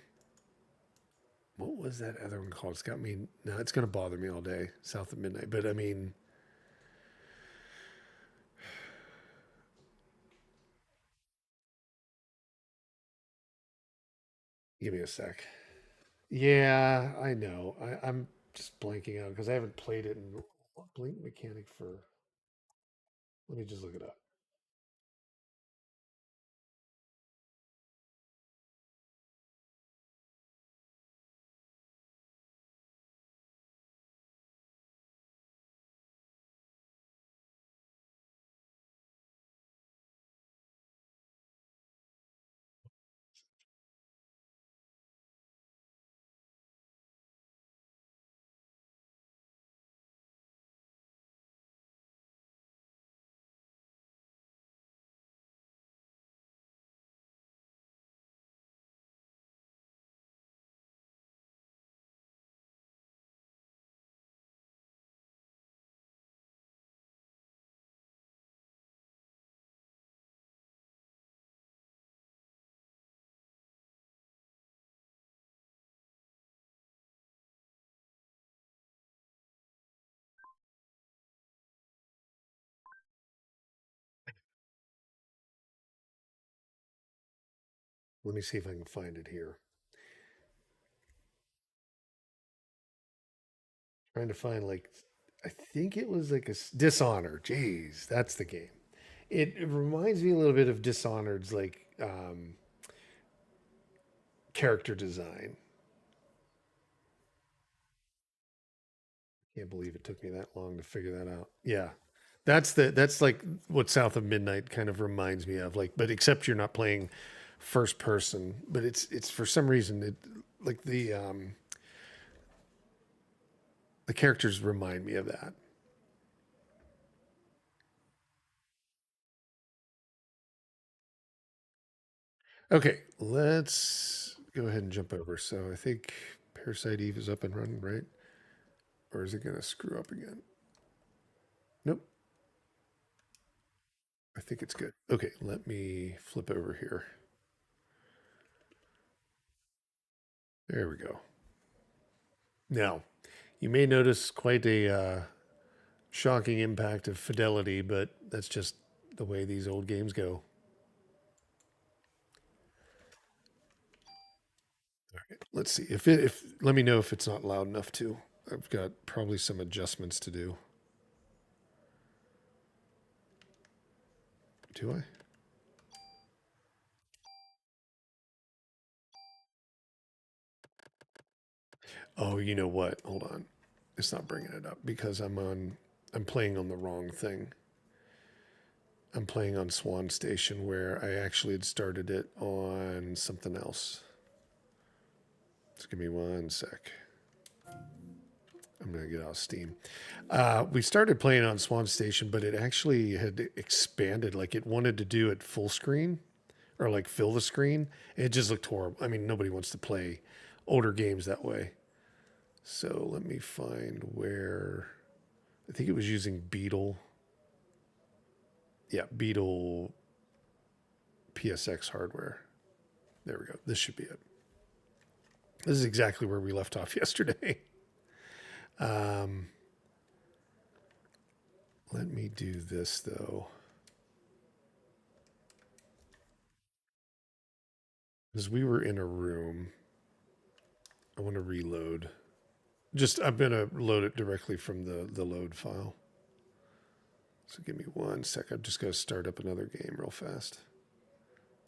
What was that other one called? It's got me. No, it's going to bother me all day. South of Midnight, but I mean, give me a sec. Yeah, I know. I'm just blanking out because I haven't played it in Blink Mechanic for. Let me just look it up. Let me see if I can find it here. Trying to find like, I think it was like a Dishonor. Jeez, that's the game. It reminds me a little bit of Dishonored's like character design. Can't believe it took me that long to figure that out. Yeah. That's like what South of Midnight kind of reminds me of. Like, but except you're not playing first person, but it's for some reason it like the characters remind me of that. Okay, let's go ahead and jump over. So I think Parasite Eve is up and running, right? Or is it gonna screw up again? Nope. I think it's good. Okay, let me flip over here. There we go. Now, you may notice quite a shocking impact of fidelity, but that's just the way these old games go. Let's see if let me know if it's not loud enough too. I've got probably some adjustments to do. Do I? Oh, you know what? Hold on. It's not bringing it up because I'm playing on the wrong thing. I'm playing on Swan Station where I actually had started it on something else. Just give me one sec. I'm going to get out Steam. We started playing on Swan Station, but it actually had expanded. Like it wanted to do it full screen or like fill the screen. It just looked horrible. I mean, nobody wants to play older games that way. So let me find where. I think it was using Beetle. Yeah, Beetle PSX hardware. There we go. This should be it. This is exactly where we left off yesterday. Let me do this though. Because we were in a room. I want to reload. I'm going to load it directly from the load file. So give me 1 sec. I'm just going to start up another game real fast.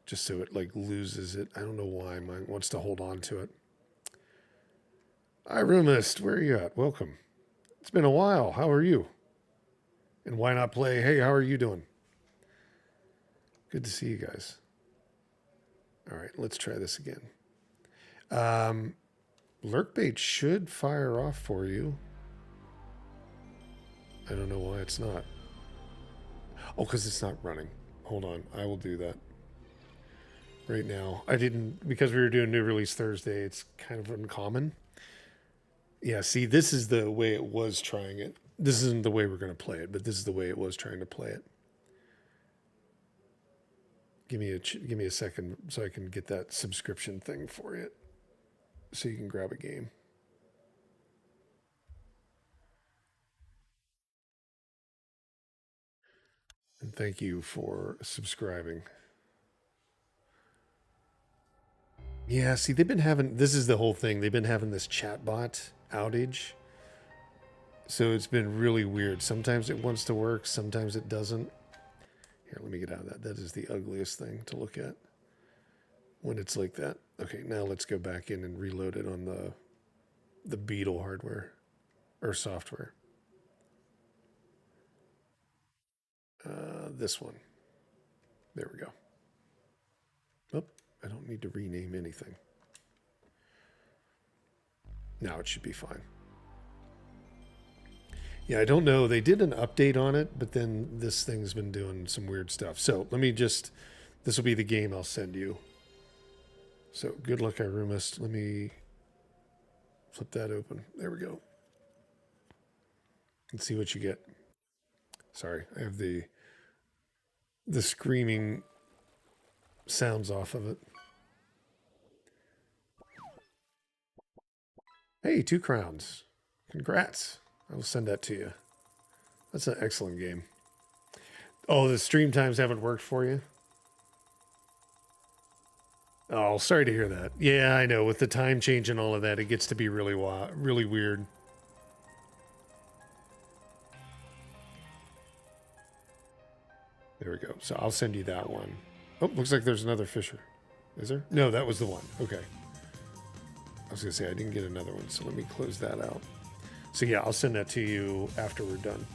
Just so it like loses it. I don't know why mine wants to hold on to it. Hi, Roomist. Where are you at? Welcome. It's been a while. How are you? And why not play? Hey, how are you doing? Good to see you guys. All right, let's try this again. Lurkbait should fire off for you. I don't know why it's not. Oh, because it's not running. Hold on. I will do that. Right now. I didn't, because we were doing new release Thursday, it's kind of uncommon. Yeah, see, this is the way it was trying it. This isn't the way we're going to play it, but this is the way it was trying to play it. Give me a second so I can get that subscription thing for you, so you can grab a game. And thank you for subscribing. Yeah, see, they've been having, this is the whole thing. They've been having this chatbot outage. So it's been really weird. Sometimes it wants to work, sometimes it doesn't. Here, let me get out of that. That is the ugliest thing to look at when it's like that. Okay, now let's go back in and reload it on the Beetle hardware or software. This one. There we go. Oh, I don't need to rename anything. Now it should be fine. Yeah, I don't know. They did an update on it, but then this thing's been doing some weird stuff. So let me just, this will be the game I'll send you. So good luck, Irumist. Let me flip that open. There we go. And see what you get. Sorry, I have the screaming sounds off of it. Hey, 2 crowns. Congrats. I will send that to you. That's an excellent game. Oh, the stream times haven't worked for you? Oh, sorry to hear that. Yeah, I know. With the time change and all of that, it gets to be really really weird. There we go. So I'll send you that one. Oh, looks like there's another Fisher. Is there? No, that was the one. Okay. I was going to say, I didn't get another one, so let me close that out. So yeah, I'll send that to you after we're done.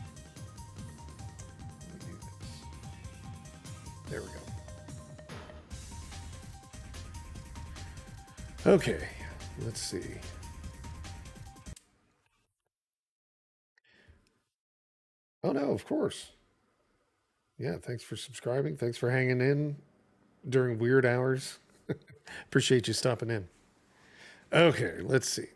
There we go. Okay, let's see. Oh no, of course. Yeah, thanks for subscribing. Thanks for hanging in during weird hours. Appreciate you stopping in. Okay, let's see.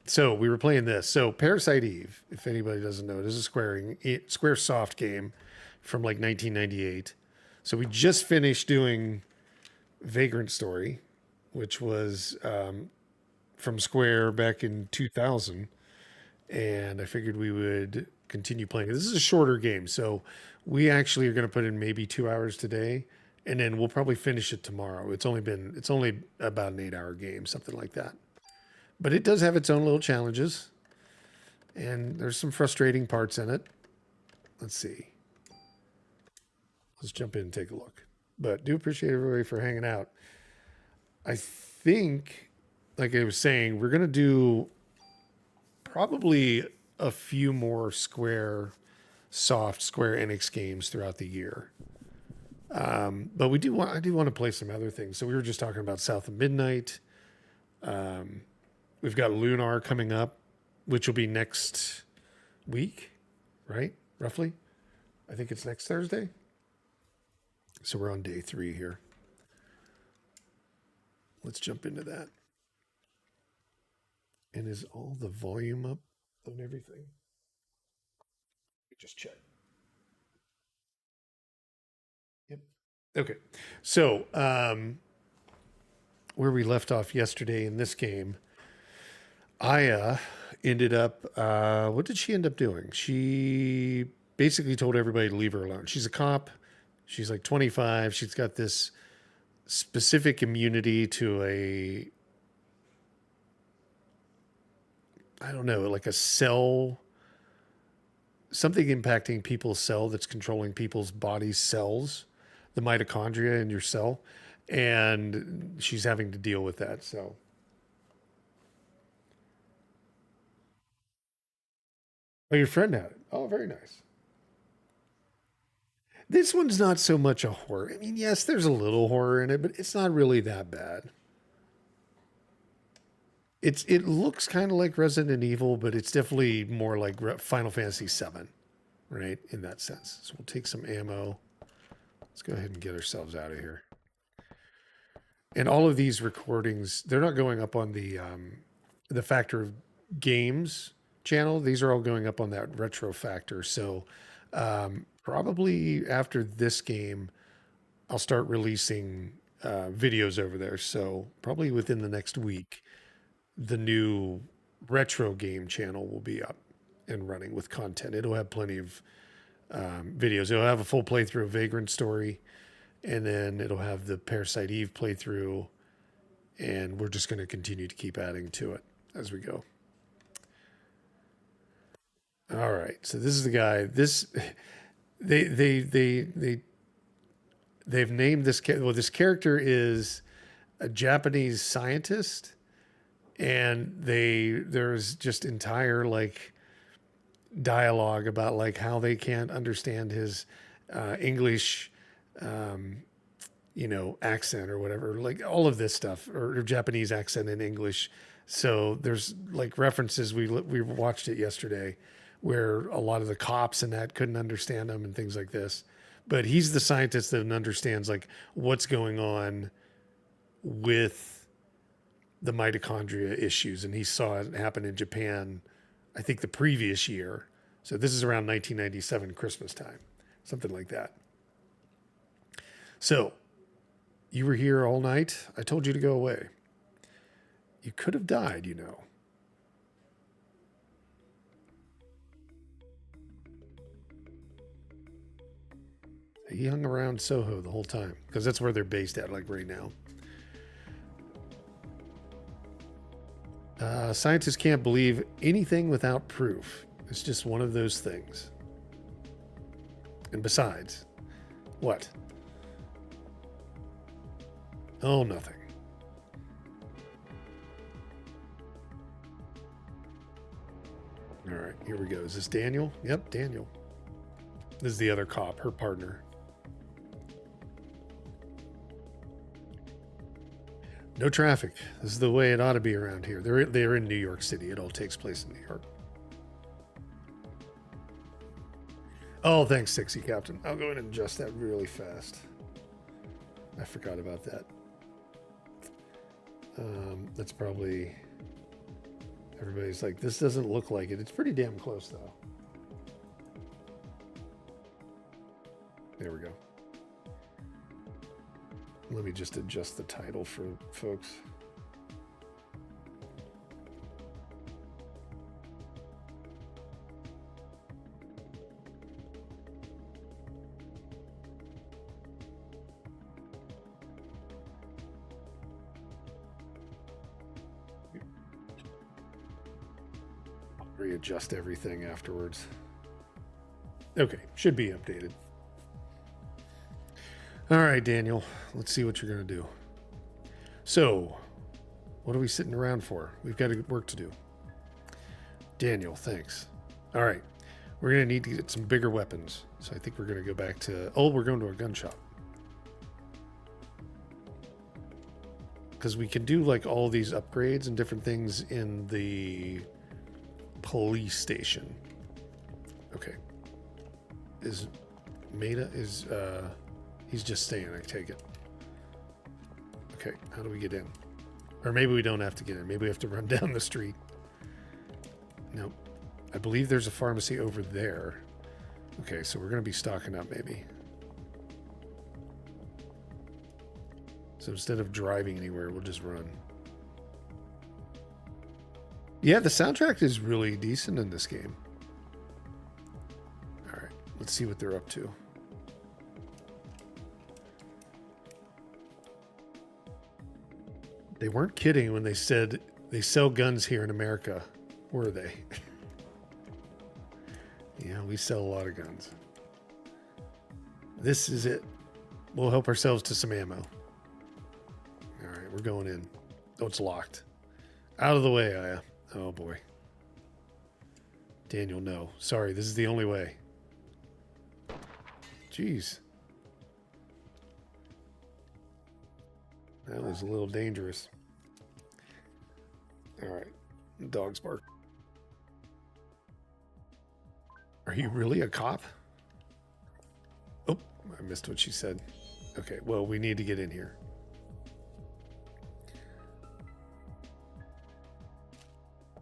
So we were playing this. So Parasite Eve, if anybody doesn't know, it is a Square Soft game from like 1998. So we just finished doing Vagrant Story, which was from Square back in 2000. And I figured we would continue playing. This is a shorter game, so we actually are going to put in maybe 2 hours today, and then we'll probably finish it tomorrow. It's only about an 8-hour game, something like that. But it does have its own little challenges, and there's some frustrating parts in it. Let's see. Let's jump in and take a look. But do appreciate everybody for hanging out. I think, like I was saying, we're going to do probably a few more Square Enix games throughout the year. But I do want to play some other things. So we were just talking about South of Midnight. We've got Lunar coming up which will be next week, right? Roughly. I think it's next Thursday. So we're on day 3 here. Let's jump into that. And is all the volume up on everything? Just check. Yep. Okay. So, where we left off yesterday in this game, Aya ended up, what did she end up doing? She basically told everybody to leave her alone. She's a cop. She's like 25. She's got this specific immunity to I don't know, like a cell, something impacting people's cell that's controlling people's body's cells, the mitochondria in your cell. And she's having to deal with that. So, oh, your friend had it. Oh, very nice. This one's not so much a horror. I mean, yes, there's a little horror in it, but it's not really that bad. It looks kind of like Resident Evil, but it's definitely more like Final Fantasy VII, right? In that sense. So we'll take some ammo. Let's go ahead and get ourselves out of here. And all of these recordings, they're not going up on the Factor of Games channel. These are all going up on that Retro Factor. So probably after this game, I'll start releasing videos over there. So probably within the next week, the new retro game channel will be up and running with content. It'll have plenty of videos. It'll have a full playthrough of Vagrant Story, and then it'll have the Parasite Eve playthrough, and we're just going to continue to keep adding to it as we go. All right, so this is the guy. This they've named this. Well, this character is a Japanese scientist, and there's just entire like dialogue about like how they can't understand his English, accent or whatever, like all of this stuff, or Japanese accent in English. So there's like references. We watched it yesterday, where a lot of the cops and that couldn't understand him and things like this. But he's the scientist that understands like what's going on with the mitochondria issues, and he saw it happen in Japan, I think the previous year. So this is around 1997 Christmas time, something like that. So you were here all night. I told you to go away. You could have died, you know. He hung around Soho the whole time because that's where they're based at, like right now. Scientists can't believe anything without proof. It's just one of those things. And besides, what? Oh, nothing. All right, here we go. Is this Daniel? Yep, Daniel. This is the other cop, her partner. No traffic. This is the way it ought to be around here. They're in New York City. It all takes place in New York. Oh, thanks, Sixty Captain. I'll go in and adjust that really fast. I forgot about that. That's probably... Everybody's like, this doesn't look like it. It's pretty damn close, though. There we go. Let me just adjust the title for folks. I'll readjust everything afterwards. Okay, should be updated. All right, Daniel, let's see what you're going to do. So, what are we sitting around for? We've got work to do. Daniel, thanks. All right, we're going to need to get some bigger weapons. So I think we're going to go back to... Oh, we're going to a gun shop. Because we can do like all these upgrades and different things in the police station. Okay. Is Maida is he's just staying, I take it. Okay, how do we get in? Or maybe we don't have to get in. Maybe we have to run down the street. Nope. I believe there's a pharmacy over there. Okay, so we're gonna be stocking up maybe. So instead of driving anywhere, we'll just run. Yeah, the soundtrack is really decent in this game. All right, let's see what they're up to. They weren't kidding when they said they sell guns here in America, were they? Yeah, we sell a lot of guns. This is it. We'll help ourselves to some ammo. All right, we're going in. Oh, it's locked. Out of the way, Aya. Oh, boy. Daniel, no. Sorry, this is the only way. Jeez. That was a little dangerous. All right. Dog's bark. Are you really a cop? Oh, I missed what she said. Okay, well, we need to get in here.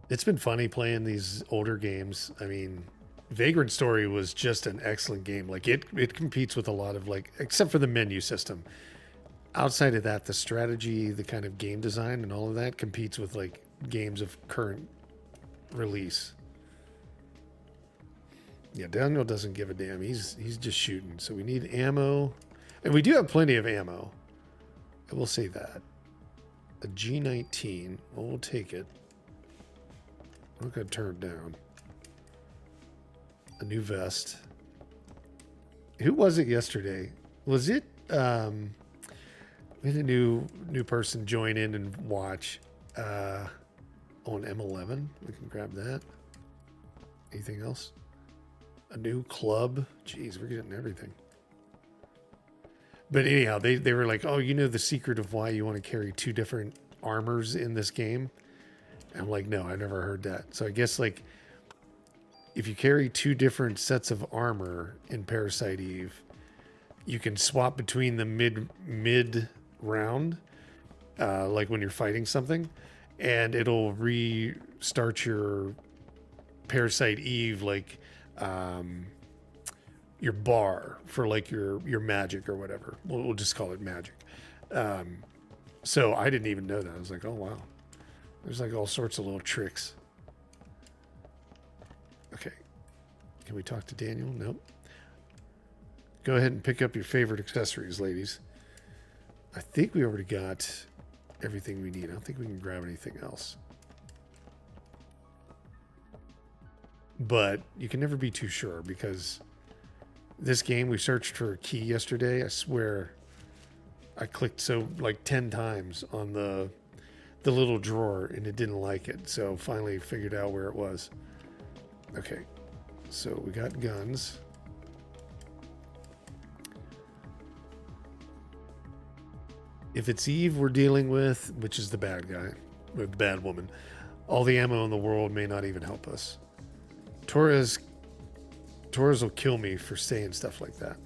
It's been funny playing these older games. I mean, Vagrant Story was just an excellent game. Like it competes with a lot of like, except for the menu system. Outside of that, the strategy, the kind of game design and all of that competes with like games of current release. Yeah, Daniel doesn't give a damn. He's just shooting. So we need ammo. And we do have plenty of ammo. I will say that. A G19. Well, we'll take it. I'm not going to turn it down. A new vest. Who was it yesterday? Was it... we had a new person join in and watch on M11. We can grab that. Anything else? A new club. Jeez, we're getting everything. But anyhow, they were like, oh, you know the secret of why you want to carry two different armors in this game? And I'm like, no, I never heard that. So I guess like if you carry two different sets of armor in Parasite Eve, you can swap between the mid round, like when you're fighting something, and it'll restart your Parasite Eve like your bar for like your magic or whatever. We'll just call it magic. So I didn't even know that. I was like, oh wow, there's like all sorts of little tricks. Okay, can we talk to Daniel? Nope. Go ahead and pick up your favorite accessories, ladies. I think we already got everything we need. I don't think we can grab anything else. But you can never be too sure because this game, we searched for a key yesterday. I swear I clicked so like 10 times on the little drawer and it didn't like it. So finally figured out where it was. Okay, so we got guns. If it's Eve we're dealing with, which is the bad guy, or the bad woman, all the ammo in the world may not even help us. Torres will kill me for saying stuff like that.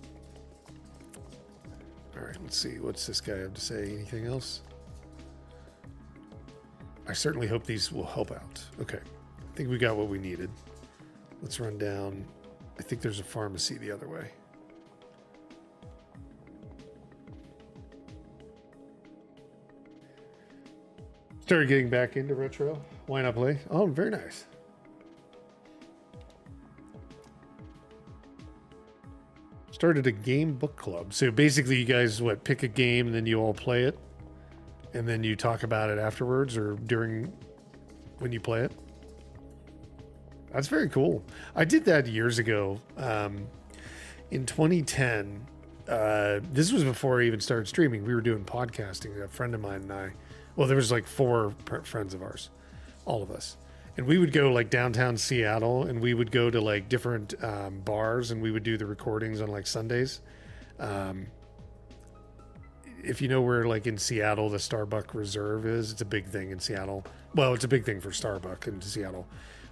All right, let's see. What's this guy have to say? Anything else? I certainly hope these will help out. Okay, I think we got what we needed. Let's run down. I think there's a pharmacy the other way. Started getting back into retro. Why not play? Oh, very nice. Started a game book club. So basically you guys, pick a game and then you all play it? And then you talk about it afterwards or during when you play it? That's very cool. I did that years ago. In 2010, this was before I even started streaming. We were doing podcasting. A friend of mine and I, well, there was like 4 friends of ours, all of us. And we would go like downtown Seattle and we would go to like different bars and we would do the recordings on like Sundays. If you know where like in Seattle, the Starbucks Reserve is, it's a big thing in Seattle. Well, it's a big thing for Starbucks in Seattle.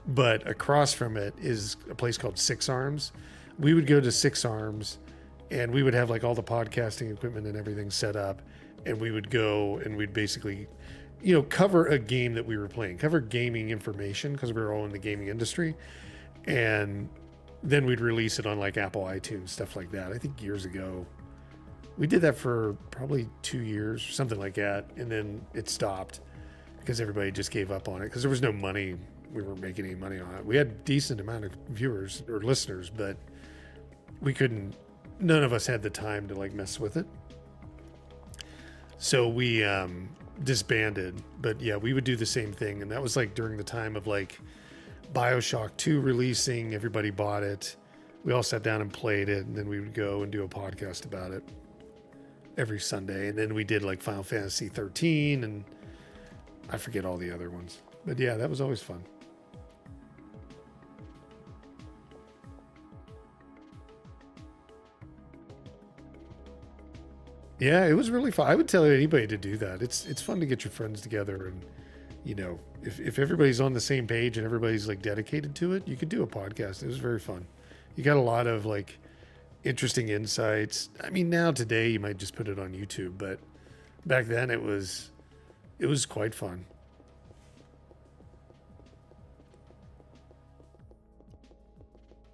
But across from it is a place called Six Arms. We would go to Six Arms and we would have like all the podcasting equipment and everything set up. And we would go and we'd basically, cover a game that we were playing, cover gaming information because we were all in the gaming industry. And then we'd release it on like Apple iTunes, stuff like that. I think years ago, we did that for probably 2 years, something like that. And then it stopped because everybody just gave up on it because there was no money. We weren't making any money on it. We had a decent amount of viewers or listeners, but we couldn't, none of us had the time to like mess with it. So we disbanded, but yeah, we would do the same thing. And that was like during the time of like BioShock 2 releasing, everybody bought it. We all sat down and played it, and then we would go and do a podcast about it every Sunday. And then we did like Final Fantasy 13 and I forget all the other ones. But yeah, that was always fun. Yeah, it was really fun. I would tell anybody to do that. It's fun to get your friends together and if everybody's on the same page and everybody's like dedicated to it, you could do a podcast. It was very fun. You got a lot of like interesting insights. I mean, now today you might just put it on YouTube, but back then it was quite fun.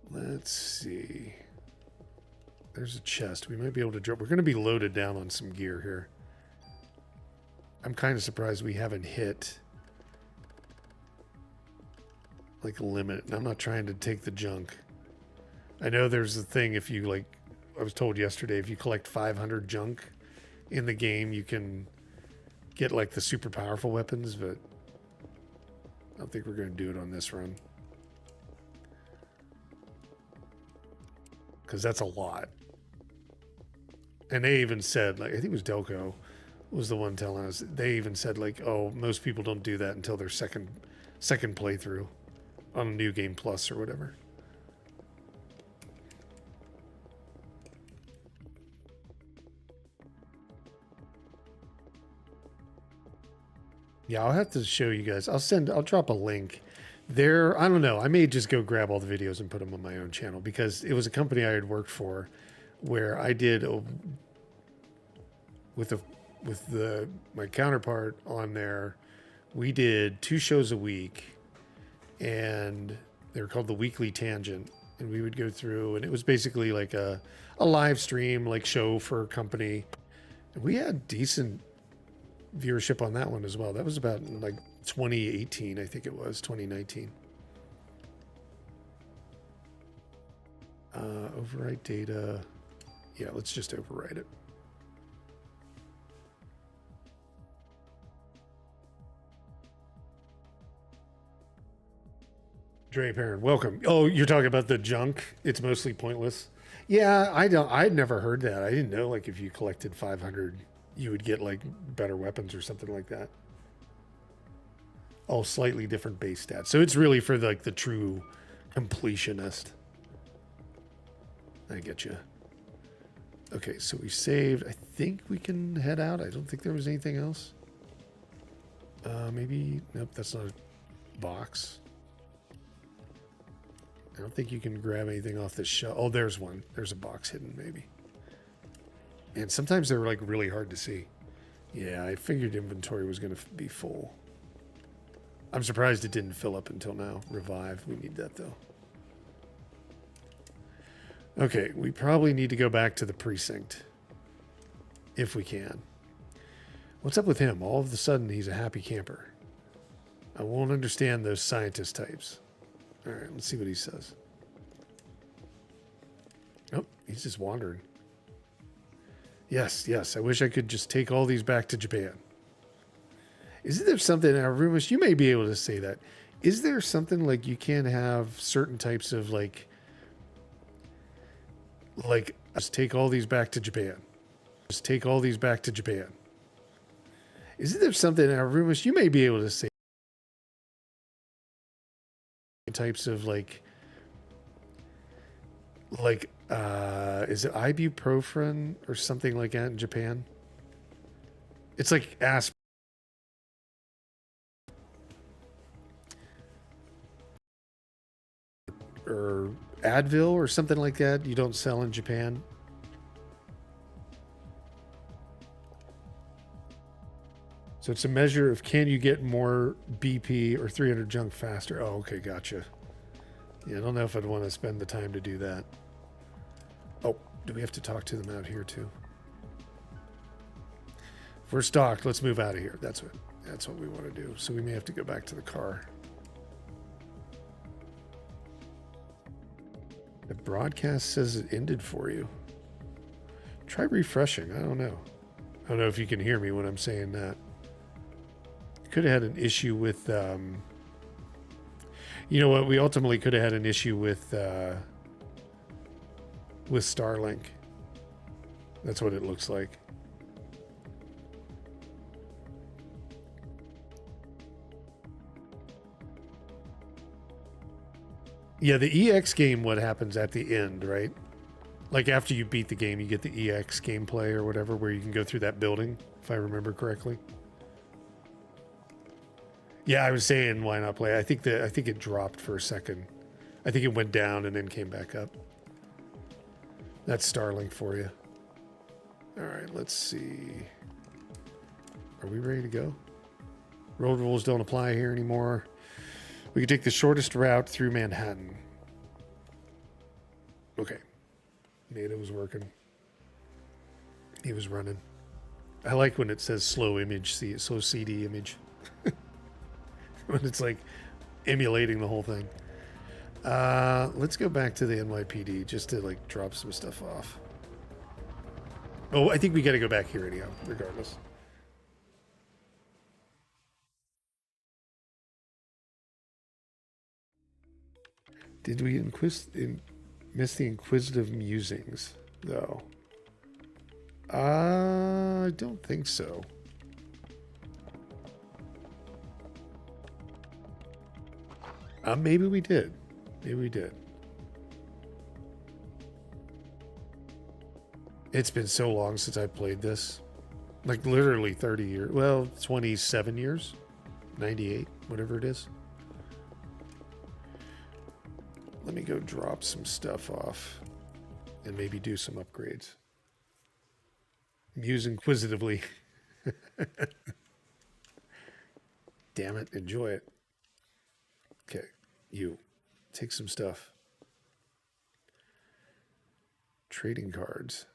Let's see. There's a chest. We might be able to drop. We're going to be loaded down on some gear here. I'm kind of surprised we haven't hit like a limit. And I'm not trying to take the junk. I know there's a thing if you like, I was told yesterday, if you collect 500 junk in the game, you can get like the super powerful weapons, but I don't think we're going to do it on this run. Because that's a lot. And they even said, like, I think it was Delco was the one telling us, they even said like, oh, most people don't do that until their second playthrough on a New Game Plus or whatever. Yeah, I'll have to show you guys. I'll drop a link there. I don't know. I may just go grab all the videos and put them on my own channel because it was a company I had worked for where I did with my counterpart on there. We did 2 shows a week and they were called the Weekly Tangent. And we would go through and it was basically like a live stream, like show for a company. And we had decent viewership on that one as well. That was about like 2018, I think it was 2019. Overwrite data. Yeah, let's just overwrite it. Dre Perrin, welcome. Oh, you're talking about the junk? It's mostly pointless. Yeah, I'd never heard that. I didn't know like if you collected 500 you would get like better weapons or something like that. Oh, slightly different base stats. So it's really for like the true completionist. I get you. Okay, so we saved. I think we can head out. I don't think there was anything else. Maybe, nope, that's not a box. I don't think you can grab anything off this shelf. Oh, there's one. There's a box hidden maybe. And sometimes they're like really hard to see. Yeah, I figured inventory was going to be full. I'm surprised it didn't fill up until now. Revive, we need that though. Okay, we probably need to go back to the precinct. If we can. What's up with him? All of a sudden he's a happy camper. I won't understand those scientist types. All right, let's see what he says. Oh, he's just wandering. Yes, I wish I could just take all these back to Japan. Isn't there something, Rumus, you may be able to say that. Is there something like you can have certain types of like, just take all these back to Japan. Just take all these back to Japan. Isn't there something, Rumus, you may be able to say types of like, is it ibuprofen or something like that in Japan? It's like aspirin. Advil or something like that you don't sell in Japan. So it's a measure of can you get more BP or 300 junk faster. Oh, okay, gotcha. Yeah, I don't know if I'd want to spend the time to do that. Oh, do we have to talk to them out here too? If we're stocked, let's move out of here. That's what we want to do. So we may have to go back to the car. The broadcast says it ended for you. Try refreshing. I don't know. I don't know if you can hear me when I'm saying that. Could have had an issue with, you know what? We ultimately could have had an issue with Starlink. That's what it looks like. Yeah, the EX game, what happens at the end, right? Like after you beat the game, you get the EX gameplay or whatever, where you can go through that building, if I remember correctly. Yeah, I was saying why not play. I think it dropped for a second. I think it went down and then came back up. That's Starlink for you. All right, let's see. Are we ready to go? Road rules don't apply here anymore. We can take the shortest route through Manhattan. Okay. NATO was working. He was running. I like when it says slow image, slow CD image. When it's like emulating the whole thing. Let's go back to the NYPD just to like drop some stuff off. Oh, I think we got to go back here anyhow, regardless. Did we miss the inquisitive musings, though? I don't think so. Maybe we did. Maybe we did. It's been so long since I played this. Like literally 30 years. Well, 27 years. 98, whatever it is. Let me go drop some stuff off and maybe do some upgrades. Muse inquisitively. Damn it, enjoy it. Okay, you. Take some stuff. Trading cards.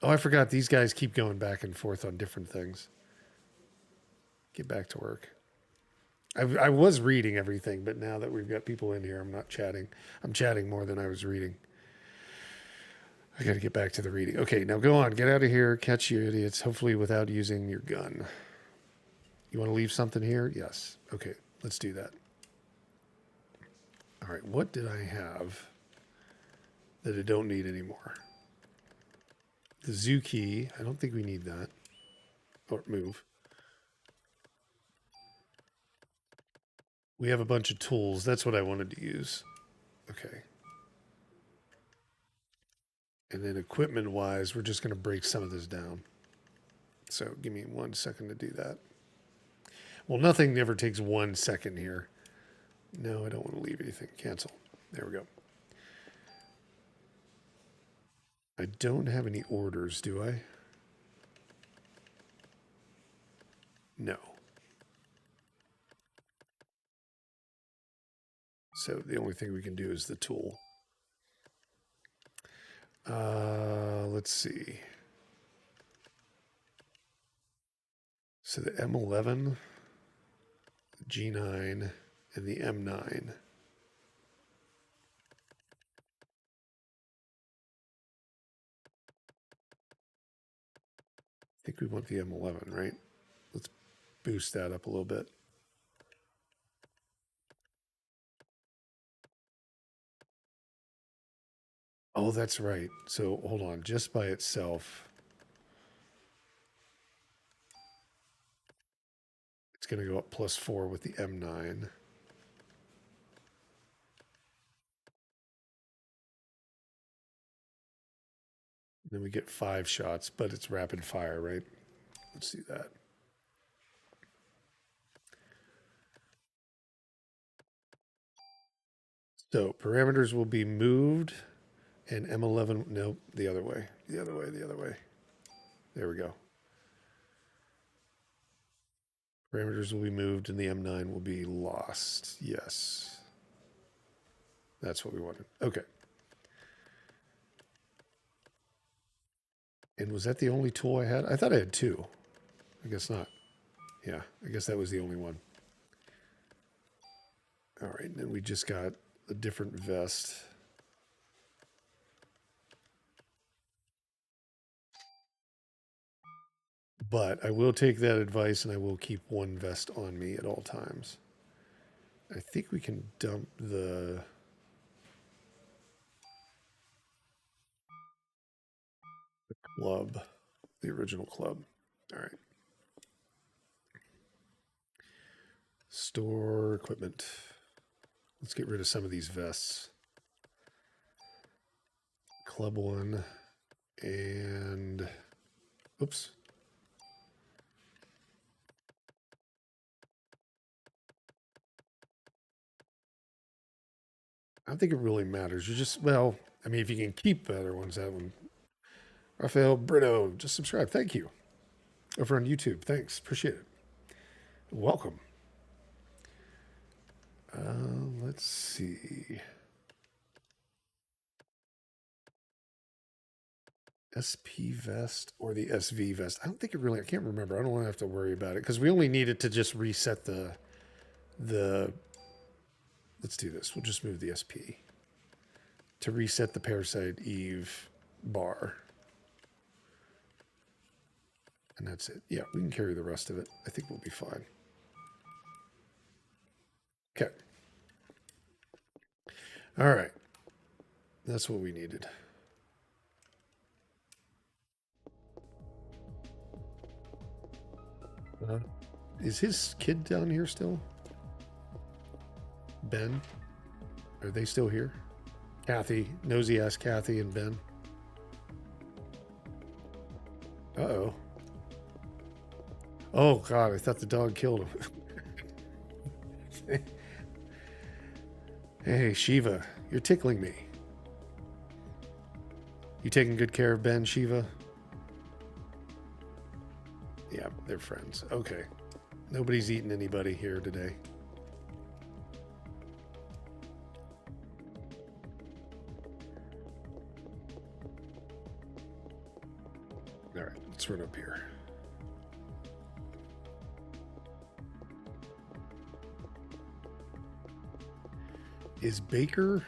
Oh, I forgot these guys keep going back and forth on different things. Get back to work. I was reading everything, but now that we've got people in here, I'm not chatting. I'm chatting more than I was reading. I got to get back to the reading. Okay, now go on. Get out of here. Catch you idiots, hopefully without using your gun. You want to leave something here? Yes. Okay, let's do that. All right, what did I have that I don't need anymore? The zoo key. I don't think we need that. Or move. We have a bunch of tools. That's what I wanted to use. Okay. And then equipment-wise, we're just going to break some of this down. So give me 1 second to do that. Well, nothing ever takes 1 second here. No, I don't want to leave anything. Cancel. There we go. I don't have any orders, do I? No. So the only thing we can do is the tool. Let's see. So the M11, G9, and the M9. I think we want the M11, right? Let's boost that up a little bit. Oh, that's right. So hold on, just by itself, it's going to go up +4 with the M9. Then we get 5 shots, but it's rapid fire, right? Let's do that. So parameters will be moved and M11, nope, the other way, the other way, the other way. There we go. Parameters will be moved and the M9 will be lost. Yes. That's what we wanted. Okay. And was that the only tool I had? I thought I had two. I guess not. Yeah, I guess that was the only one. All right, and then we just got a different vest. But I will take that advice and I will keep one vest on me at all times. I think we can dump the club, the original club. All right. Store equipment. Let's get rid of some of these vests. Club one and oops. I don't think it really matters. You just, well, I mean, if you can keep better ones, that one. Rafael Brito, just subscribe. Thank you. Over on YouTube. Thanks. Appreciate it. Welcome. Let's see. SP vest or the SV vest. I don't think it really, I can't remember. I don't want to have to worry about it because we only needed to just reset the, let's do this. We'll just move the SP to reset the Parasite Eve bar. And that's it. Yeah, we can carry the rest of it. I think we'll be fine. Okay. All right. That's what we needed. Is his kid down here still? Ben? Are they still here? Kathy, nosy ass Kathy and Ben. Uh-oh. Oh, God, I thought the dog killed him. Hey, Shiva, you're tickling me. You taking good care of Ben, Shiva? Yeah, they're friends. Okay. Nobody's eating anybody here today. All right, let's run up here. Is Baker...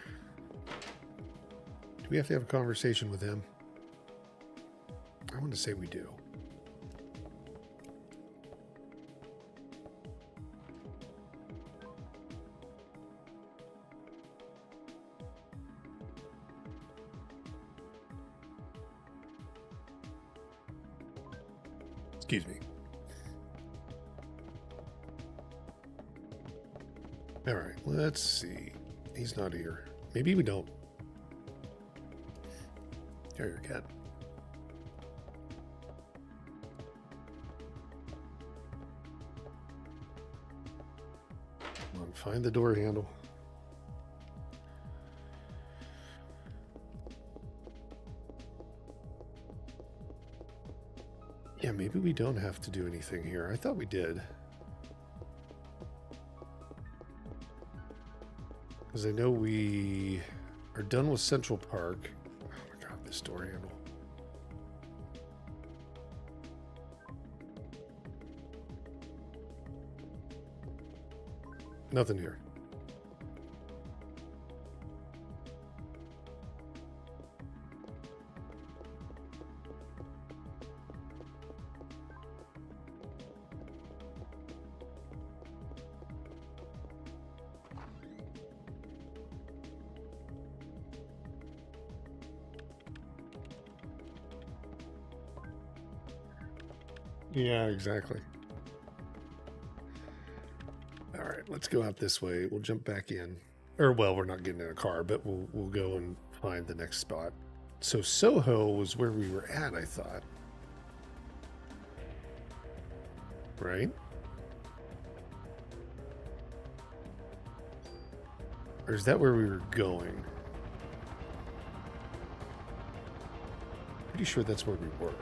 Do we have to have a conversation with him? I want to say we do. Excuse me. All right, let's see. He's not here. Maybe we don't. There, your cat. Come on, find the door handle. Yeah, maybe we don't have to do anything here. I thought we did. Because I know we are done with Central Park. Oh my God, this door handle. Nothing here. Yeah, exactly. All right, let's go out this way. We'll jump back in. Or, well, we're not getting in a car, but we'll go and find the next spot. So Soho was where we were at, I thought. Right? Or is that where we were going? Pretty sure that's where we were.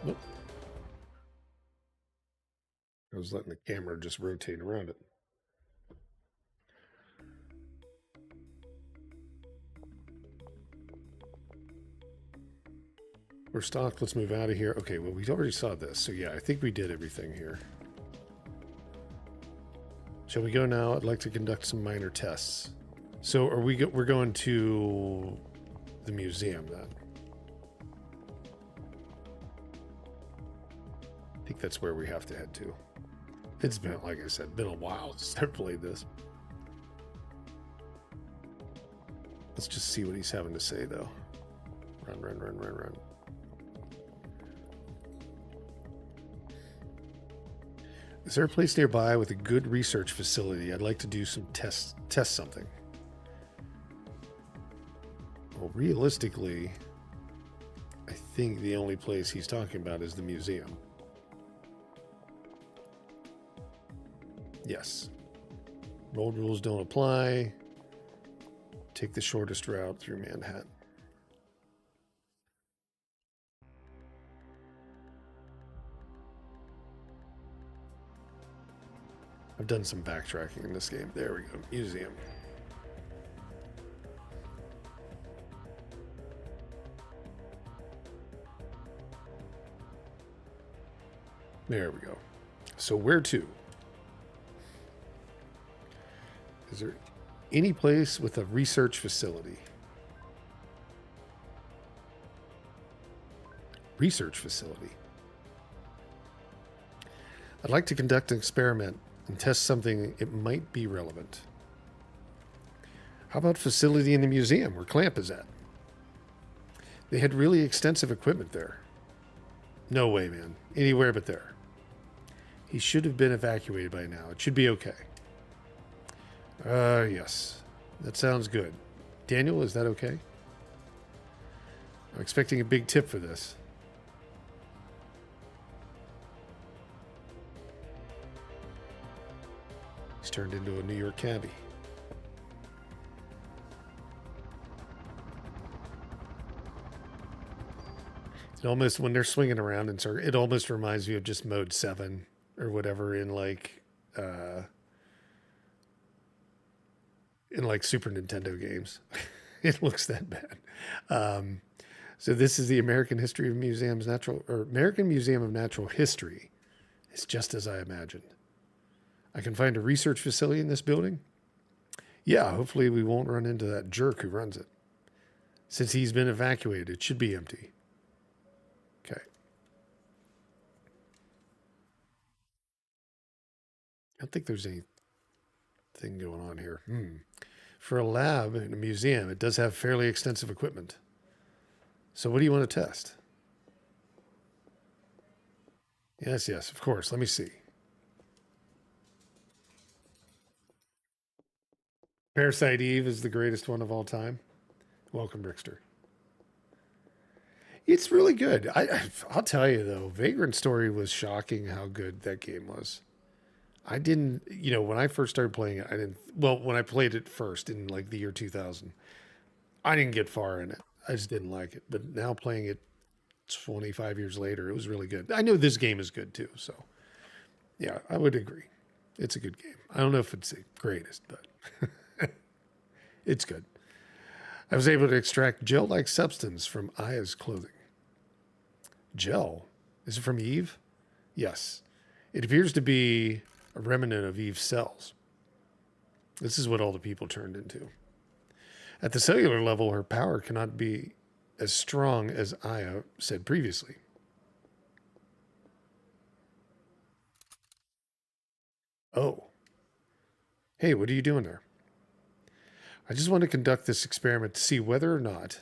Nope. I was letting the camera just rotate around it. We're stocked. Let's move out of here. Okay, well, we already saw this. So, yeah, I think we did everything here. Shall we go now? I'd like to conduct some minor tests. So, are we? We're going to the museum then. I think that's where we have to head to. It's been, like I said, been a while since I played this. Let's just see what he's having to say, though. Run, run, run, run, run. Is there a place nearby with a good research facility? I'd like to do some test something. Well, realistically, I think the only place he's talking about is the museum. Yes. Road rules don't apply. Take the shortest route through Manhattan. I've done some backtracking in this game. There we go. Museum. There we go. So where to? Is there any place with a research facility? Research facility. I'd like to conduct an experiment and test something. It might be relevant. How about facility in the museum where Clamp is at? They had really extensive equipment there. No way, man. Anywhere but there. He should have been evacuated by now. It should be okay. Yes. That sounds good. Daniel, is that okay? I'm expecting a big tip for this. He's turned into a New York cabbie. It almost, when they're swinging around in circle, it almost reminds me of just Mode 7 or whatever in like Super Nintendo games. It looks that bad. So this is the American History of Museums American Museum of Natural History. It's just as I imagined. I can find a research facility in this building. Yeah, hopefully we won't run into that jerk who runs it. Since he's been evacuated, it should be empty. Okay. I don't think there's anything going on here. For a lab in a museum, it does have fairly extensive equipment. So what do you want to test? Yes, of course. Let me see. Parasite Eve is the greatest one of all time. Welcome, Brickster. It's really good. I'll tell you, though, Vagrant Story was shocking how good that game was. I didn't, when I first started playing it, when I played it first in like the year 2000, I didn't get far in it. I just didn't like it. But now playing it 25 years later, it was really good. I know this game is good too. So, yeah, I would agree. It's a good game. I don't know if it's the greatest, but it's good. I was able to extract gel-like substance from Aya's clothing. Gel? Is it from Eve? Yes. It appears to be a remnant of Eve's cells. This is what all the people turned into. At the cellular level, her power cannot be as strong as Aya said previously. Oh. Hey, what are you doing there? I just want to conduct this experiment to see whether or not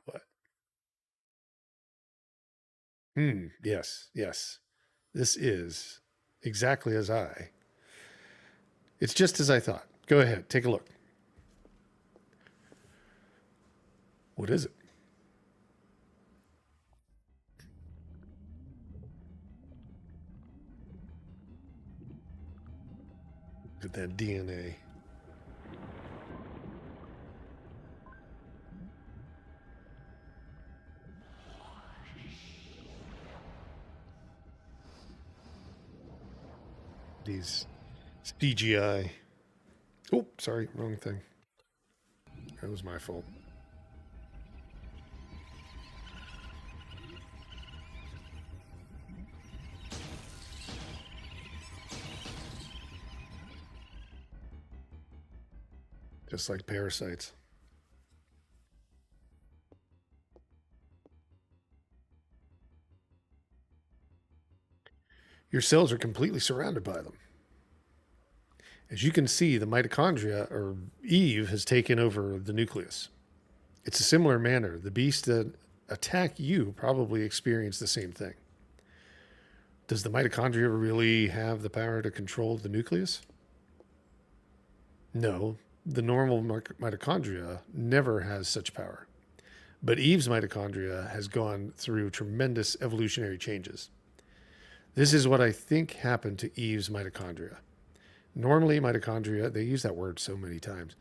what? Yes. This is exactly as I It's just as I thought. Go ahead, take a look. What is it? Look at that DNA. These CGI. Oh, sorry, wrong thing. That was my fault. Just like parasites. Your cells are completely surrounded by them. As you can see, the mitochondria, or Eve, has taken over the nucleus. It's a similar manner. The beasts that attack you probably experience the same thing. Does the mitochondria really have the power to control the nucleus? No, the normal mitochondria never has such power. But Eve's mitochondria has gone through tremendous evolutionary changes. This is what I think happened to Eve's mitochondria. Normally, mitochondria, they use that word so many times,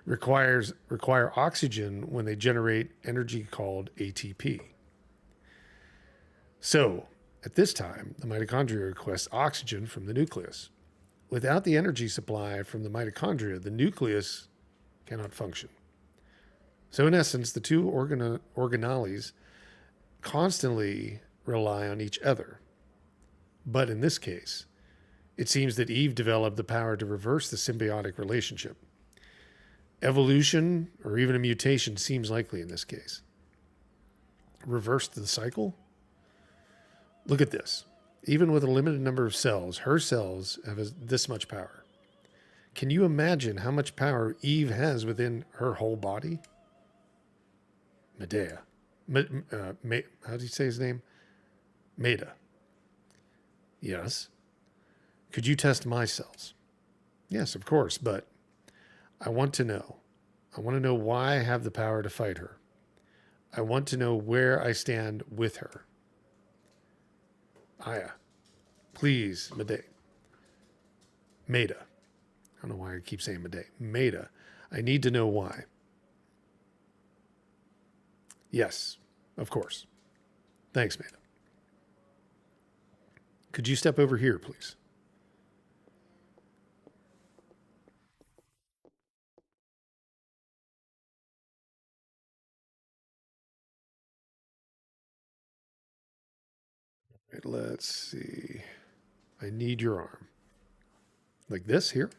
require oxygen when they generate energy called ATP. So, at this time, the mitochondria requests oxygen from the nucleus. Without the energy supply from the mitochondria, the nucleus cannot function. So, in essence, the two organelles constantly rely on each other. But in this case, it seems that Eve developed the power to reverse the symbiotic relationship. Evolution, or even a mutation, seems likely in this case. Reverse the cycle? Look at this. Even with a limited number of cells, her cells have this much power. Can you imagine how much power Eve has within her whole body? Medea. How do you say his name? Meda. Yes. Could you test my cells? Yes, of course, but I want to know. I want to know why I have the power to fight her. I want to know where I stand with her. Aya, please, Medea. Meda. I don't know why I keep saying Medea. Meda. I need to know why. Yes, of course. Thanks, Meda. Could you step over here, please? Right, let's see. I need your arm. Like this here?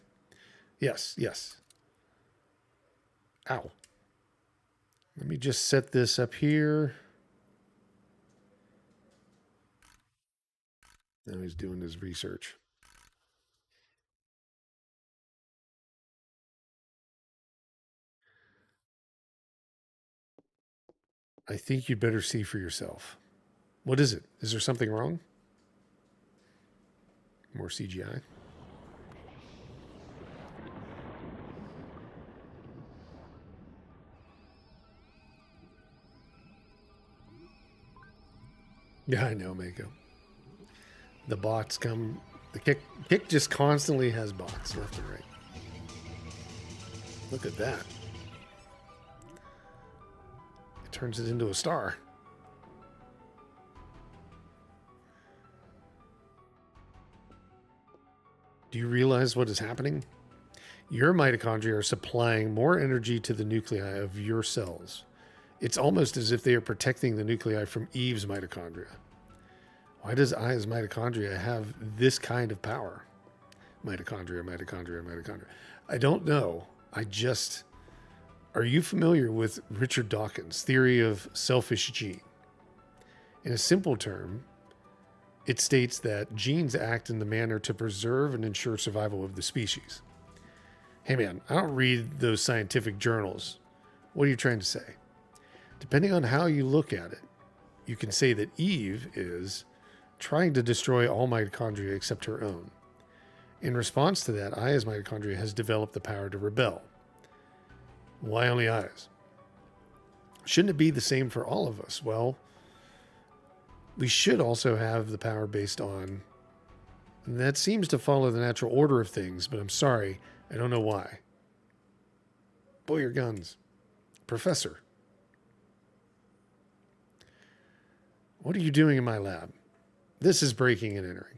Yes, yes. Ow. Let me just set this up here. Now he's doing his research. I think you'd better see for yourself. What is it? Is there something wrong? More CGI. Yeah, I know, Mako. The bots come. The kick just constantly has bots left and right. Look at that. It turns it into a star. Do you realize what is happening? Your mitochondria are supplying more energy to the nuclei of your cells. It's almost as if they are protecting the nuclei from Eve's mitochondria. Why does Aya's mitochondria have this kind of power? Mitochondria. I don't know. Are you familiar with Richard Dawkins' theory of selfish gene? In a simple term, it states that genes act in the manner to preserve and ensure survival of the species. Hey man, I don't read those scientific journals. What are you trying to say? Depending on how you look at it, you can say that Eve is trying to destroy all mitochondria except her own. In response to that, Aya's mitochondria has developed the power to rebel. Why only Aya's? Shouldn't it be the same for all of us? Well, we should also have the power based on... That seems to follow the natural order of things, but I'm sorry, I don't know why. Boy, your guns. Professor. What are you doing in my lab? This is breaking and entering.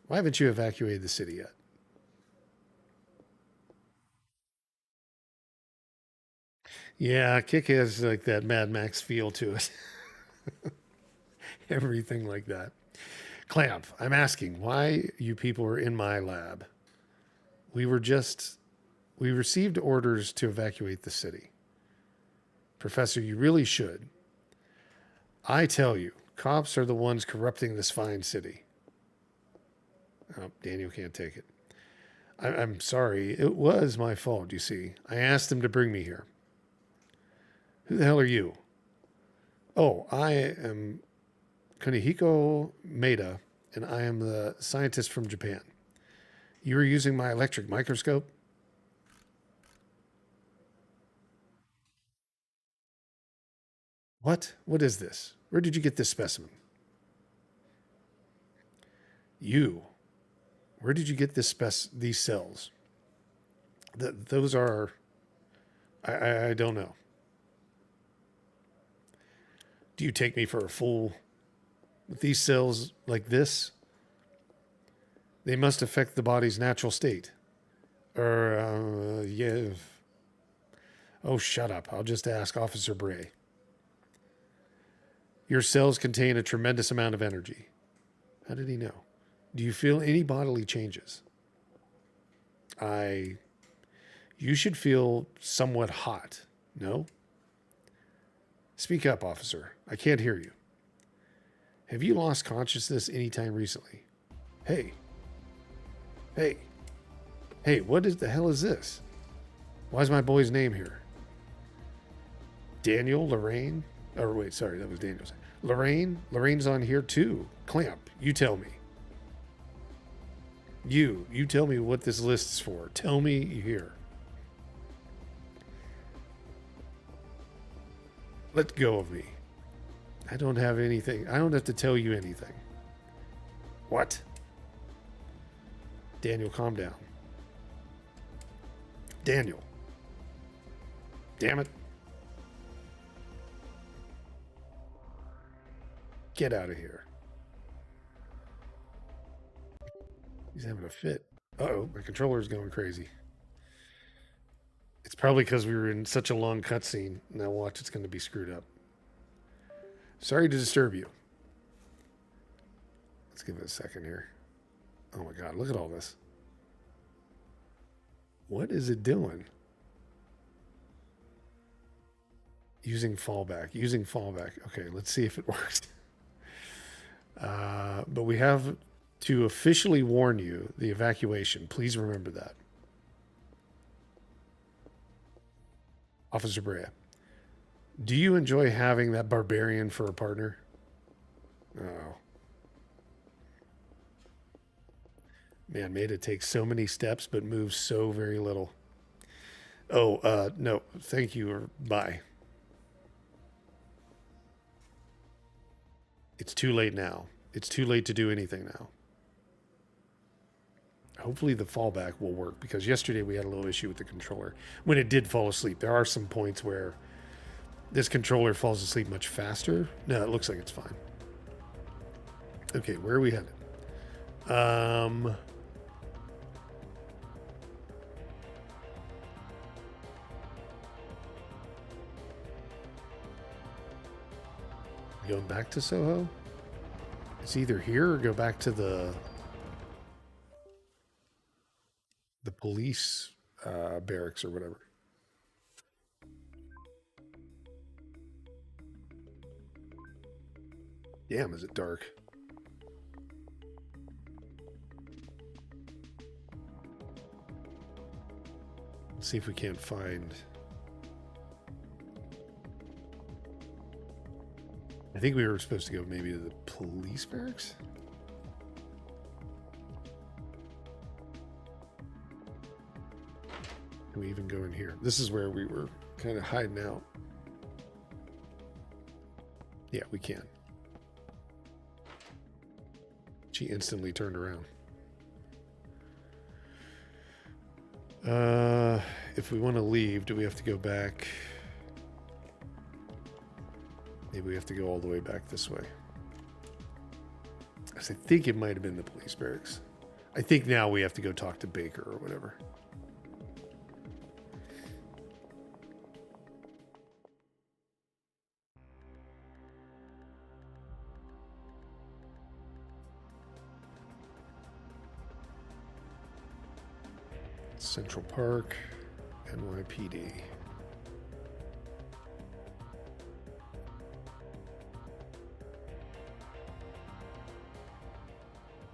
Why haven't you evacuated the city yet? Yeah, Kick has like that Mad Max feel to it. Everything like that. Clamp, I'm asking why you people are in my lab. We received orders to evacuate the city. Professor, you really should. I tell you, cops are the ones corrupting this fine city. Oh, Daniel can't take it. I'm sorry. It was my fault, you see. I asked them to bring me here. Who the hell are you? Oh, I am Kunihiko Maeda, and I am the scientist from Japan. You were using my electric microscope? What? What is this? Where did you get this specimen? You. Where did you get these cells? Those are... I don't know. Do you take me for a fool? With these cells like this, they must affect the body's natural state. Yeah. Oh, shut up. I'll just ask Officer Bray. Your cells contain a tremendous amount of energy. How did he know? Do you feel any bodily changes? You should feel somewhat hot, no? Speak up, officer. I can't hear you. Have you lost consciousness any time recently? Hey. Hey. Hey, what the hell is this? Why is my boy's name here? Daniel, Lorraine? Oh, wait, sorry, that was Daniel's. Lorraine? Lorraine's on here too. Clamp, you tell me. You tell me what this list is for. Tell me here. Let go of me. I don't have anything. I don't have to tell you anything. What? Daniel, calm down. Daniel. Damn it. Get out of here. He's having a fit. Uh-oh, my controller's going crazy. It's probably because we were in such a long cutscene. Now watch, it's going to be screwed up. Sorry to disturb you. Let's give it a second here. Oh my god, look at all this. What is it doing? Using fallback. Okay, let's see if it works. But we have to officially warn you the evacuation. Please remember that. Officer Brea, do you enjoy having that barbarian for a partner? Oh. Man, Maeda takes so many steps but moves so very little. Oh, no, thank you, or bye. It's too late now. It's too late to do anything now. Hopefully the fallback will work, because yesterday we had a little issue with the controller. When it did fall asleep, there are some points where this controller falls asleep much faster. No, it looks like it's fine. Okay, where are we headed? Going back to Soho? It's either here or go back to the police barracks or whatever. Damn, is it dark? Let's see if we can't find... I think we were supposed to go maybe to the police barracks? Can we even go in here? This is where we were kind of hiding out. Yeah, we can. She instantly turned around. If we want to leave, do we have to go back? Maybe we have to go all the way back this way. I think it might have been the police barracks. I think now we have to go talk to Baker or whatever. Central Park, NYPD.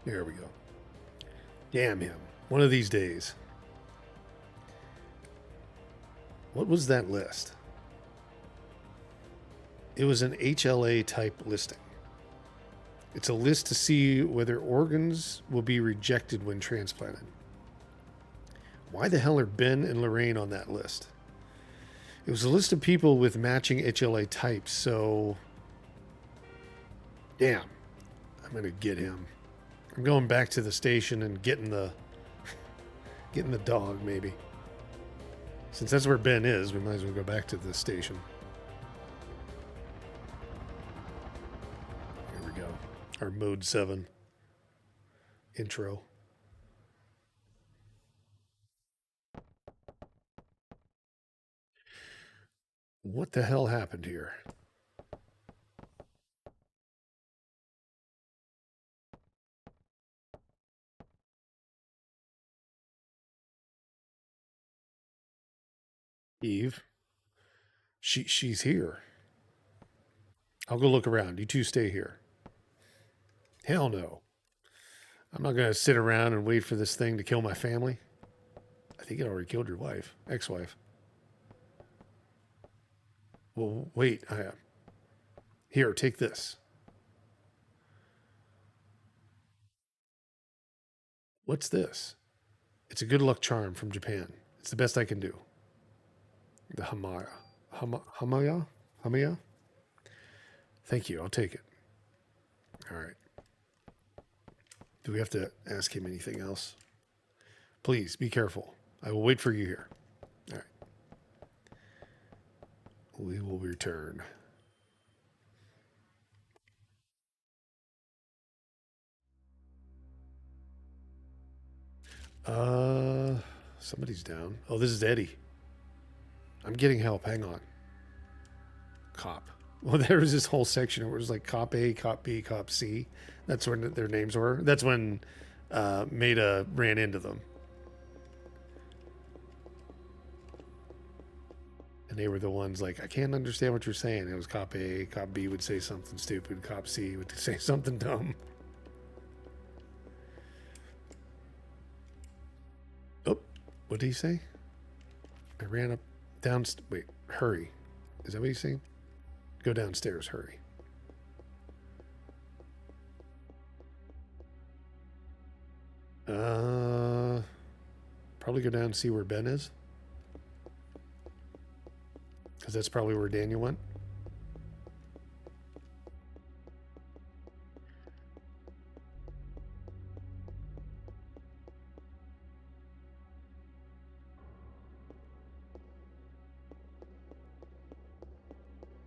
There we go. Damn him. One of these days. What was that list? It was an HLA type listing. It's a list to see whether organs will be rejected when transplanted. Why the hell are Ben and Lorraine on that list? It was a list of people with matching HLA types, so... Damn. I'm going to get him. I'm going back to the station and getting the dog, maybe. Since that's where Ben is, we might as well go back to the station. Here we go. Our Mode 7 intro. What the hell happened here? Eve. She's here. I'll go look around. You two stay here. Hell no. I'm not going to sit around and wait for this thing to kill my family. I think it already killed your wife, ex-wife. Well, wait. Here, take this. What's this? It's a good luck charm from Japan. It's the best I can do. The Hamaya. Hamaya? Thank you. I'll take it. All right. Do we have to ask him anything else? Please, be careful. I will wait for you here. All right. We will return. Somebody's down. Oh, this is Eddie. I'm getting help. Hang on. Cop. Well, there was this whole section where it was like Cop A, Cop B, Cop C. That's when their names were. That's when Maida ran into them. And they were the ones like, I can't understand what you're saying. It was Cop A, Cop B would say something stupid. Cop C would say something dumb. Oh, what did he say? I ran up, down, wait, hurry. Is that what he's saying? Go downstairs, hurry. Probably go down and see where Ben is. Because that's probably where Daniel went.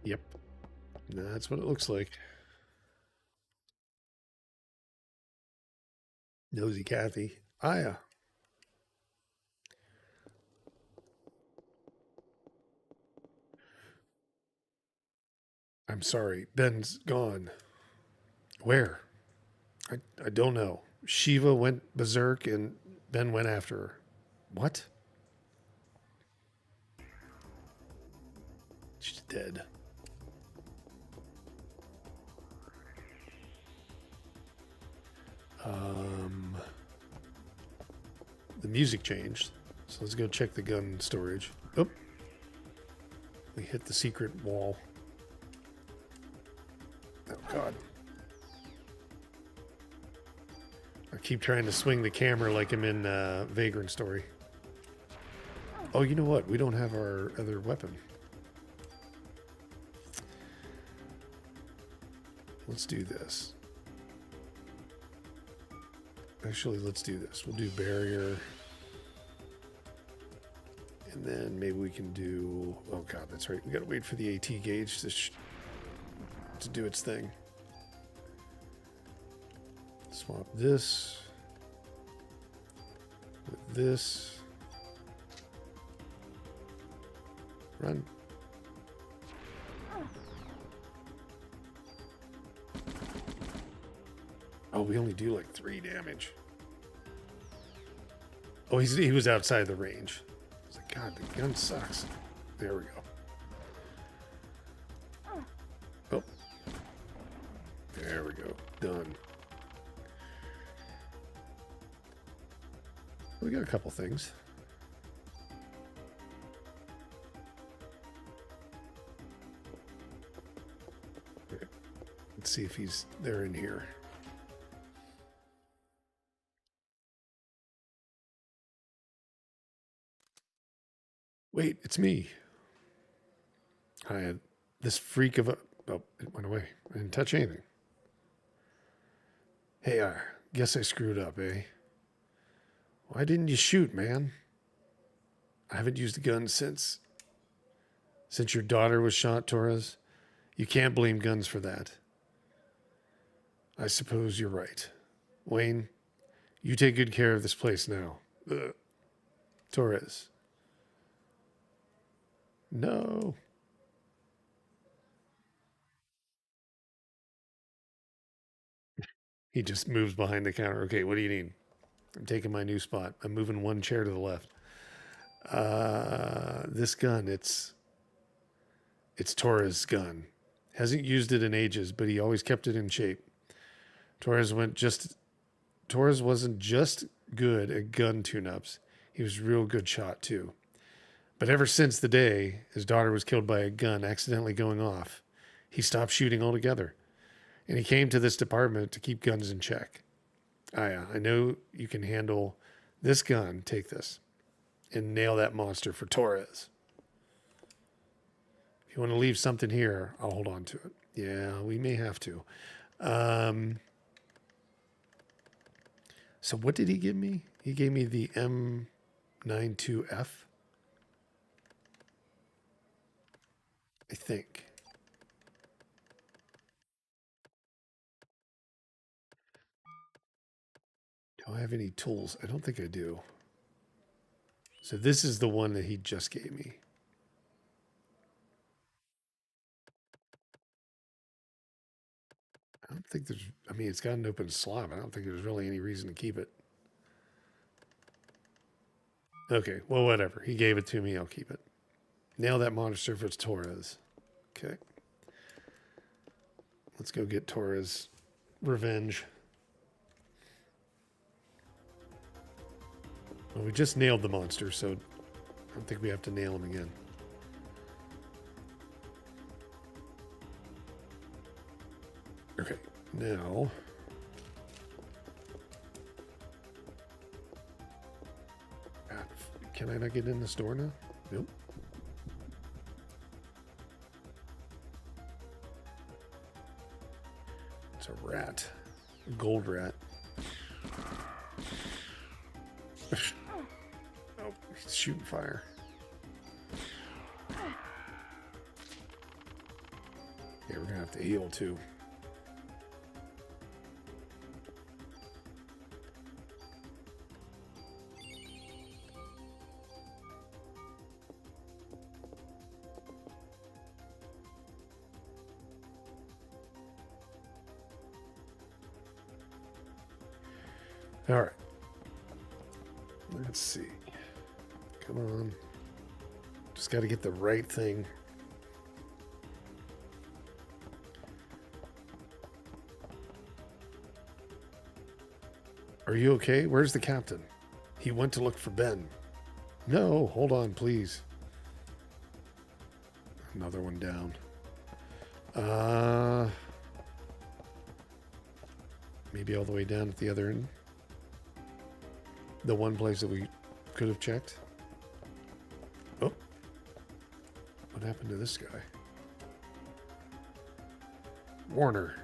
Yep. That's what it looks like. Nosy Kathy. Aya. I'm sorry. Ben's gone. Where? I don't know. Shiva went berserk and Ben went after her. What? She's dead. The music changed. So let's go check the gun storage. Oh. We hit the secret wall. Oh, God. I keep trying to swing the camera like I'm in Vagrant Story. Oh, you know what? We don't have our other weapon. Let's do this. Actually, let's do this. We'll do barrier. And then maybe we can do... Oh, God, that's right. We got to wait for the AT gauge to do its thing. Swap this with this. Run. Oh, we only do like 3 damage. Oh, he was outside the range. I was like, God, the gun sucks. There we go. Oh. There we go. Done. We got a couple things. Okay. Let's see if they're in here. Wait, it's me. I had this freak of a... Oh, it went away. I didn't touch anything. Hey, I guess I screwed up, eh? Why didn't you shoot, man? I haven't used a gun since your daughter was shot, Torres. You can't blame guns for that. I suppose you're right. Wayne, you take good care of this place now. Torres. No. He just moves behind the counter. Okay, what do you need? I'm taking my new spot. I'm moving 1 chair to the left. This gun, it's Torres' gun. Hasn't used it in ages, but he always kept it in shape. Torres wasn't just good at gun tune-ups. He was a real good shot too. But ever since the day his daughter was killed by a gun accidentally going off, he stopped shooting altogether. And he came to this department to keep guns in check. I know you can handle this gun. Take this and nail that monster for Torres. If you want to leave something here, I'll hold on to it. Yeah, we may have to. So what did he give me? He gave me the M92F. I think. Do I have any tools? I don't think I do. So this is the one that he just gave me. I don't think there's... I mean, it's got an open slot. I don't think there's really any reason to keep it. Okay, well, whatever. He gave it to me. I'll keep it. Nail that monster for Torres. Okay. Let's go get Torres' revenge. Well, we just nailed the monster, so I don't think we have to nail him again. Okay, now... God, can I not get in this door now? Nope. It's a rat. A gold rat. Oh, he's shooting fire. Yeah, we're gonna have to heal too. All right. Let's see. Come on. Just got to get the right thing. Are you okay? Where's the captain? He went to look for Ben. No, hold on, please. Another one down. Maybe all the way down at the other end. The one place that we could have checked. happened to this guy? Warner.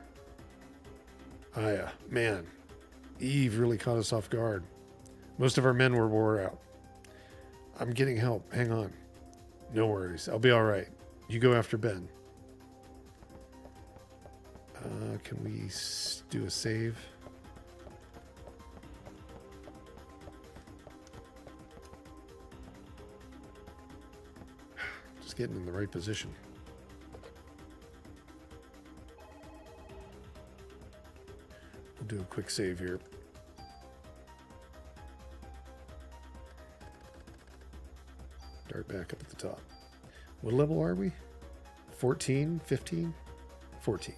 Aya. Man. Eve really caught us off guard. Most of our men were wore out. I'm getting help. Hang on. No worries. I'll be all right. You go after Ben. Can we do a save? Just getting in the right position. We'll do a quick save here. Start back up at the top. What level are we? 14? 15? 14.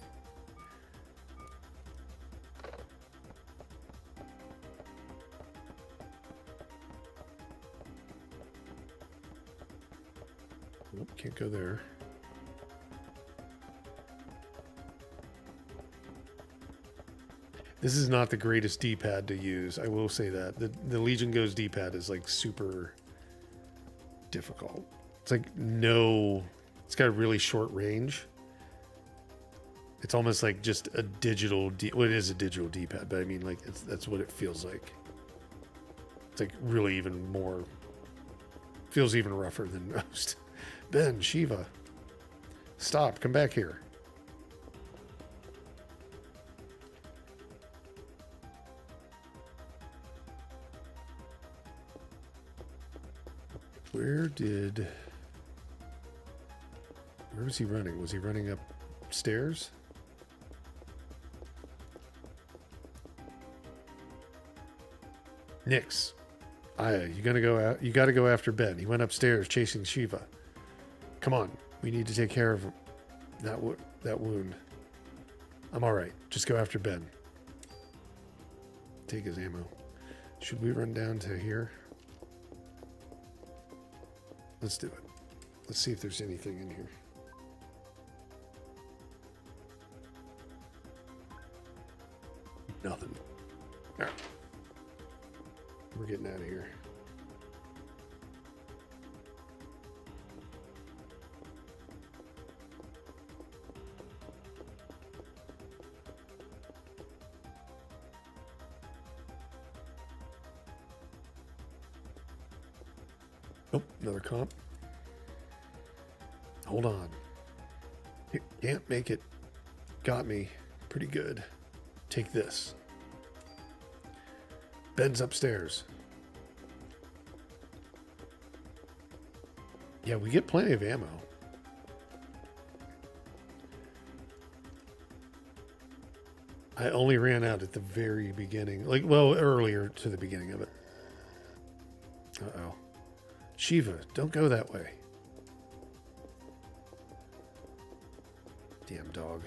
Nope, can't go there. This is not the greatest D-pad to use. I will say that. The Legion Go's D-pad is like super difficult. It's like no... It's got a really short range. It's almost like just a digital well, it is a digital D-pad, but I mean, like, that's what it feels like. It's like really even more... Feels even rougher than most. Ben, Shiva. Stop, come back here. Where was he running? Was he running upstairs? Nyx. Aya, you gotta go out. You gotta go after Ben. He went upstairs chasing Shiva. Come on, we need to take care of that wound. I'm all right. Just go after Ben. Take his ammo. Should we run down to here? Let's do it. Let's see if there's anything in here. Nothing. All right. We're getting out of here. Oh, another comp. Hold on. Can't make it. Got me. Pretty good. Take this. Ben's upstairs. Yeah, we get plenty of ammo. I only ran out at the very beginning. Like, well, earlier to the beginning of it. Uh-oh. Shiva, don't go that way. Damn dog.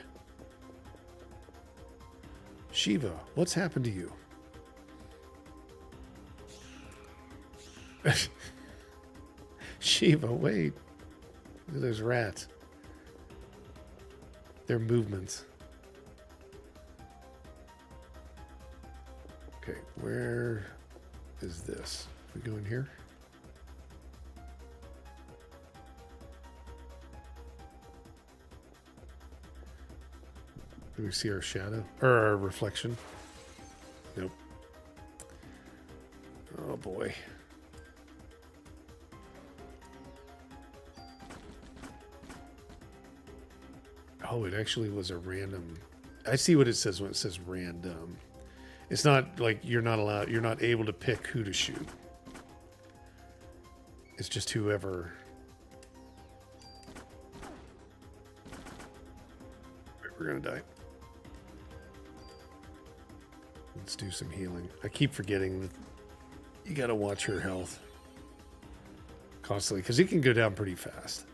Shiva, what's happened to you? Shiva, wait. Look at those rats. Their movements. Okay, where is this? We go in here? Do we see our shadow? Or our reflection? Nope. Oh boy. Oh, it actually was a random... I see what it says when it says random. It's not like you're not able to pick who to shoot. It's just whoever... We're gonna die. Let's do some healing. I keep forgetting that you gotta watch her health constantly, because it can go down pretty fast.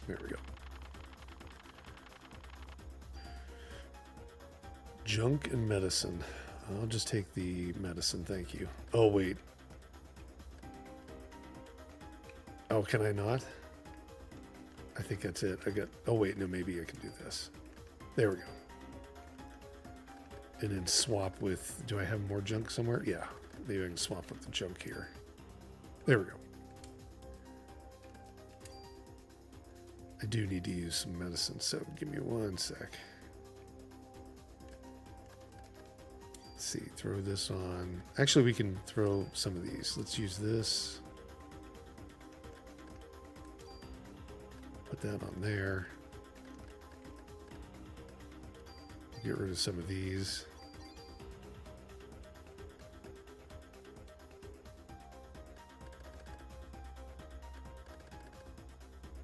There we go. Junk and medicine. I'll just take the medicine, thank you. Oh, wait. Oh, can I not? I think that's it. I got... Oh, wait, no, maybe I can do this. There we go. and then swap with, do I have more junk somewhere? Yeah, maybe I can swap with the junk here. There we go. I do need to use some medicine, so give me one sec. Let's see, throw this on. Actually, we can throw some of these. Let's use this. Put that on there. Get rid of some of these.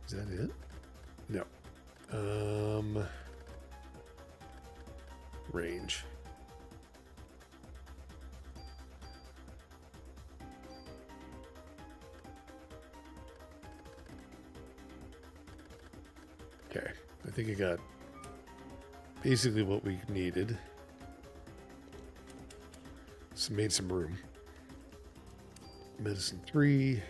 Is that it? No. Range. Okay, I think I got basically what we needed. So made some room. Medicine 3.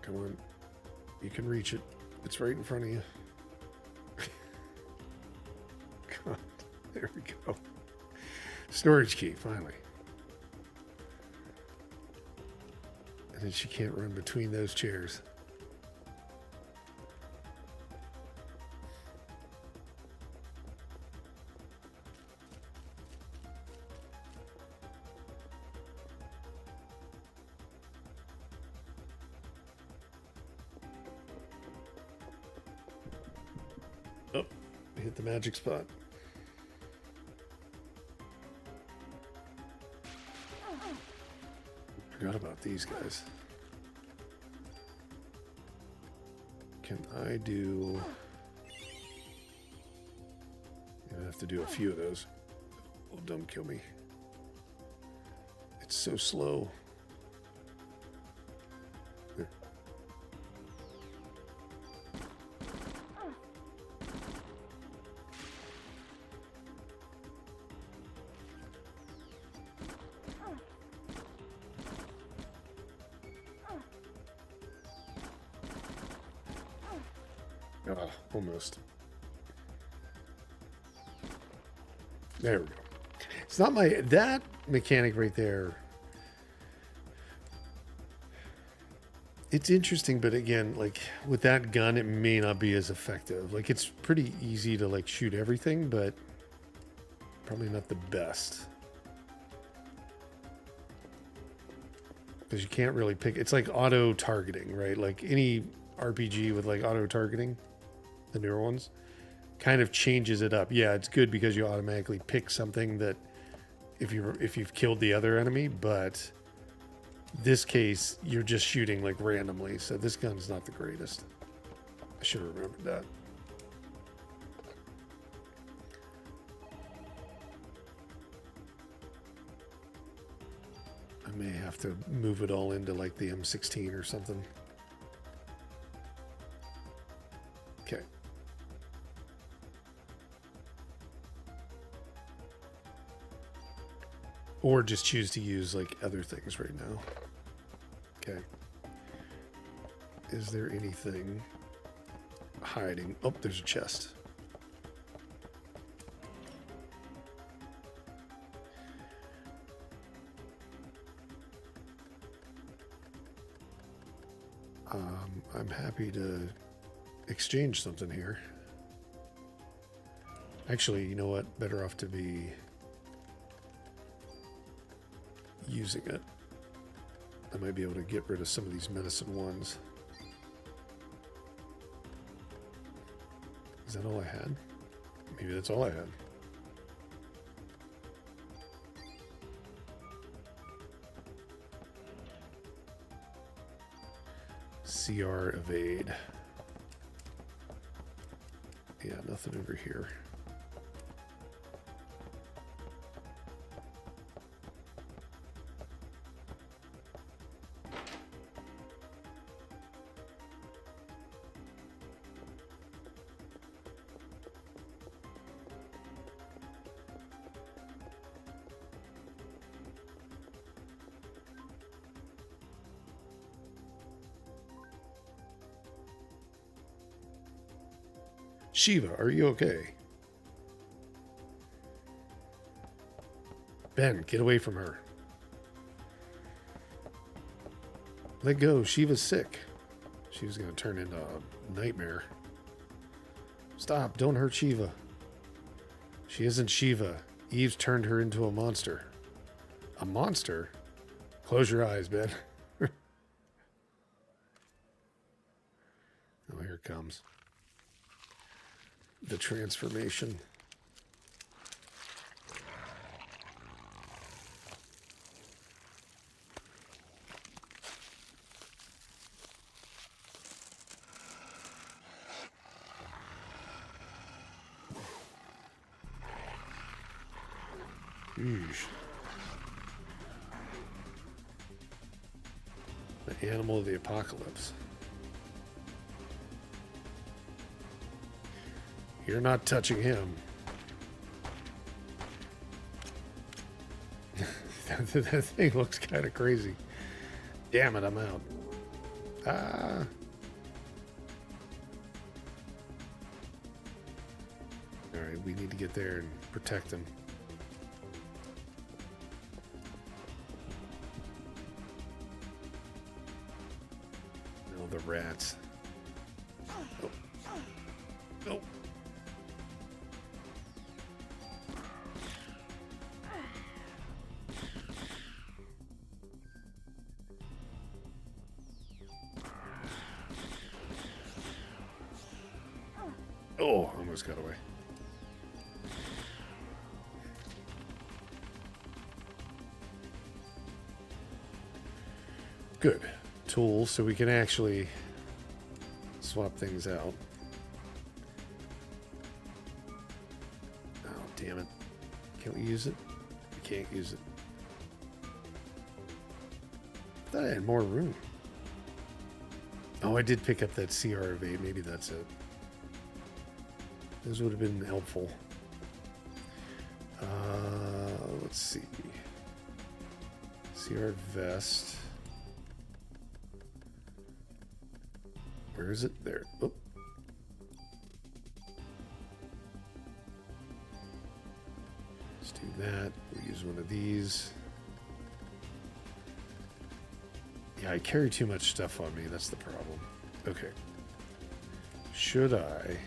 Come on. You can reach it. It's right in front of you. God, there we go. Storage key, finally. And then she can't run between those chairs. Oh, hit the magic spot. Forgot about these guys. Can I do... I have to do a few of those. Oh, don't kill me. It's so slow. There. Ah, almost. There we go. It's not my... That mechanic right there... It's interesting, but again, like, with that gun, it may not be as effective. Like, it's pretty easy to, like, shoot everything, but probably not the best. Because you can't really pick... It's like auto-targeting, right? Like, any RPG with, like, auto-targeting, the newer ones, kind of changes it up. Yeah, it's good because you automatically pick something that if you've killed the other enemy, but this case you're just shooting like randomly, so this gun's not the greatest. I should have remembered that. I may have to move it all into like the M16 or something. Okay. Or just choose to use like other things right now. Okay. Is there anything hiding? Oh, there's a chest. I'm happy to exchange something here. Actually, you know what? Better off to be using it. I might be able to get rid of some of these medicine ones. Is that all I had? Maybe that's all I had. CR evade. Yeah, nothing over here. Shiva, are you okay? Ben, get away from her. Let go. Shiva's sick. She was going to turn into a nightmare. Stop. Don't hurt Shiva. She isn't Shiva. Eve's turned her into a monster. A monster? Close your eyes, Ben. Oh, here it comes. The transformation. Yeesh. The animal of the apocalypse. You're not touching him. That thing looks kind of crazy. Damn it, I'm out. Ah. Alright, we need to get there and protect him. Oh, the rats. Oh. Oh. Oh, almost got away. Good. Tools, so we can actually swap things out. Oh, damn it. Can't we use it? We can't use it. I thought I had more room. Oh, I did pick up that CR of 8. Maybe that's it. Those would have been helpful. Let's see. CR vest. Where is it? There. Oh. Let's do that. We'll use one of these. Yeah, I carry too much stuff on me. That's the problem. Okay. Should I...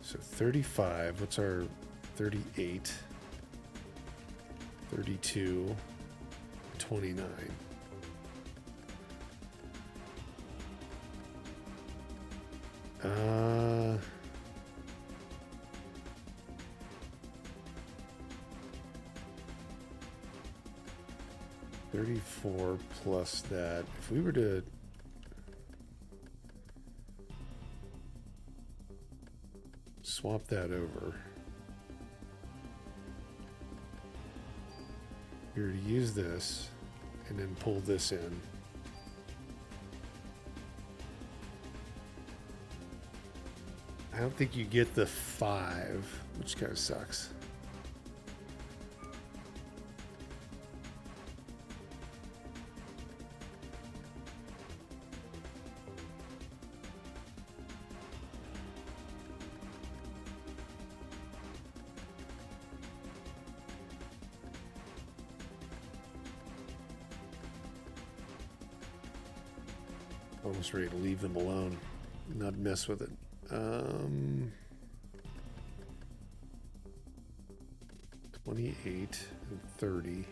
So 35, what's our 38, 32, 29. Uh, 34 plus that. If we were to swap that over. You're to use this and then pull this in. I don't think you get the 5, which kind of sucks. Almost ready to leave them alone, not mess with it. 28 and 30.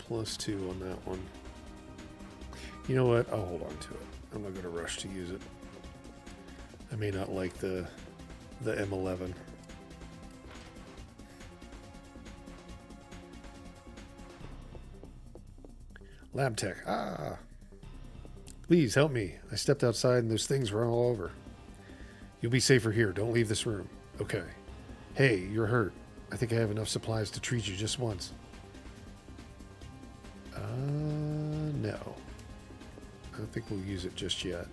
+2 on that one. You know what? I'll hold on to it. I'm not going to rush to use it. I may not like the M11. Lab tech. Ah. Please help me. I stepped outside and those things were all over. You'll be safer here. Don't leave this room. Okay. Hey, you're hurt. I think I have enough supplies to treat you just once. No. I don't think we'll use it just yet.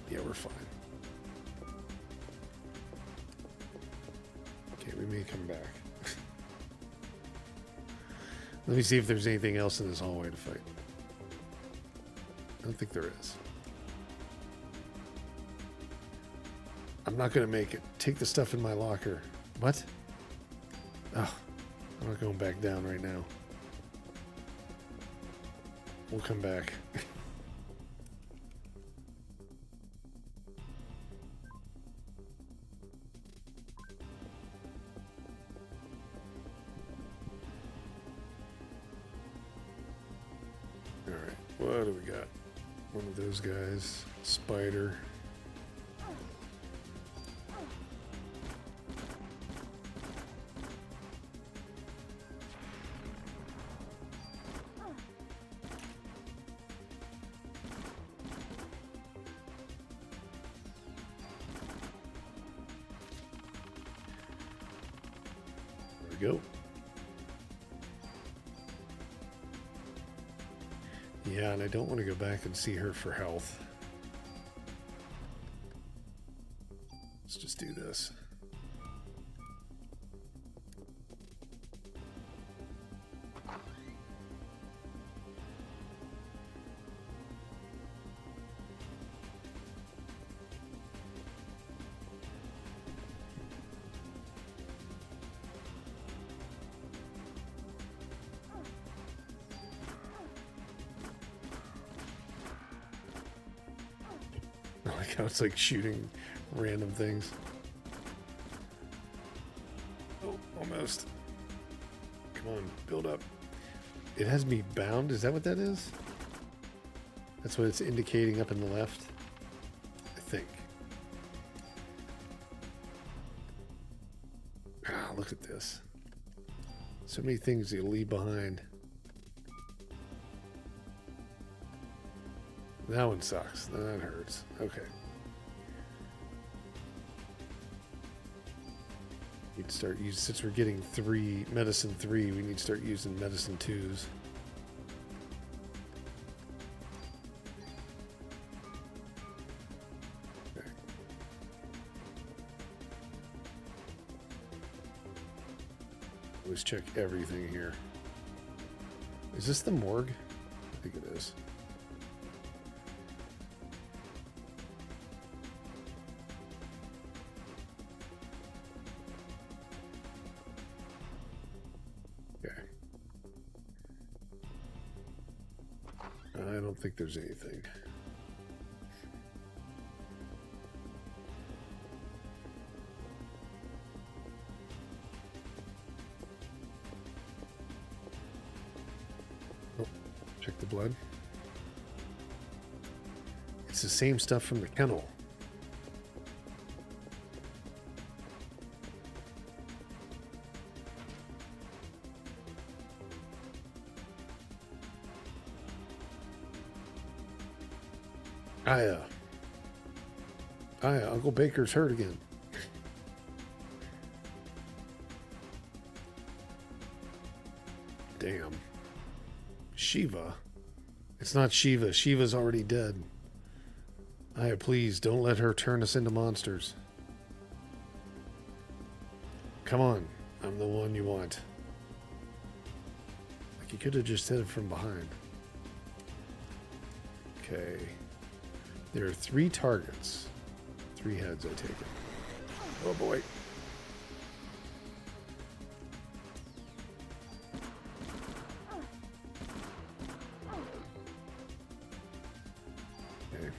Yeah, we're fine. Okay, we may come back. Let me see if there's anything else in this hallway to fight. I don't think there is. I'm not going to make it. Take the stuff in my locker. What? Oh, I'm not going back down right now. We'll come back. All right, what do we got? One of those guys. Spider. Go. Yeah, and I don't want to go back and see her for health. Let's just do this. I like how it's like shooting random things. Oh, almost. Come on, build up. It has me bound. Is that what that is? That's what it's indicating up in the left, I think. Ah, look at this. So many things you leave behind. That one sucks. That hurts. Okay. We'd start using, since we're getting medicine 3, we need to start using medicine 2s. Okay. Let's check everything here. Is this the morgue? I think it is. I don't think there's anything. Oh, check the blood. It's the same stuff from the kennel. Uncle Baker's hurt again. Damn. Shiva? It's not Shiva. Shiva's already dead. Please, don't let her turn us into monsters. Come on. I'm the one you want. Like, you could have just hit it from behind. Okay. There are 3 targets. 3 heads, I take it. Oh boy. Okay.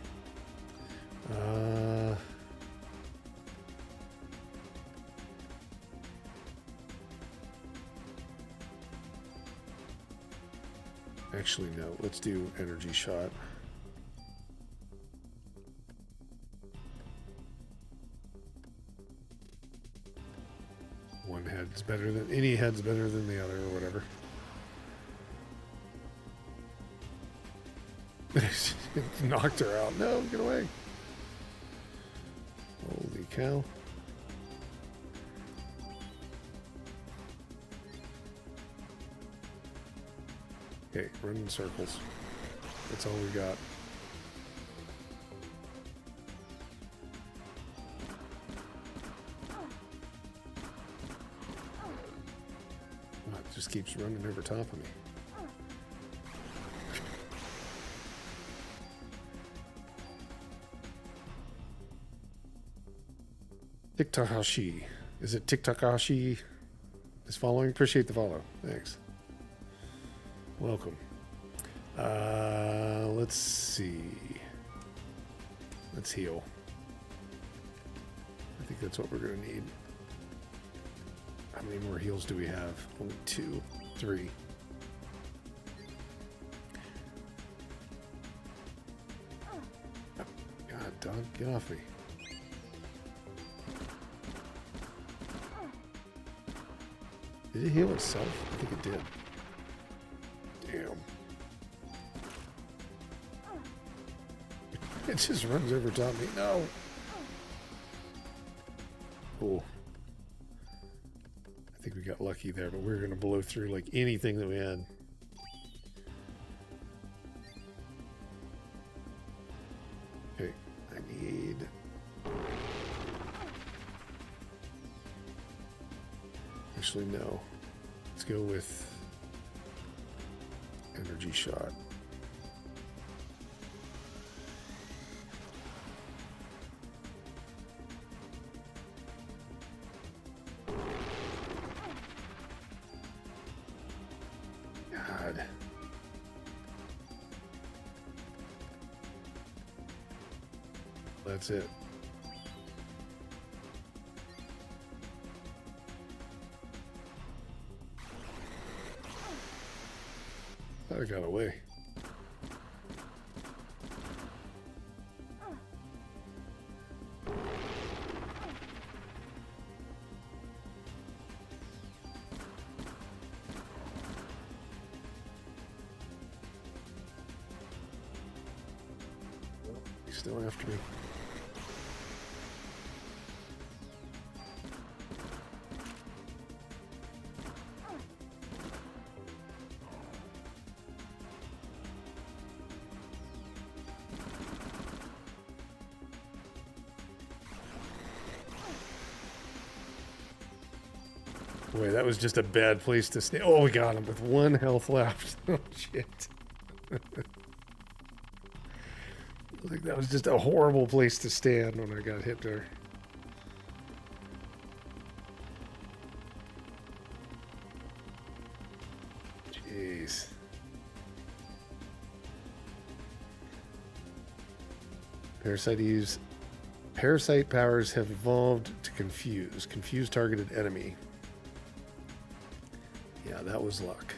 Actually, no. Let's do energy shot. One head's better than any head's better than the other, or whatever. It knocked her out. No, get away. Holy cow. Okay, run in circles. That's all we got. Oh, it just keeps running over top of me. TikTakashi. Is it TikTakashi is following? Appreciate the follow. Thanks. Welcome. Let's see. Let's heal. I think that's what we're going to need. How many more heals do we have? Only 2, 3. God, dog, get off me. Did it heal itself? I think it did. Damn. It just runs over top of me. No. Cool. I think we got lucky there, but we're going to blow through like anything that we had. Okay, I need... Actually, no. Let's go with energy shot. God. That's it. Thought I got away. He's still after me. Boy, that was just a bad place to stay. Oh, we got him with 1 health left. Oh, shit. Like, that was just a horrible place to stand when I got hit there. Jeez. Parasite powers have evolved to confuse. Confuse targeted enemy. Yeah, that was luck.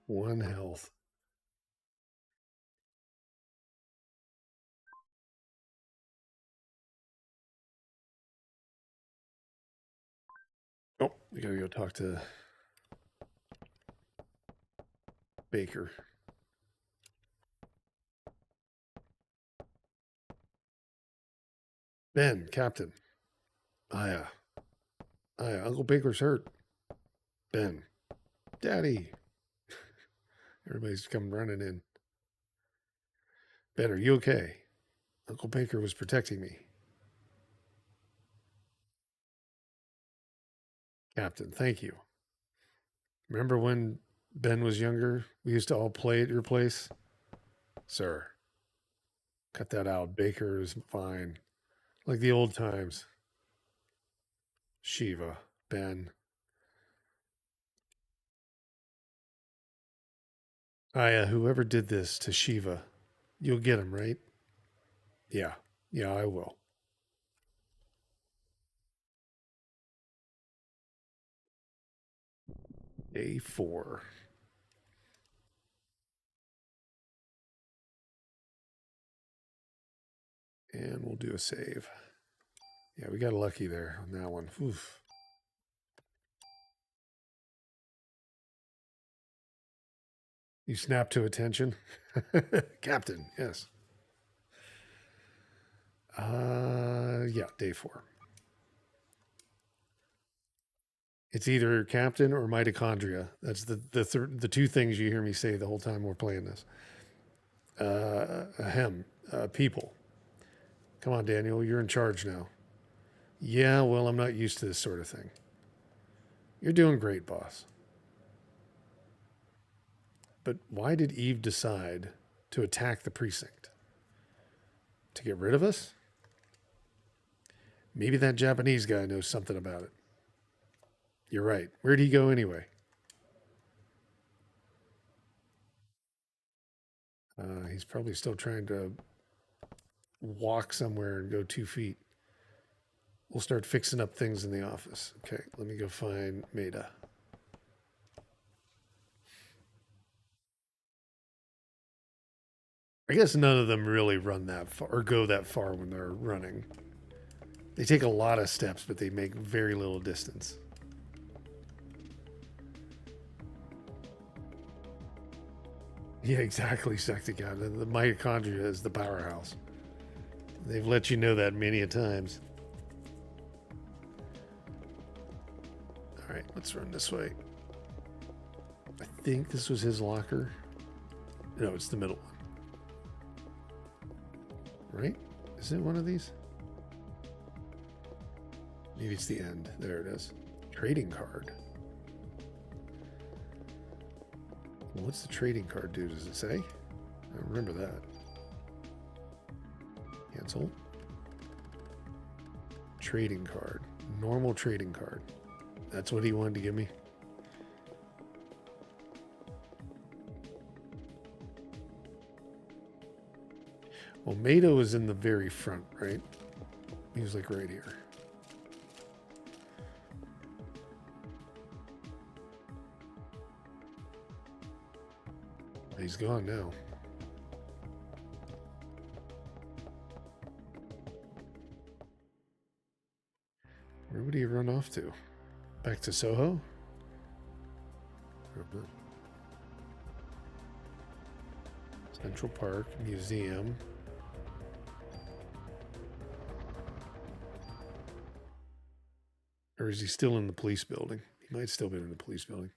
One health. Oh, we gotta go talk to Baker. Ben, Captain. Aya. Uncle Baker's hurt. Ben. Daddy. Everybody's come running in. Ben, are you okay? Uncle Baker was protecting me. Captain, thank you. Remember when Ben was younger? We used to all play at your place? Sir. Cut that out. Baker is fine. Like the old times. Shiva. Ben. Aya, whoever did this to Shiva, you'll get him, right? Yeah. Yeah, I will. Day 4. And we'll do a save. Yeah, we got lucky there on that one. Oof. You snap to attention? Captain, yes. Yeah, day 4. It's either captain or mitochondria. That's the two things you hear me say the whole time we're playing this. People. Come on, Daniel, you're in charge now. Yeah, well, I'm not used to this sort of thing. You're doing great, boss. But why did Eve decide to attack the precinct? To get rid of us? Maybe that Japanese guy knows something about it. You're right. Where'd he go anyway? He's probably still trying to walk somewhere and go 2 feet. We'll start fixing up things in the office. Okay, let me go find Maida. I guess none of them really run that far or go that far when they're running. They take a lot of steps, but they make very little distance. Yeah, exactly, Secticon. The mitochondria is the powerhouse. They've let you know that many a times. All right, let's run this way. I think this was his locker. No, it's the middle one. Right? Is it one of these? Maybe it's the end. There it is. Trading card. Well, what's the trading card do? Does it say? I don't remember that. Cancel. Trading card. Normal trading card. That's what he wanted to give me. Well, Maida was in the very front, right? He was like right here. He's gone now. Where would he run off to? Back to Soho? Central Park, Museum. Or is he still in the police building? He might still be in the police building.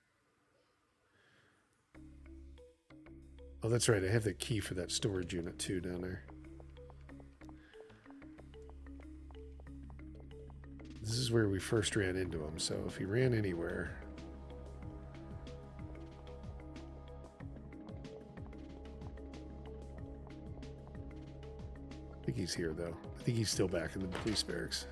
Oh, that's right. I have the key for that storage unit too down there. This is where we first ran into him, so if he ran anywhere... I think he's here, though. I think he's still back in the police barracks.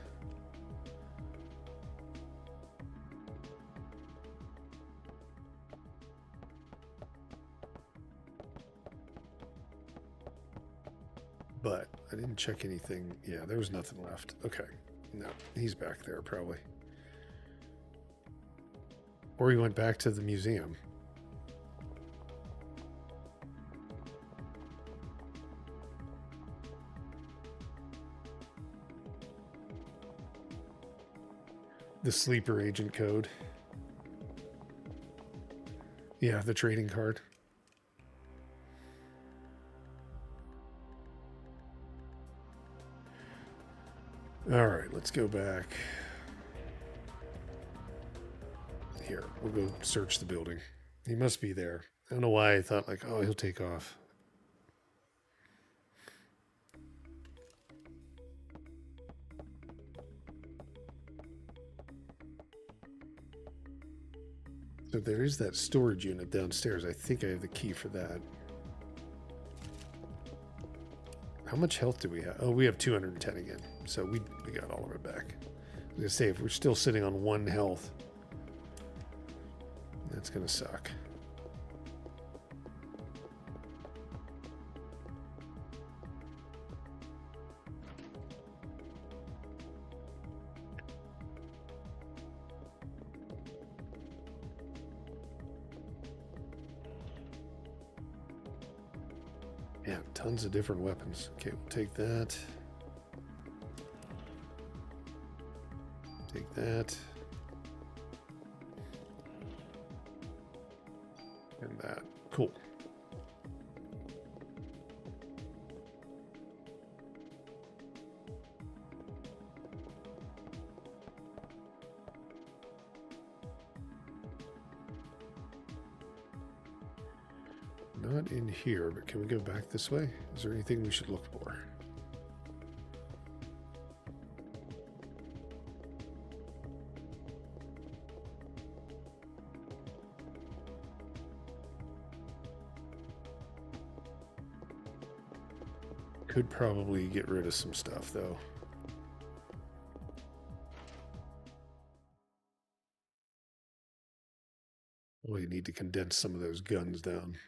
But I didn't check anything. Yeah, there was nothing left. Okay. No, he's back there probably. Or he went back to the museum. The sleeper agent code. Yeah, the trading card. All right, let's go back. Here, we'll go search the building. He must be there. I don't know why I thought like, oh, he'll take off. So there is that storage unit downstairs. I think I have the key for that. How much health do we have? Oh, we have 210 again. So we got all of it back. I was going to say, if we're still sitting on 1 health, that's going to suck. Yeah, tons of different weapons. Okay, we'll take that. Take that. And that. Cool. not in here, but can we go back this way? Is there anything we should look for? Could probably get rid of some stuff, though. We need to condense some of those guns down.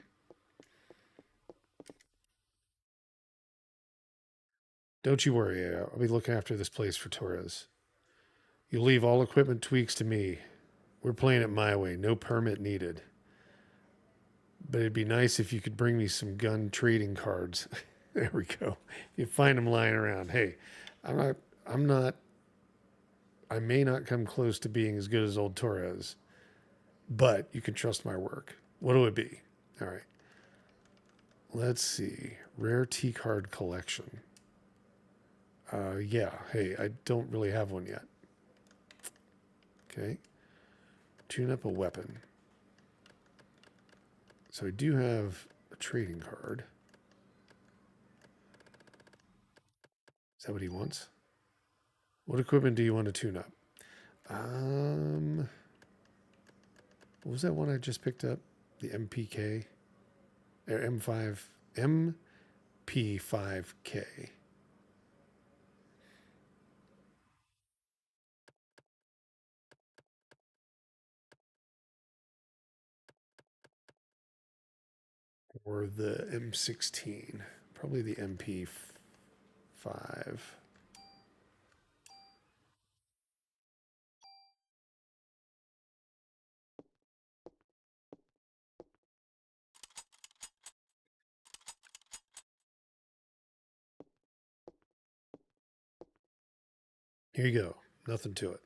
Don't you worry, I'll be looking after this place for Torres. You'll leave all equipment tweaks to me. We're playing it my way, no permit needed. But it'd be nice if you could bring me some gun trading cards. There we go. If you find them lying around. Hey, I may not come close to being as good as old Torres, but you can trust my work. What'll it be? All right. Let's see. Rare T card collection. Yeah. Hey, I don't really have one yet. Okay. Tune up a weapon. So I do have a trading card. Is that what he wants? What equipment do you want to tune up? What was that one I just picked up? The MPK? Or M5? MP5K. Or the M16. Probably the MP5. Here you go. Nothing to it.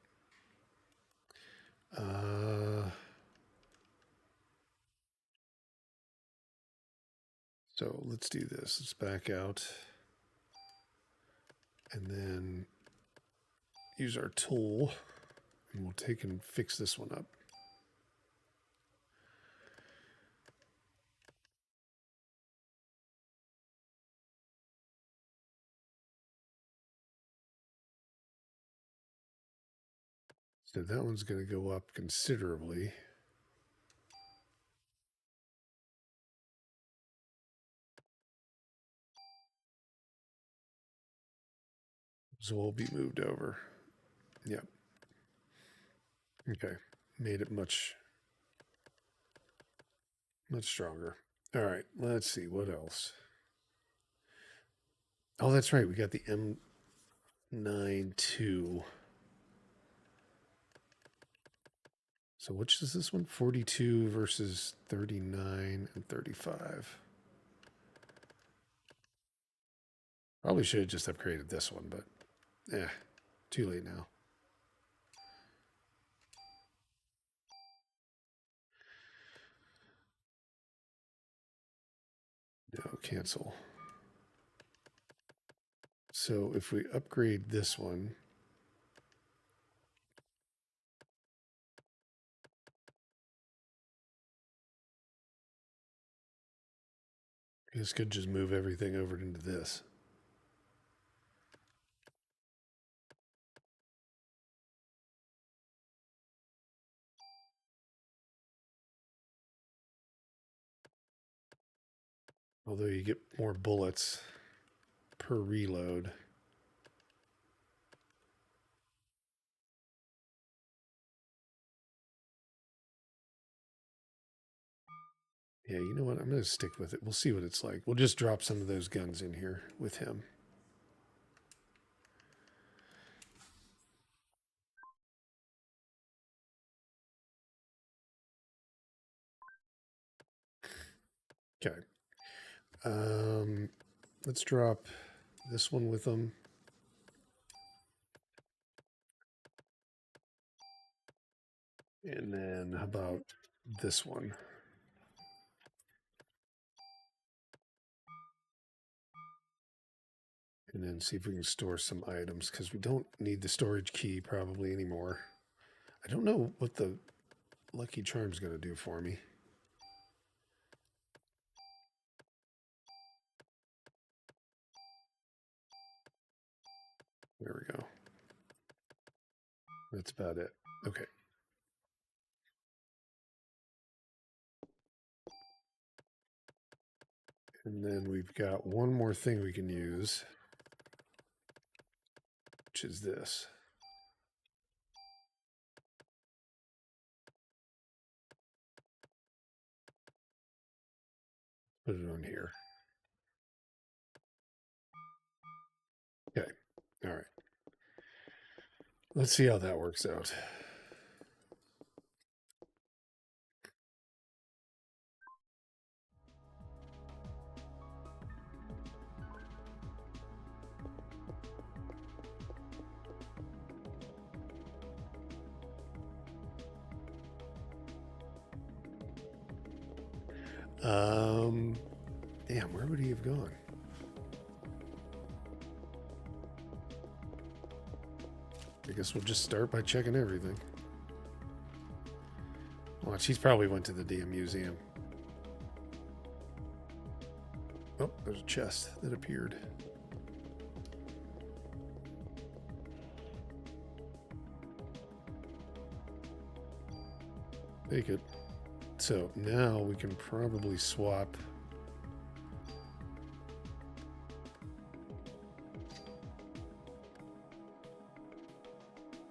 So let's do this. Let's back out. And then use our tool. And we'll take and fix this one up. So that one's going to go up considerably. So we'll be moved over. Yep. Okay. Made it much stronger. All right. Let's see. What else? Oh, that's right. We got the M92. So which is this one? 42 versus 39 and 35. Probably should have just upgraded this one, but too late now. No, cancel. So if we upgrade this one, this could just move everything over into this. Although you get more bullets per reload. Yeah, you know what? I'm going to stick with it. We'll see what it's like. We'll just drop some of those guns in here with him. Okay. Let's drop this one with them. And then how about this one? And then see if we can store some items, because we don't need the storage key probably anymore. I don't know what the Lucky Charm's going to do for me. There we go. That's about it. Okay. And then we've got one more thing we can use, which is this. Put it on here. Okay. All right. Let's see how that works out. Damn, where would he have gone? I guess we'll just start by checking everything. Watch, he's probably went to the damn museum. Oh, there's a chest that appeared. Take it. So now we can probably swap.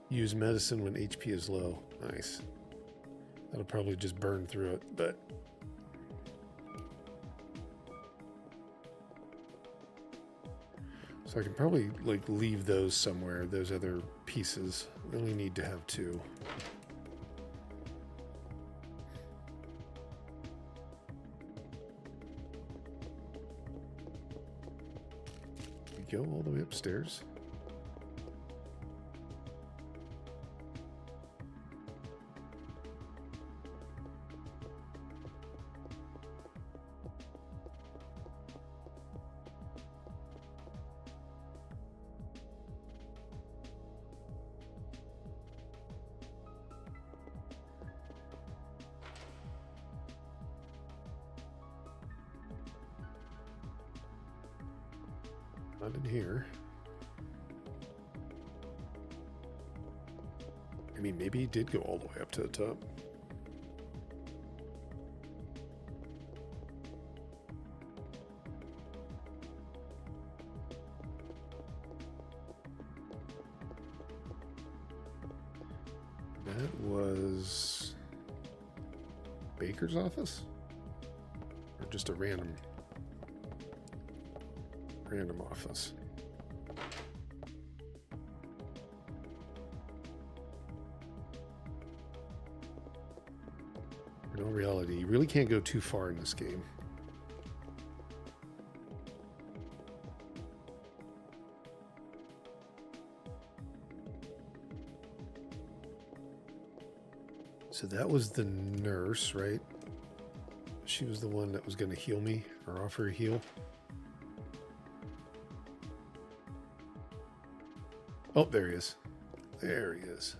Use medicine when HP is low. Nice. That'll probably just burn through it, but so I can probably like leave those somewhere, those other pieces. We only need to have 2. We go all the way upstairs. Not in here. I mean, maybe he did go all the way up to the top. That was Baker's office? Or just a random office? In all reality, you really can't go too far in this game. So that was the nurse, right? She was the one that was going to heal me or offer a heal. Oh, there he is. There he is.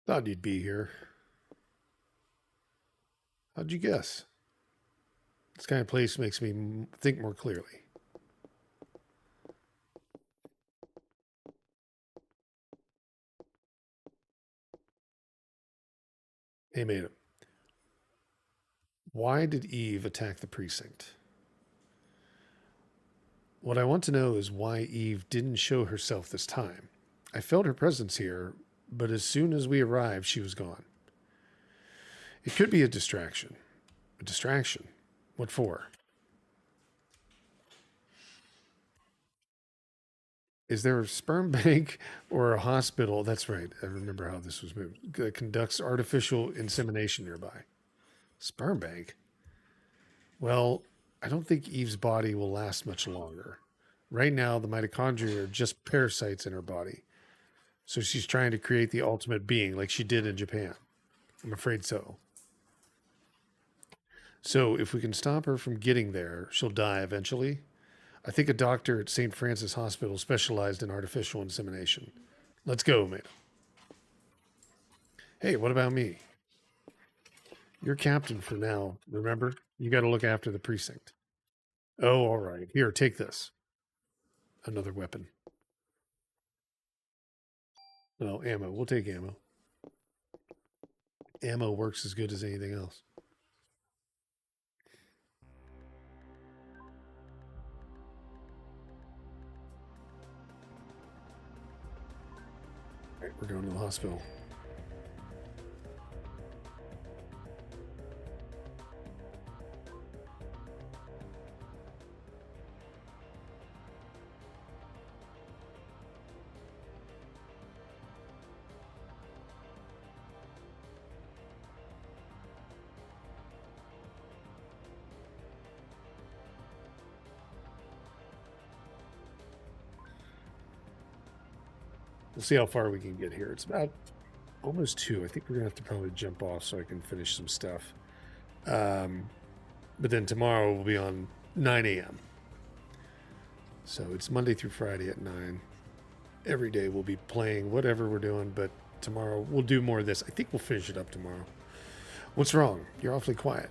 Thought you'd be here. How'd you guess? This kind of place makes me think more clearly. Hey, Madam. Why did Eve attack the precinct? What I want to know is why Eve didn't show herself this time. I felt her presence here, but as soon as we arrived, she was gone. It could be a distraction. A distraction? What for? Is there a sperm bank or a hospital? That's right. I remember how this was moved. That conducts artificial insemination nearby. Sperm bank? Well, I don't think Eve's body will last much longer. Right now, the mitochondria are just parasites in her body. So she's trying to create the ultimate being like she did in Japan. I'm afraid so. So if we can stop her from getting there, she'll die eventually. I think a doctor at St. Francis Hospital specialized in artificial insemination. Let's go, man. Hey, what about me? You're captain for now, remember? You got to look after the precinct. Oh, all right. Here, take this. Another weapon. No, ammo. We'll take ammo. Ammo works as good as anything else. All right, we're going to the hospital. We'll see how far we can get here. It's about almost 2. I think we're going to have to probably jump off so I can finish some stuff. But then tomorrow we'll be on 9 a.m. So it's Monday through Friday at 9. Every day we'll be playing whatever we're doing, but tomorrow we'll do more of this. I think we'll finish it up tomorrow. What's wrong? You're awfully quiet.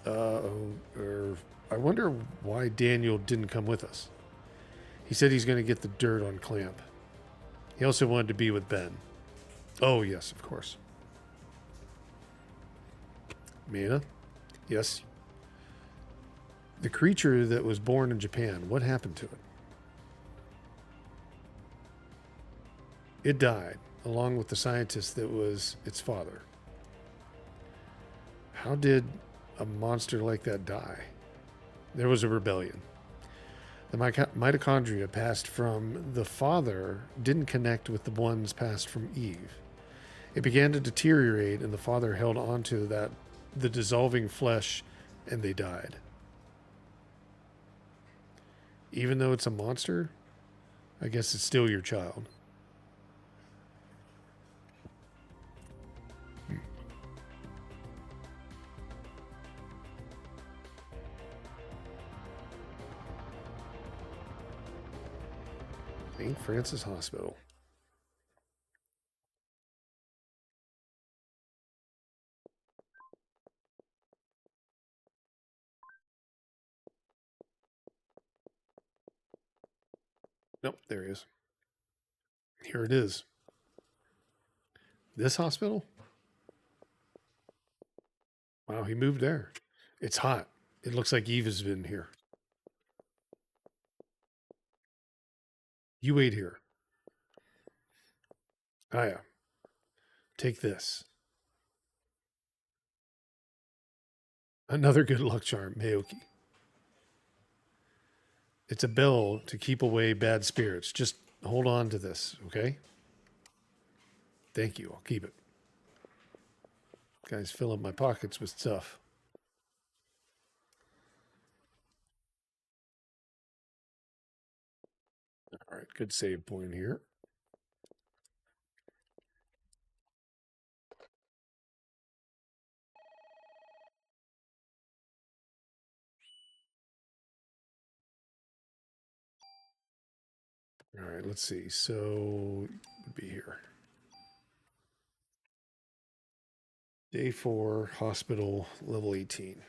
I wonder why Daniel didn't come with us. He said he's going to get the dirt on Clamp. He also wanted to be with Ben. Oh, yes, of course. Mana? Yes. The creature that was born in Japan, what happened to it? It died, along with the scientist that was its father. How did a monster like that die? There was a rebellion. The mitochondria passed from the father didn't connect with the ones passed from Eve. It began to deteriorate, and the father held on to the dissolving flesh, and they died. Even though it's a monster, I guess it's still your child. St. Francis Hospital. Nope, there he is. Here it is. This hospital? Wow, he moved there. It's hot. It looks like Eve has been here. You wait here. Aya, take this. Another good luck charm, Mayoki. It's a bell to keep away bad spirits. Just hold on to this, okay? Thank you. I'll keep it. Guys, fill up my pockets with stuff. All right, good save point here. All right, let's see. So it would be here. Day 4, hospital, level 18.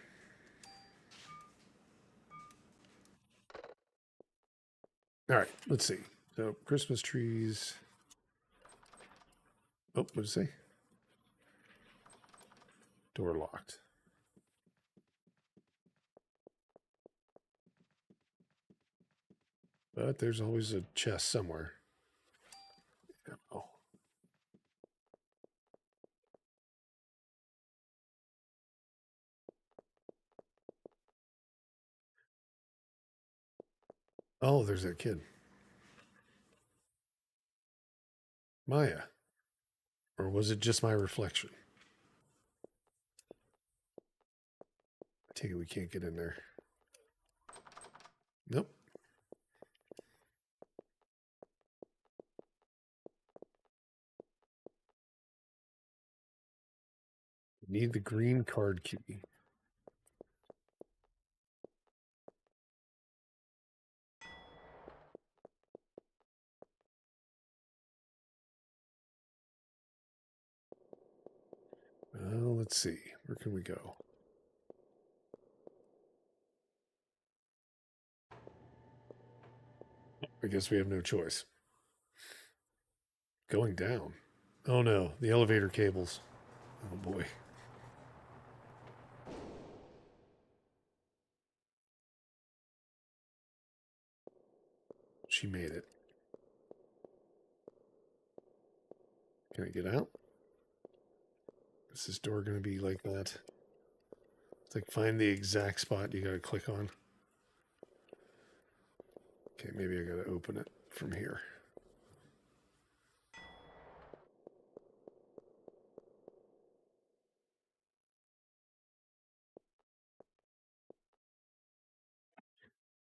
All right, let's see. So Christmas trees. Oh, what did it say? Door locked. But there's always a chest somewhere. Oh. Oh, there's that kid. Maya. Or was it just my reflection? I take it we can't get in there. Nope. Need the green card key. Well, let's see. Where can we go? I guess we have no choice. Going down. Oh no, the elevator cables. Oh boy. She made it. Can I get out? Is this door going to be like that? It's like find the exact spot you got to click on. Okay, maybe I got to open it from here.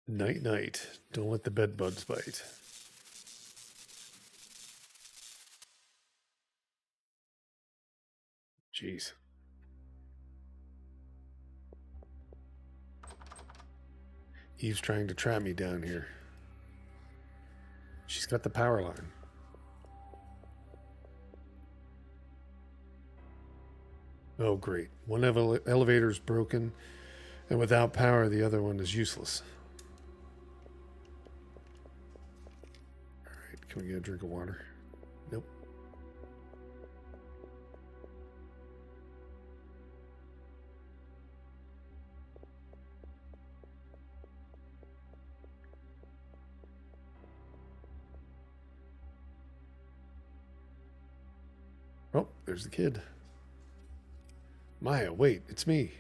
Night, night. Don't let the bed bugs bite. Jeez. Eve's trying to trap me down here. She's got the power line. Oh, great. One elevator's broken, and without power, the other one is useless. All right, can we get a drink of water? Nope. Oh, there's the kid. Maya, wait, it's me.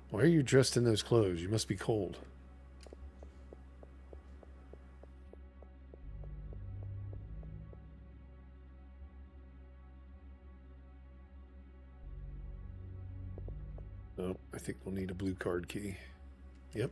Why are you dressed in those clothes? You must be cold. Oh, I think we'll need a blue card key. Yep.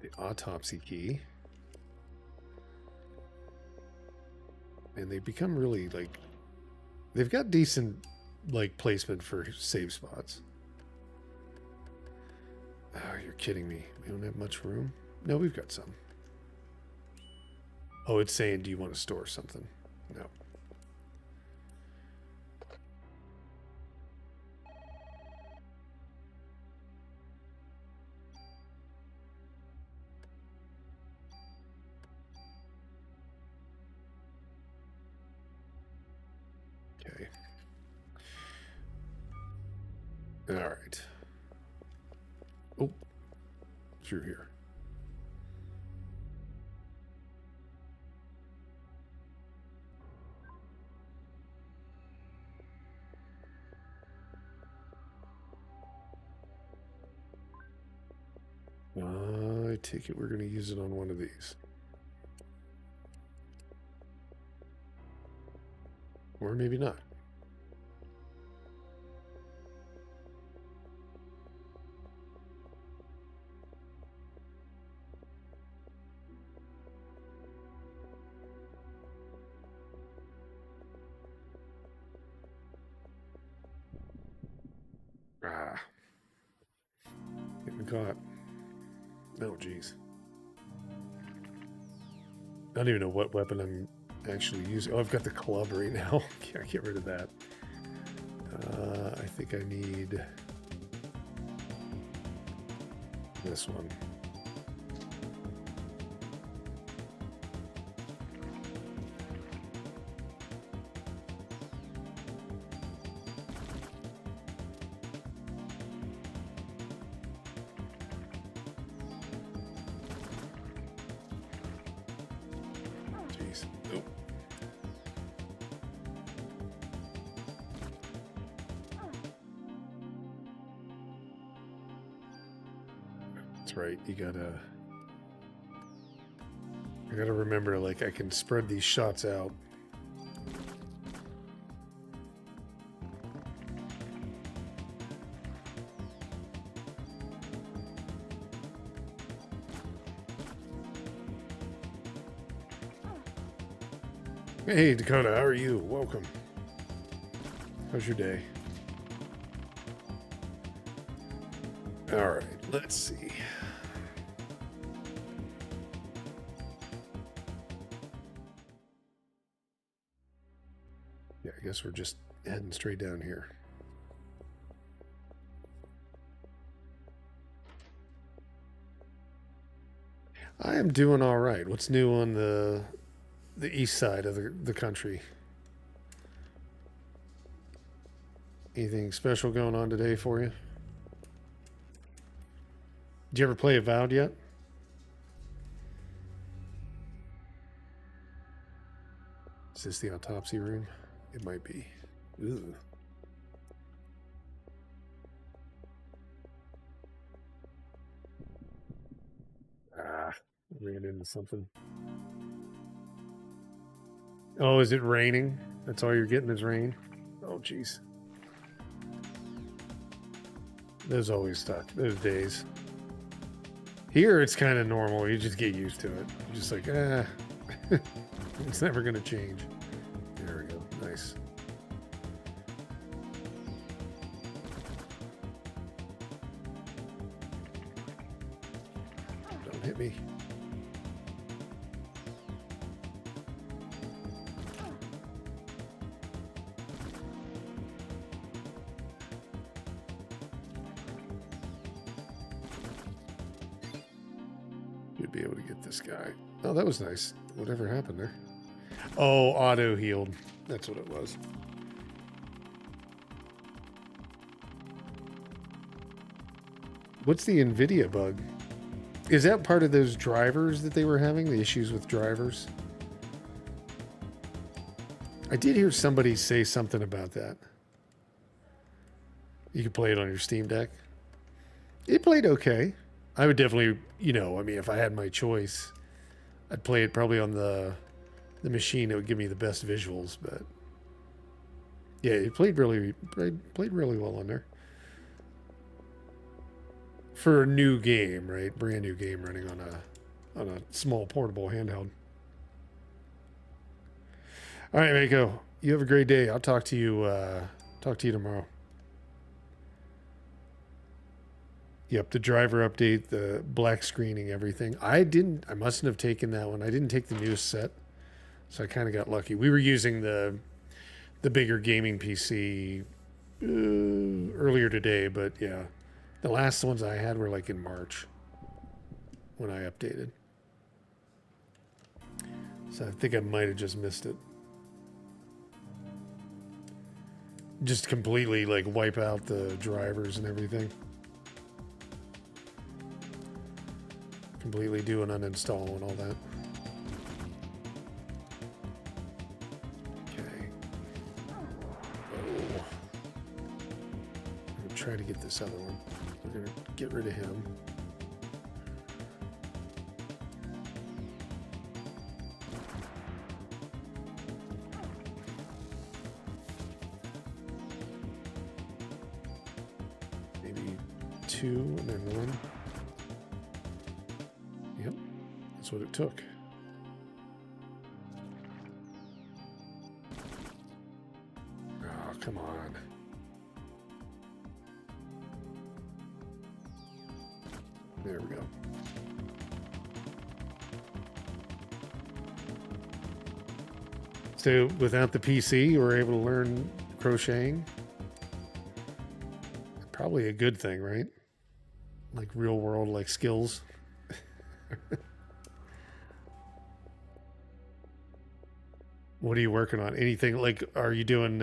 The autopsy key. And they become really, like, they've got decent, like, placement for save spots. Oh, you're kidding me. We don't have much room? No, we've got some. Oh, it's saying, do you want to store something? No. Okay. All right. Oh, through here. I take it we're going to use it on one of these. Or maybe not. Ah. Getting caught. No, geez. I don't even know what weapon I'm actually using. Oh, I've got the club right now. Can't get rid of that. I think I need this one. Jeez. Nope. That's right. I gotta remember, like, I can spread these shots out. Hey, Dakota, how are you? Welcome. How's your day? All right, let's see. Yeah, I guess we're just heading straight down here. I am doing all right. What's new on the east side of the country? Anything special going on today for you? Did you ever play Avowed yet? Is this the autopsy room? It might be. Ooh. Ah, ran into something. Oh, is it raining? That's all you're getting is rain? Oh, jeez. Those always suck. Those days. Here, it's kind of normal. You just get used to it. You're just like, it's never going to change. There we go. Nice. Don't hit me. You'd be able to get this guy. Oh, that was nice. Whatever happened there? Oh, auto healed. That's what it was. What's the NVIDIA bug? Is that part of those drivers that they were having? The issues with drivers? I did hear somebody say something about that. You could play it on your Steam Deck. It played okay. I would definitely, I mean, if I had my choice, I'd play it probably on the machine that would give me the best visuals. But yeah, it played really well on there for a new game, right? Brand new game running on a small portable handheld. All right, Mako, you have a great day. I'll talk to you tomorrow. Yep, the driver update, the black screening, everything. I mustn't have taken that one. I didn't take the newest set, so I kind of got lucky. We were using the bigger gaming PC earlier today, but yeah, the last ones I had were like in March when I updated. So I think I might have just missed it. Just completely like wipe out the drivers and everything. Completely do an uninstall and all that. Okay. Oh. I'm gonna try to get this other one. We're gonna get rid of him. Maybe 2 and then 1. Yep, that's what it took. Oh, come on. There we go. So without the PC, you were able to learn crocheting. Probably a good thing, right? Like real world, like skills. What are you working on? Anything like, are you doing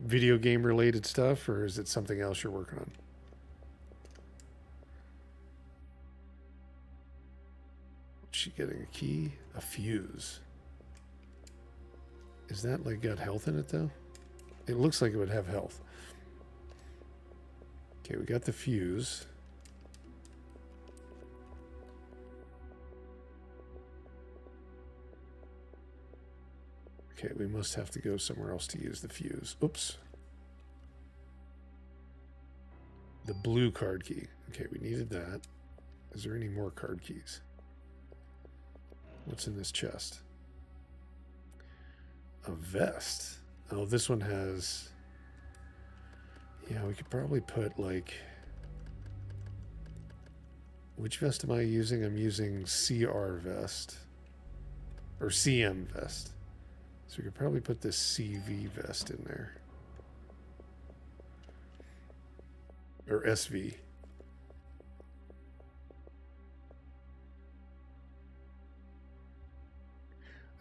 video game related stuff, or is it something else you're working on? What's she getting? A key? A fuse. Is that like got health in it though? It looks like it would have health. Okay, we got the fuse. Okay, we must have to go somewhere else to use the fuse. Oops. The blue card key. Okay, we needed that. Is there any more card keys? What's in this chest? A vest. Oh, this one has... Yeah, we could probably put, like... Which vest am I using? I'm using CR vest. Or CM vest. So we could probably put this CV vest in there. Or SV.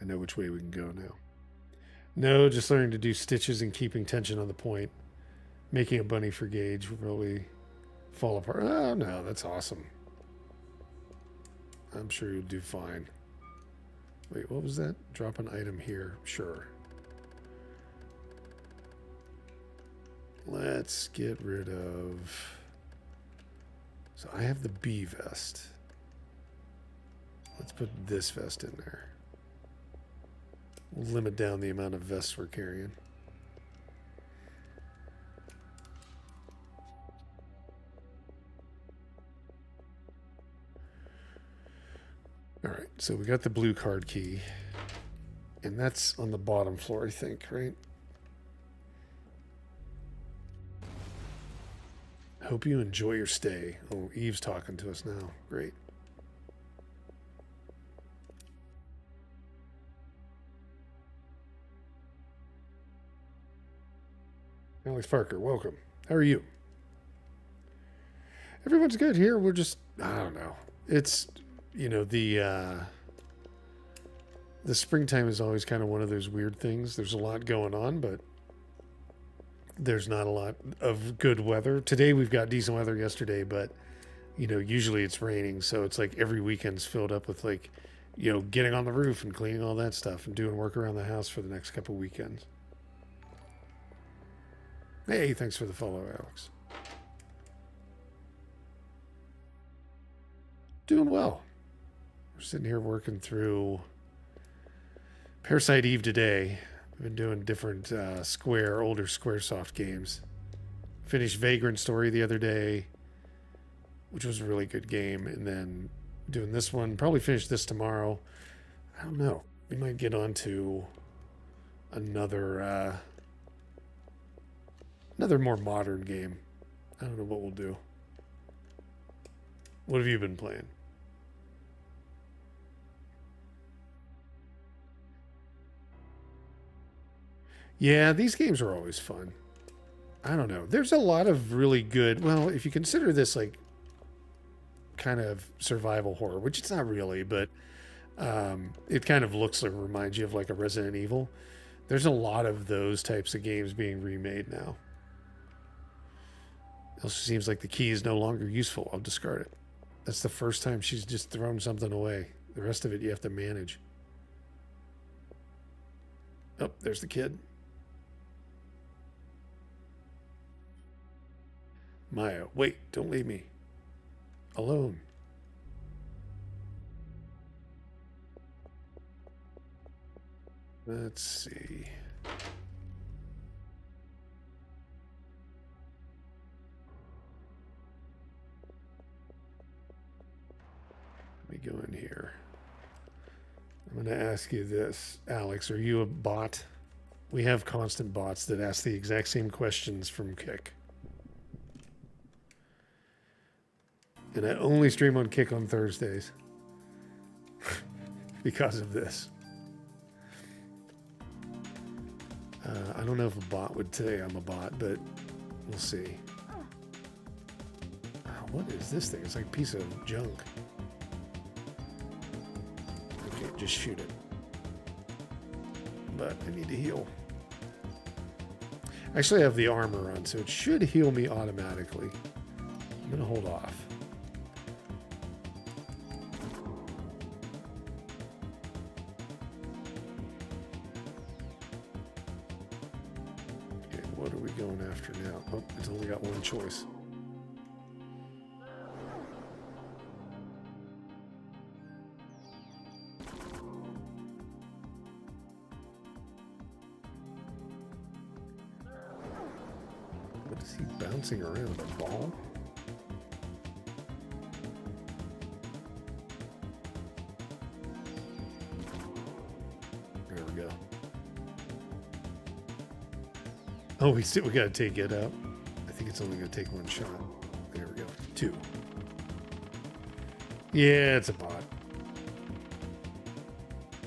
I know which way we can go now. No, just learning to do stitches and keeping tension on the point. Making a bunny for Gage will probably fall apart. Oh, no, that's awesome. I'm sure you'll do fine. Wait, what was that? Drop an item here. Sure. Let's get rid of... So I have the B vest. Let's put this vest in there. We'll limit down the amount of vests we're carrying. All right, so we got the blue card key. And that's on the bottom floor, I think, right? Hope you enjoy your stay. Oh, Eve's talking to us now. Great. Alex Parker, welcome. How are you? Everyone's good here. We're just, I don't know. It's, you know, the springtime is always kind of one of those weird things. There's a lot going on, but there's not a lot of good weather. Today we've got decent weather yesterday, but, you know, usually it's raining. So it's like every weekend's filled up with, like, you know, getting on the roof and cleaning all that stuff and doing work around the house for the next couple weekends. Hey, thanks for the follow, Alex. Doing well. We're sitting here working through Parasite Eve today. We've been doing different older Squaresoft games. Finished Vagrant Story the other day, which was a really good game, and then doing this one. Probably finish this tomorrow. I don't know. We might get on to another more modern game. I don't know what we'll do. What have you been playing? Yeah, these games are always fun. I don't know. There's a lot of really good, well, if you consider this like kind of survival horror, which it's not really, but it kind of looks like, reminds you of like a Resident Evil. There's a lot of those types of games being remade now. It also seems like the key is no longer useful. I'll discard it. That's the first time she's just thrown something away. The rest of it you have to manage. Oh, there's the kid. Maya, wait, don't leave me alone. Let's see. Let me go in here. I'm going to ask you this. Alex, are you a bot? We have constant bots that ask the exact same questions from Kick. And I only stream on Kick on Thursdays. Because of this. I don't know if a bot would say I'm a bot, but we'll see. Oh, what is this thing? It's like a piece of junk. Okay, just shoot it. But I need to heal. Actually, I have the armor on, so it should heal me automatically. I'm going to hold off. What are we going after now? Oh, it's only got one choice. What is he bouncing around? A ball? There we go. Oh, we gotta take it out. I think it's only gonna take one shot. There we go. 2. Yeah, it's a bot.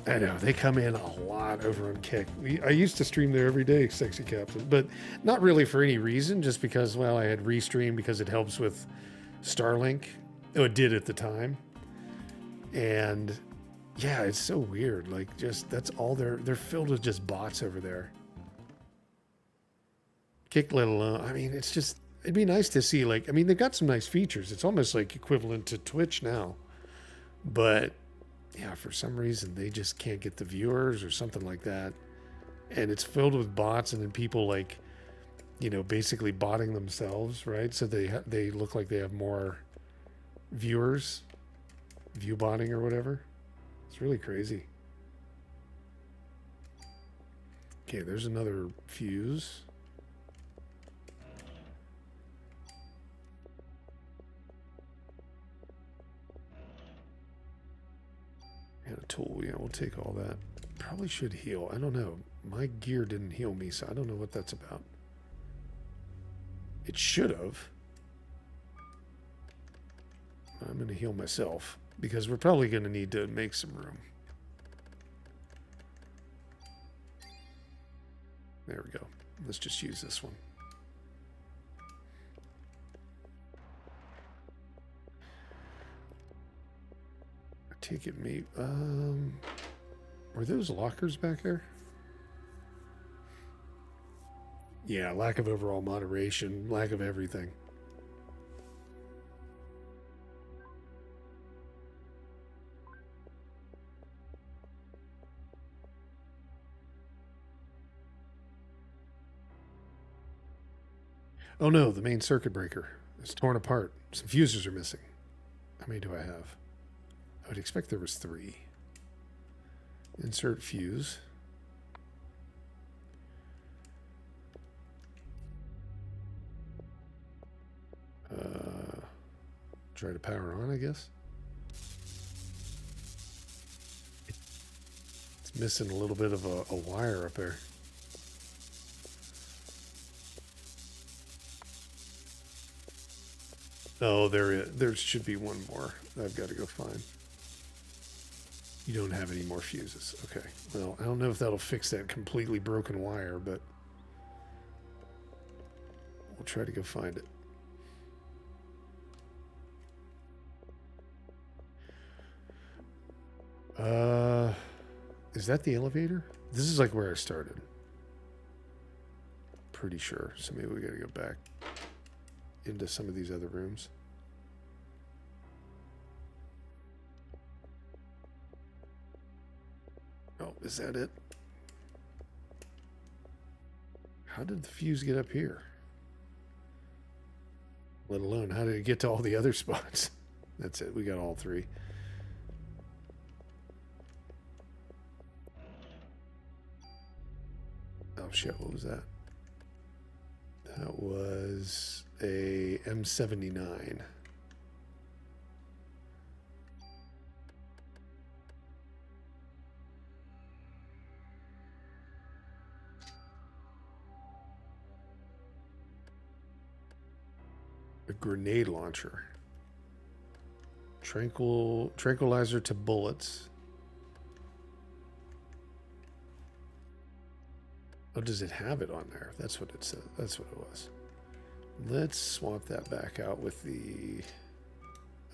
I know they come in a lot over on Kick. I used to stream there every day, Sexy Captain, but not really for any reason. Just because, well, I had restream because it helps with Starlink. Oh, it did at the time, and yeah, it's so weird. Like, just that's all they're filled with just bots over there. Kick, let alone. I mean, it's just it'd be nice to see. Like, I mean, they've got some nice features. It's almost like equivalent to Twitch now, but yeah, for some reason they just can't get the viewers or something like that, and it's filled with bots, and then people like, basically botting themselves, right? So they look like they have more viewers, view botting or whatever. It's really crazy. Okay, there's another fuse. And a tool, yeah, we'll take all that. Probably should heal. I don't know. My gear didn't heal me, so I don't know what that's about. It should have. I'm going to heal myself because we're probably going to need to make some room. There we go. Let's just use this one. I take it maybe... were those lockers back there? Yeah, lack of overall moderation, lack of everything. Oh no, the main circuit breaker is torn apart. Some fuses are missing. How many do I have? I would expect there was 3. Insert fuse. Try to power on, I guess. It's missing a little bit of a wire up there. Oh, there should be one more. I've got to go find. You don't have any more fuses. Okay. Well, I don't know if that'll fix that completely broken wire, but we'll try to go find it. Is that the elevator? This is like where I started. Pretty sure. So maybe we gotta go back into some of these other rooms. Oh, is that it? How did the fuse get up here? Let alone, how did it get to all the other spots? That's it. We got all 3. Oh shit, what was that? That was a M79. A grenade launcher. Tranquilizer to bullets. Oh, does it have it on there? That's what it said. That's what it was. Let's swap that back out with the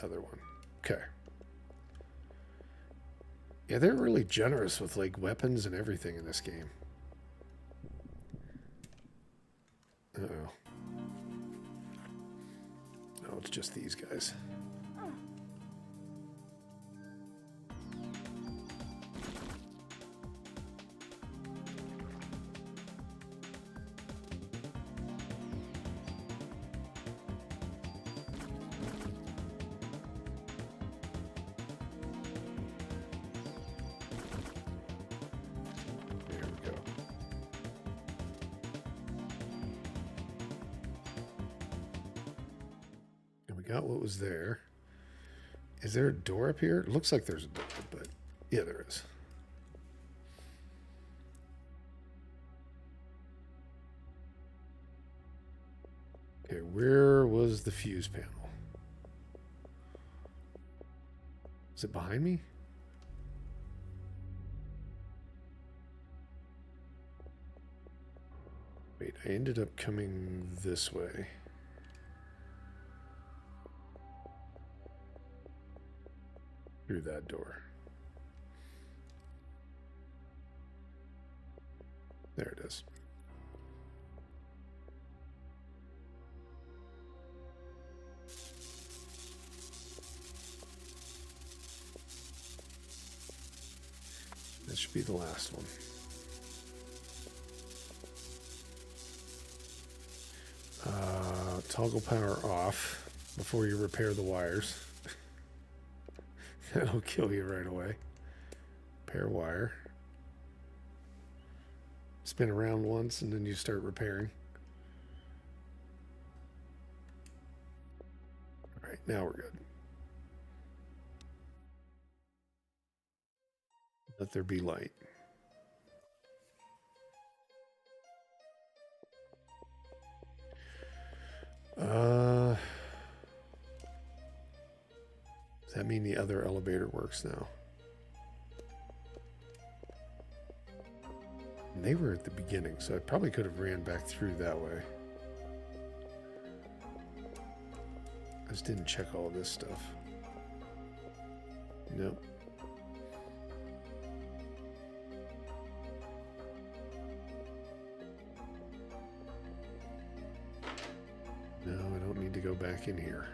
other one. Okay. Yeah, they're really generous with like weapons and everything in this game. Uh-oh. No, it's just these guys. Got what was there. Is there a door up here? It looks like there's a door, but yeah, there is. Okay, where was the fuse panel? Is it behind me? Wait, I ended up coming this way. Through that door. There it is. That should be the last one. Toggle power off before you repair the wires. That'll kill you right away. Pair wire. Spin around once and then you start repairing. All right, now we're good. Let there be light. Does that mean the other elevator works now? And they were at the beginning, so I probably could have ran back through that way. I just didn't check all this stuff. Nope. No, I don't need to go back in here.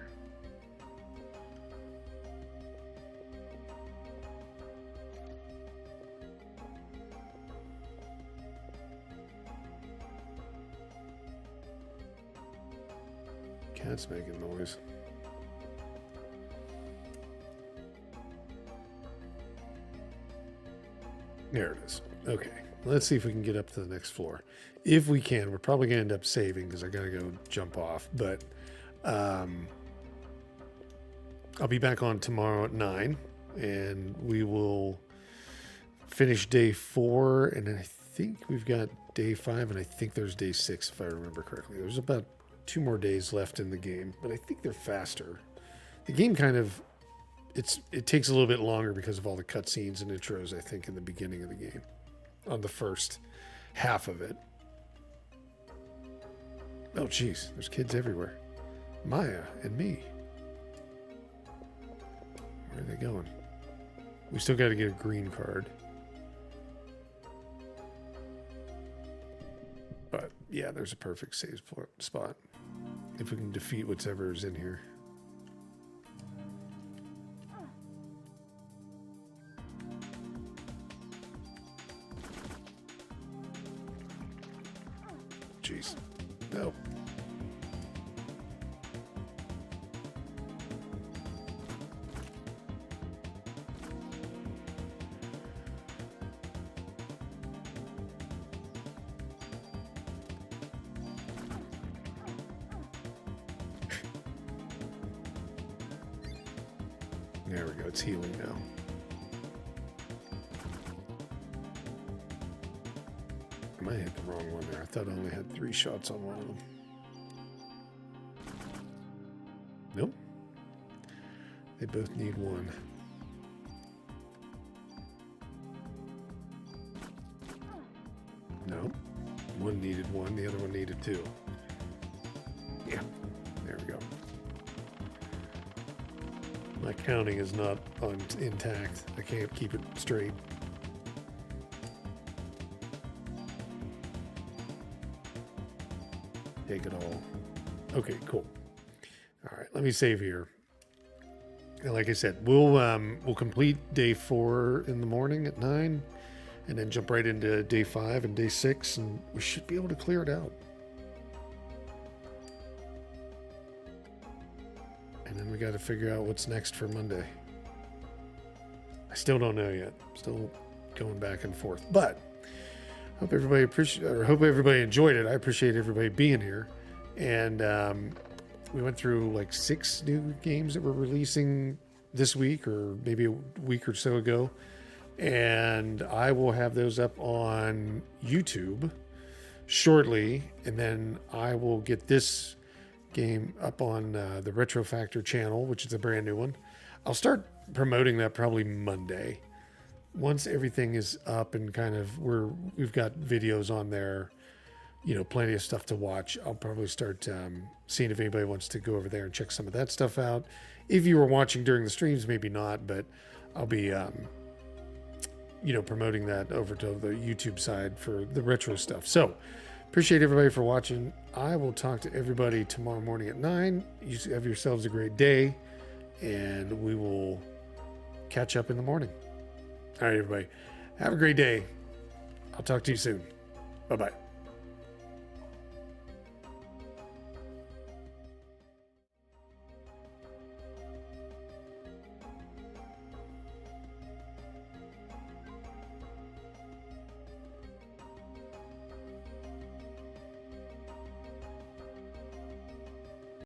Cat's making noise. There it is. Okay, let's see if we can get up to the next floor. If we can, we're probably going to end up saving because I got to go jump off. But I'll be back on tomorrow at 9, and we will finish day 4. And I think we've got day 5, and I think there's day 6, if I remember correctly. There's about 2 more days left in the game, but I think they're faster. The game kind of, it takes a little bit longer because of all the cutscenes and intros, I think, in the beginning of the game, on the first half of it. Oh, geez, there's kids everywhere. Maya and me. Where are they going? We still got to get a green card. But, yeah, there's a perfect save spot. If we can defeat whatever is in here. Jeez. No. There we go. It's healing now. I might hit the wrong one there. I thought I only had 3 shots on one of them. Nope. They both need 1. No. One needed 1. The other one needed 2. Yeah. There we go. My counting is not intact. I can't keep it straight. Take it all. Okay, cool. All right, let me save here. And like I said, we'll complete day 4 in the morning at 9, and then jump right into day 5 and day 6, and we should be able to clear it out. And then we got to figure out what's next for Monday. I still don't know yet. Still going back and forth. But hope everybody hope everybody enjoyed it. I appreciate everybody being here. And we went through like 6 new games that we're releasing this week, or maybe a week or so ago. And I will have those up on YouTube shortly, and then I will get this game up on the Retro Factor channel, which is a brand new one. I'll start promoting that probably Monday. Once everything is up and kind of we've got videos on there, plenty of stuff to watch. I'll probably start seeing if anybody wants to go over there and check some of that stuff out. If you were watching during the streams, maybe not, but I'll be, promoting that over to the YouTube side for the retro stuff. So appreciate everybody for watching. I will talk to everybody tomorrow morning at 9. You have yourselves a great day, and we will catch up in the morning. All right, everybody. Have a great day. I'll talk to you soon. Bye-bye.